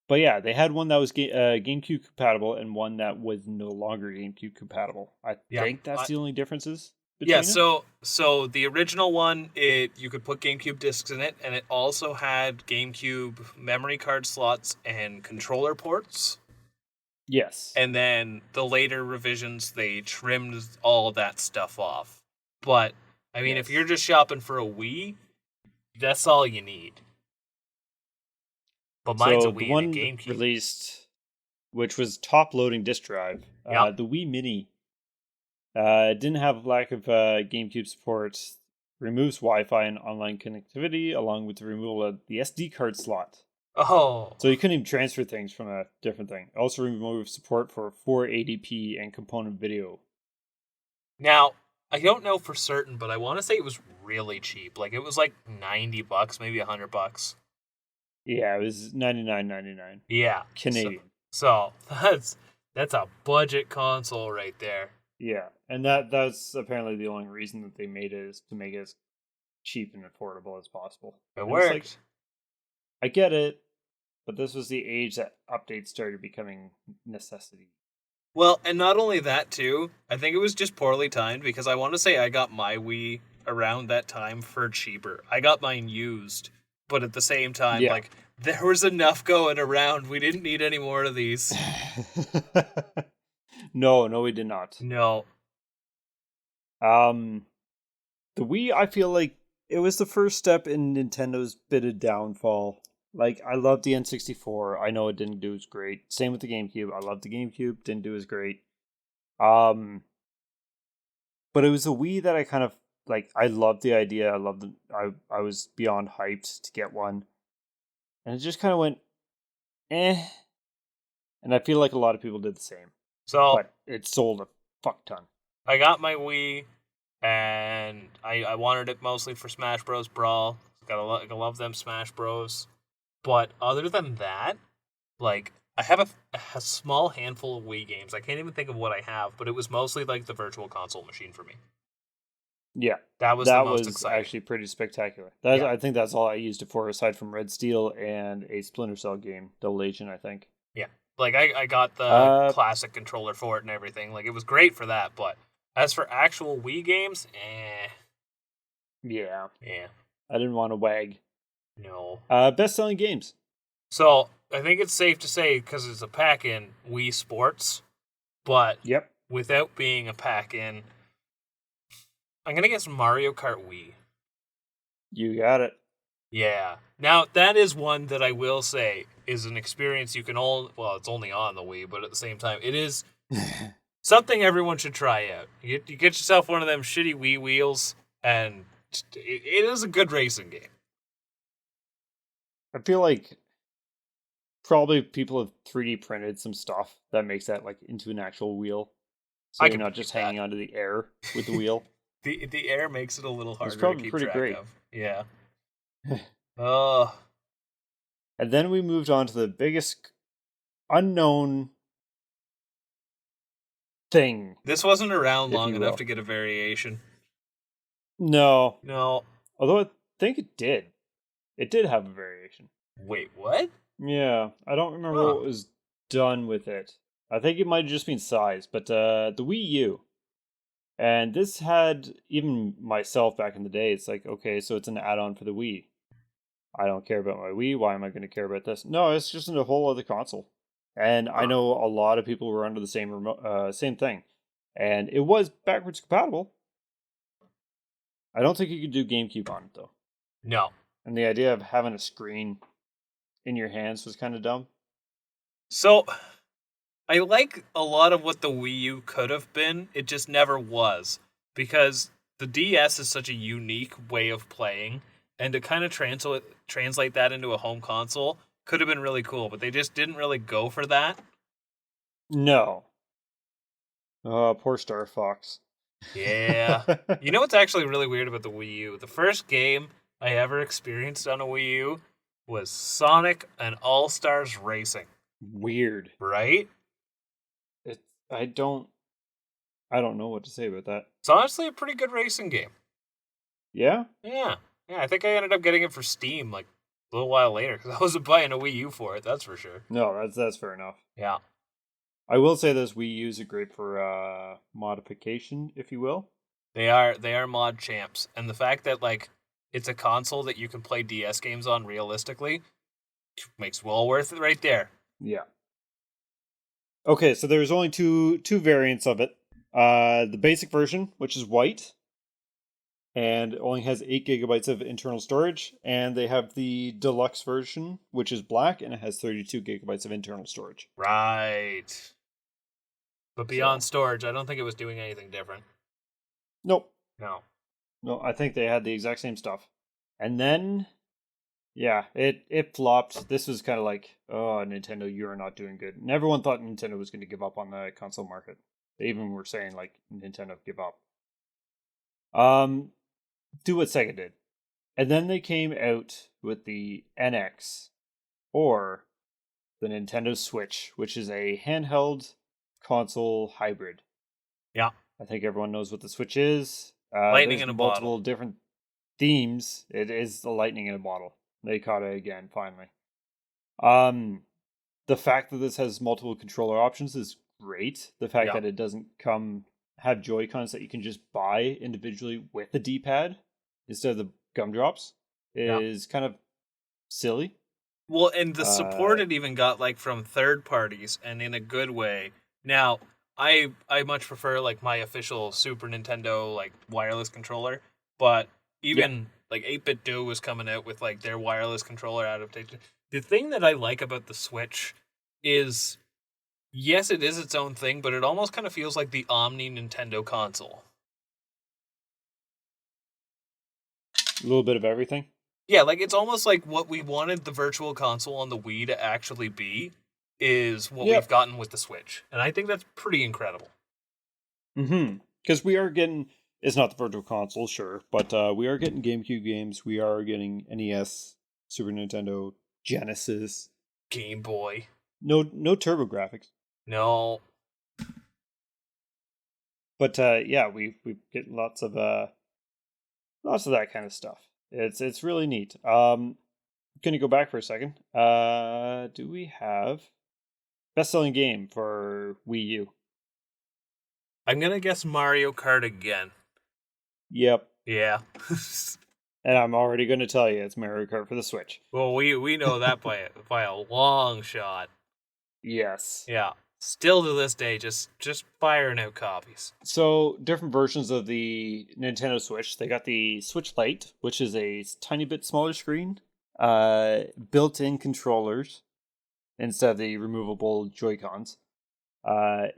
Speaker 1: but yeah, they had one that was GameCube compatible and one that was no longer GameCube compatible. I
Speaker 2: Yep.
Speaker 1: think that's the only differences
Speaker 2: Yeah,
Speaker 1: between it.
Speaker 2: so the original one, you could put GameCube discs in it, and it also had GameCube memory card slots and controller ports.
Speaker 1: Yes.
Speaker 2: And then the later revisions, they trimmed all that stuff off. But I mean, if
Speaker 1: Yes.
Speaker 2: you're just shopping for a Wii, that's all you need. But mine's a
Speaker 1: So the
Speaker 2: Wii and a
Speaker 1: one
Speaker 2: GameCube.
Speaker 1: released, which was top loading disk drive,
Speaker 2: Yep.
Speaker 1: the Wii Mini, didn't have lack of GameCube support. Removes Wi-Fi and online connectivity, along with the removal of the SD card slot.
Speaker 2: Oh.
Speaker 1: So you couldn't even transfer things from a different thing. Also removed support for 480p and component video.
Speaker 2: Now, I don't know for certain, but I want to say it was really cheap. Like, it was like $90, maybe $100.
Speaker 1: Yeah, it was $99.99
Speaker 2: Yeah.
Speaker 1: Canadian.
Speaker 2: So that's a budget console right there.
Speaker 1: Yeah, and that's apparently the only reason that they made it is to make it as cheap and affordable as possible.
Speaker 2: It
Speaker 1: And
Speaker 2: worked.
Speaker 1: it's like, I get it, but this was the age that updates started becoming necessity.
Speaker 2: Well, and not only that too, I think it was just poorly timed because I want to say I got my Wii around that time for cheaper. I got mine used, but at the same time,
Speaker 1: Yeah.
Speaker 2: like there was enough going around. We didn't need any more of these.
Speaker 1: No, we did not.
Speaker 2: No.
Speaker 1: The Wii, I feel like it was the first step in Nintendo's bit of downfall. Like, I love the N64. I know it didn't do as great. Same with the GameCube. I love the GameCube. Didn't do as great. But it was a Wii that I kind of like. I loved the idea. I loved the. I was beyond hyped to get one, and it just kind of went, eh. And I feel like a lot of people did the same.
Speaker 2: So
Speaker 1: But it sold a fuck ton.
Speaker 2: I got my Wii, and I wanted it mostly for Smash Bros. Brawl. Gotta love them Smash Bros. But other than that, like I have a small handful of Wii games. I can't even think of what I have, but it was mostly like the Virtual Console machine for me.
Speaker 1: Yeah,
Speaker 2: That was
Speaker 1: that
Speaker 2: the most
Speaker 1: was
Speaker 2: exciting.
Speaker 1: actually pretty spectacular. That
Speaker 2: Yeah.
Speaker 1: I think that's all I used it for, aside from Red Steel and a Splinter Cell game, Double Agent, I think.
Speaker 2: Yeah, like I got the classic controller for it and everything. Like it was great for that, but as for actual Wii games,
Speaker 1: Yeah,
Speaker 2: yeah,
Speaker 1: I didn't want to wag.
Speaker 2: no.
Speaker 1: Best-selling games.
Speaker 2: So I think it's safe to say because it's a pack-in Wii Sports, but
Speaker 1: Yep,
Speaker 2: without being a pack-in, I'm gonna guess Mario Kart Wii.
Speaker 1: you got it.
Speaker 2: Yeah. Now that is one that I will say is an experience you can it's only on the Wii, but at the same time, it is something everyone should try out. You get yourself one of them shitty Wii wheels, and it is a good racing game.
Speaker 1: I feel like probably people have 3D printed some stuff that makes that like into an actual wheel, so
Speaker 2: I
Speaker 1: you're
Speaker 2: can
Speaker 1: not just
Speaker 2: believe that.
Speaker 1: hanging onto the air with the wheel.
Speaker 2: The air makes it a little harder to
Speaker 1: probably
Speaker 2: keep
Speaker 1: pretty
Speaker 2: track
Speaker 1: great.
Speaker 2: of. Yeah. Oh.
Speaker 1: And then we moved on to the biggest unknown thing.
Speaker 2: This wasn't around
Speaker 1: If
Speaker 2: long
Speaker 1: you
Speaker 2: enough
Speaker 1: will.
Speaker 2: to get a variation.
Speaker 1: No,
Speaker 2: No.
Speaker 1: although I think it did. It did have a variation.
Speaker 2: Wait, what?
Speaker 1: Yeah, I don't remember
Speaker 2: Huh.
Speaker 1: what was done with it. I think it might have just been size, but the Wii U. And this had even myself back in the day. It's like, okay, so it's an add-on for the Wii. I don't care about my Wii. Why am I going to care about this? No, it's just a whole other console. And I know a lot of people were under the same same thing, and it was backwards compatible. I don't think you could do GameCube on it though.
Speaker 2: No.
Speaker 1: And the idea of having a screen in your hands was kind of dumb.
Speaker 2: So, I like a lot of what the Wii U could have been. It just never was. Because the DS is such a unique way of playing. And to kind of translate that into a home console could have been really cool. But they just didn't really go for that.
Speaker 1: No. Oh, poor Star Fox.
Speaker 2: Yeah. You know what's actually really weird about the Wii U? The first game I ever experienced on a Wii U was Sonic and All-Stars Racing.
Speaker 1: Weird.
Speaker 2: Right?
Speaker 1: I don't know what to say about that.
Speaker 2: It's honestly a pretty good racing game.
Speaker 1: Yeah?
Speaker 2: Yeah. I think I ended up getting it for Steam like a little while later because I wasn't buying a Wii U for it, that's for sure.
Speaker 1: No, that's fair enough.
Speaker 2: Yeah.
Speaker 1: I will say this, Wii U's are great for modification, if you will.
Speaker 2: They are mod champs. And the fact that like it's a console that you can play DS games on realistically makes well worth it right there.
Speaker 1: Yeah. Okay, so there's only two variants of it. The basic version, which is white, and only has 8 gigabytes of internal storage, and they have the deluxe version, which is black, and it has 32 gigabytes of internal storage.
Speaker 2: Right. But beyond storage, I don't think it was doing anything different.
Speaker 1: Nope.
Speaker 2: No,
Speaker 1: I think they had the exact same stuff. And then, yeah, it flopped. This was kind of like, oh, Nintendo, you're not doing good. And everyone thought Nintendo was going to give up on the console market. They even were saying, like, Nintendo, give up. Do what Sega did. And then they came out with the NX, or the Nintendo Switch, which is a handheld console hybrid.
Speaker 2: Yeah.
Speaker 1: I think everyone knows what the Switch is.
Speaker 2: Lightning
Speaker 1: there's
Speaker 2: in a
Speaker 1: multiple
Speaker 2: bottle.
Speaker 1: different themes. It is the lightning in a bottle. They caught it again, finally. The fact that this has multiple controller options is great. The fact that it doesn't have Joy-Cons that you can just buy individually with the D-pad instead of the gumdrops is kind of silly.
Speaker 2: Well, and the support it even got like from third parties and in a good way. Now, I much prefer like my official Super Nintendo like wireless controller, but even like 8-Bit Do was coming out with like their wireless controller adaptation. The thing that I like about the Switch is, yes, it is its own thing, but it almost kind of feels like the Omni Nintendo console.
Speaker 1: A little bit of everything.
Speaker 2: Yeah, like it's almost like what we wanted the Virtual Console on the Wii to actually be is what we've gotten with the Switch. And I think that's pretty incredible.
Speaker 1: Mm-hmm. Because we are getting, it's not the Virtual Console, sure, but we are getting GameCube games, we are getting NES, Super Nintendo, Genesis.
Speaker 2: Game Boy.
Speaker 1: No TurboGrafx.
Speaker 2: No.
Speaker 1: But yeah, we get lots of that kind of stuff. It's really neat. Gonna go back for a second. Do we have best-selling game for Wii U?
Speaker 2: I'm gonna guess Mario Kart again.
Speaker 1: Yep.
Speaker 2: Yeah.
Speaker 1: And I'm already gonna tell you it's Mario Kart for the Switch.
Speaker 2: Well, we know that by a long shot.
Speaker 1: Yes.
Speaker 2: Yeah. Still to this day, just firing out copies.
Speaker 1: So, different versions of the Nintendo Switch. They got the Switch Lite, which is a tiny bit smaller screen, built-in controllers instead of the removable Joy-Cons.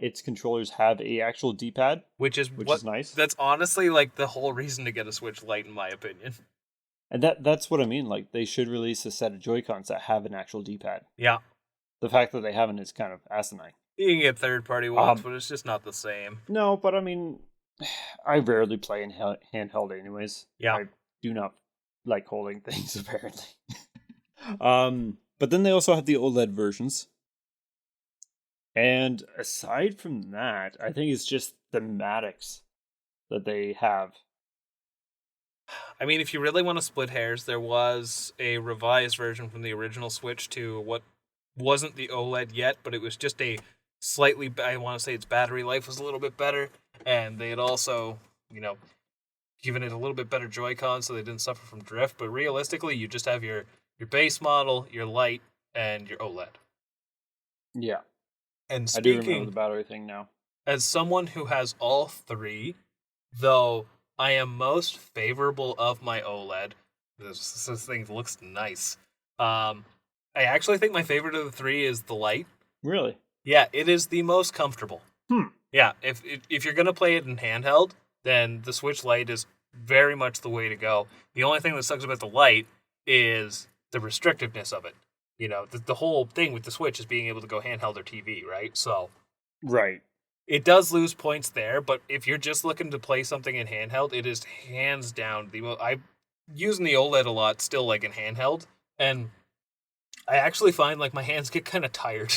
Speaker 1: Its controllers have a actual D-pad, which is nice.
Speaker 2: That's honestly like the whole reason to get a Switch Lite, in my opinion.
Speaker 1: And that's what I mean. Like, they should release a set of Joy-Cons that have an actual D-pad.
Speaker 2: Yeah.
Speaker 1: The fact that they haven't is kind of asinine.
Speaker 2: You can get third-party ones, but it's just not the same.
Speaker 1: No, but I mean, I rarely play in handheld anyways.
Speaker 2: Yeah.
Speaker 1: I do not like holding things, apparently. But then they also have the OLED versions. And aside from that, I think it's just thematics that they have.
Speaker 2: I mean, if you really want to split hairs, there was a revised version from the original Switch to what wasn't the OLED yet, but it was just a slightly, I want to say its battery life was a little bit better, and they had also, given it a little bit better Joy-Con so they didn't suffer from drift, but realistically, you just have your base model, your Lite, and your OLED.
Speaker 1: Yeah.
Speaker 2: And
Speaker 1: I do remember the battery thing now.
Speaker 2: As someone who has all three, though I am most favorable of my OLED, this thing looks nice. I actually think my favorite of the three is the Lite.
Speaker 1: Really?
Speaker 2: Yeah, it is the most comfortable. Yeah, if you're gonna play it in handheld, then the Switch Lite is very much the way to go. The only thing that sucks about the Lite is the restrictiveness of it. The whole thing with the Switch is being able to go handheld or TV, right? So,
Speaker 1: right.
Speaker 2: It does lose points there, but if you're just looking to play something in handheld, it is hands down I'm using the OLED a lot still, like in handheld, and I actually find like my hands get kind of tired.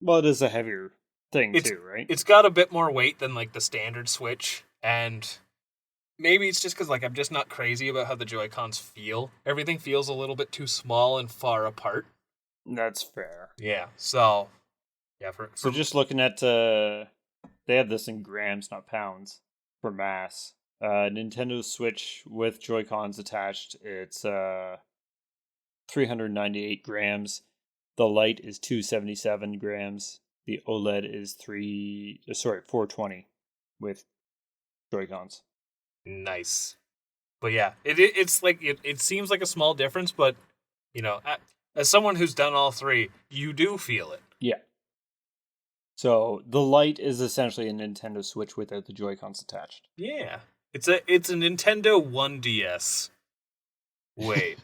Speaker 1: Well, it is a heavier thing
Speaker 2: It's
Speaker 1: too, right?
Speaker 2: it's got a bit more weight than like the standard Switch, and maybe it's just because like I'm just not crazy about how the Joy-Cons feel. Everything feels a little bit too small and far apart.
Speaker 1: That's fair.
Speaker 2: Yeah. So yeah,
Speaker 1: So just looking at, they have this in grams, not pounds, for mass. Nintendo Switch with Joy-Cons attached, it's 398 grams. The Lite is 277 grams. The OLED is 420 with Joy-Cons.
Speaker 2: nice. But yeah, it's like it seems like a small difference, but you know, as someone who's done all three, you do feel it.
Speaker 1: Yeah. So the Lite is essentially a Nintendo Switch without the Joy-Cons attached.
Speaker 2: Yeah. It's a Nintendo 1DS. Wait.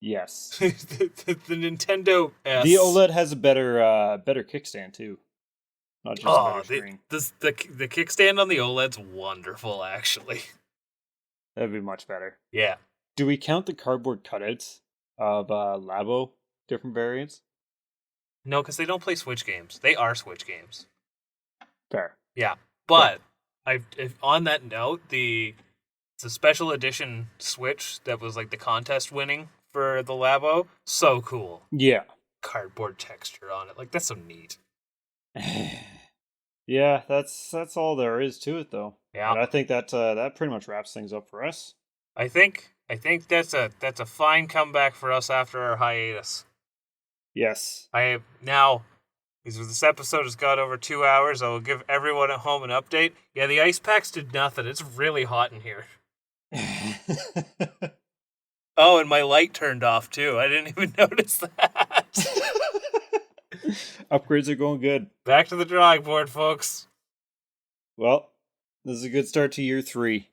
Speaker 1: Yes.
Speaker 2: the Nintendo S.
Speaker 1: The OLED has a better kickstand too. Not just a better screen.
Speaker 2: The kickstand on the OLED's wonderful, actually.
Speaker 1: That'd be much better.
Speaker 2: Yeah.
Speaker 1: Do we count the cardboard cutouts of Labo different variants?
Speaker 2: No, because they don't play Switch games. They are Switch games.
Speaker 1: Fair.
Speaker 2: Yeah, but on that note, it's a special edition Switch that was like the contest winning for the Labo. So cool.
Speaker 1: Yeah.
Speaker 2: Cardboard texture on it. Like, that's so neat.
Speaker 1: Yeah, that's all there is to it, though.
Speaker 2: Yeah,
Speaker 1: and I think that that pretty much wraps things up for us.
Speaker 2: I think that's a fine comeback for us after our hiatus.
Speaker 1: Yes.
Speaker 2: This episode has got over 2 hours. I will give everyone at home an update. Yeah, the ice packs did nothing. It's really hot in here. Oh, and my light turned off too. I didn't even notice that.
Speaker 1: Upgrades are going good.
Speaker 2: Back to the drawing board, folks.
Speaker 1: Well, this is a good start to year 3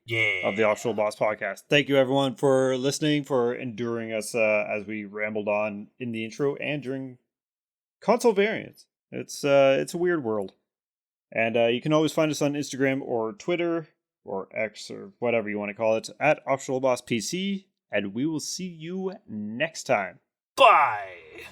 Speaker 1: of the Optional Boss podcast. Thank you, everyone, for listening, for enduring us as we rambled on in the intro and during console variants. It's a weird world. And you can always find us on Instagram or Twitter or X or whatever you want to call it at Optional Boss PC. And we will see you next time.
Speaker 2: Bye.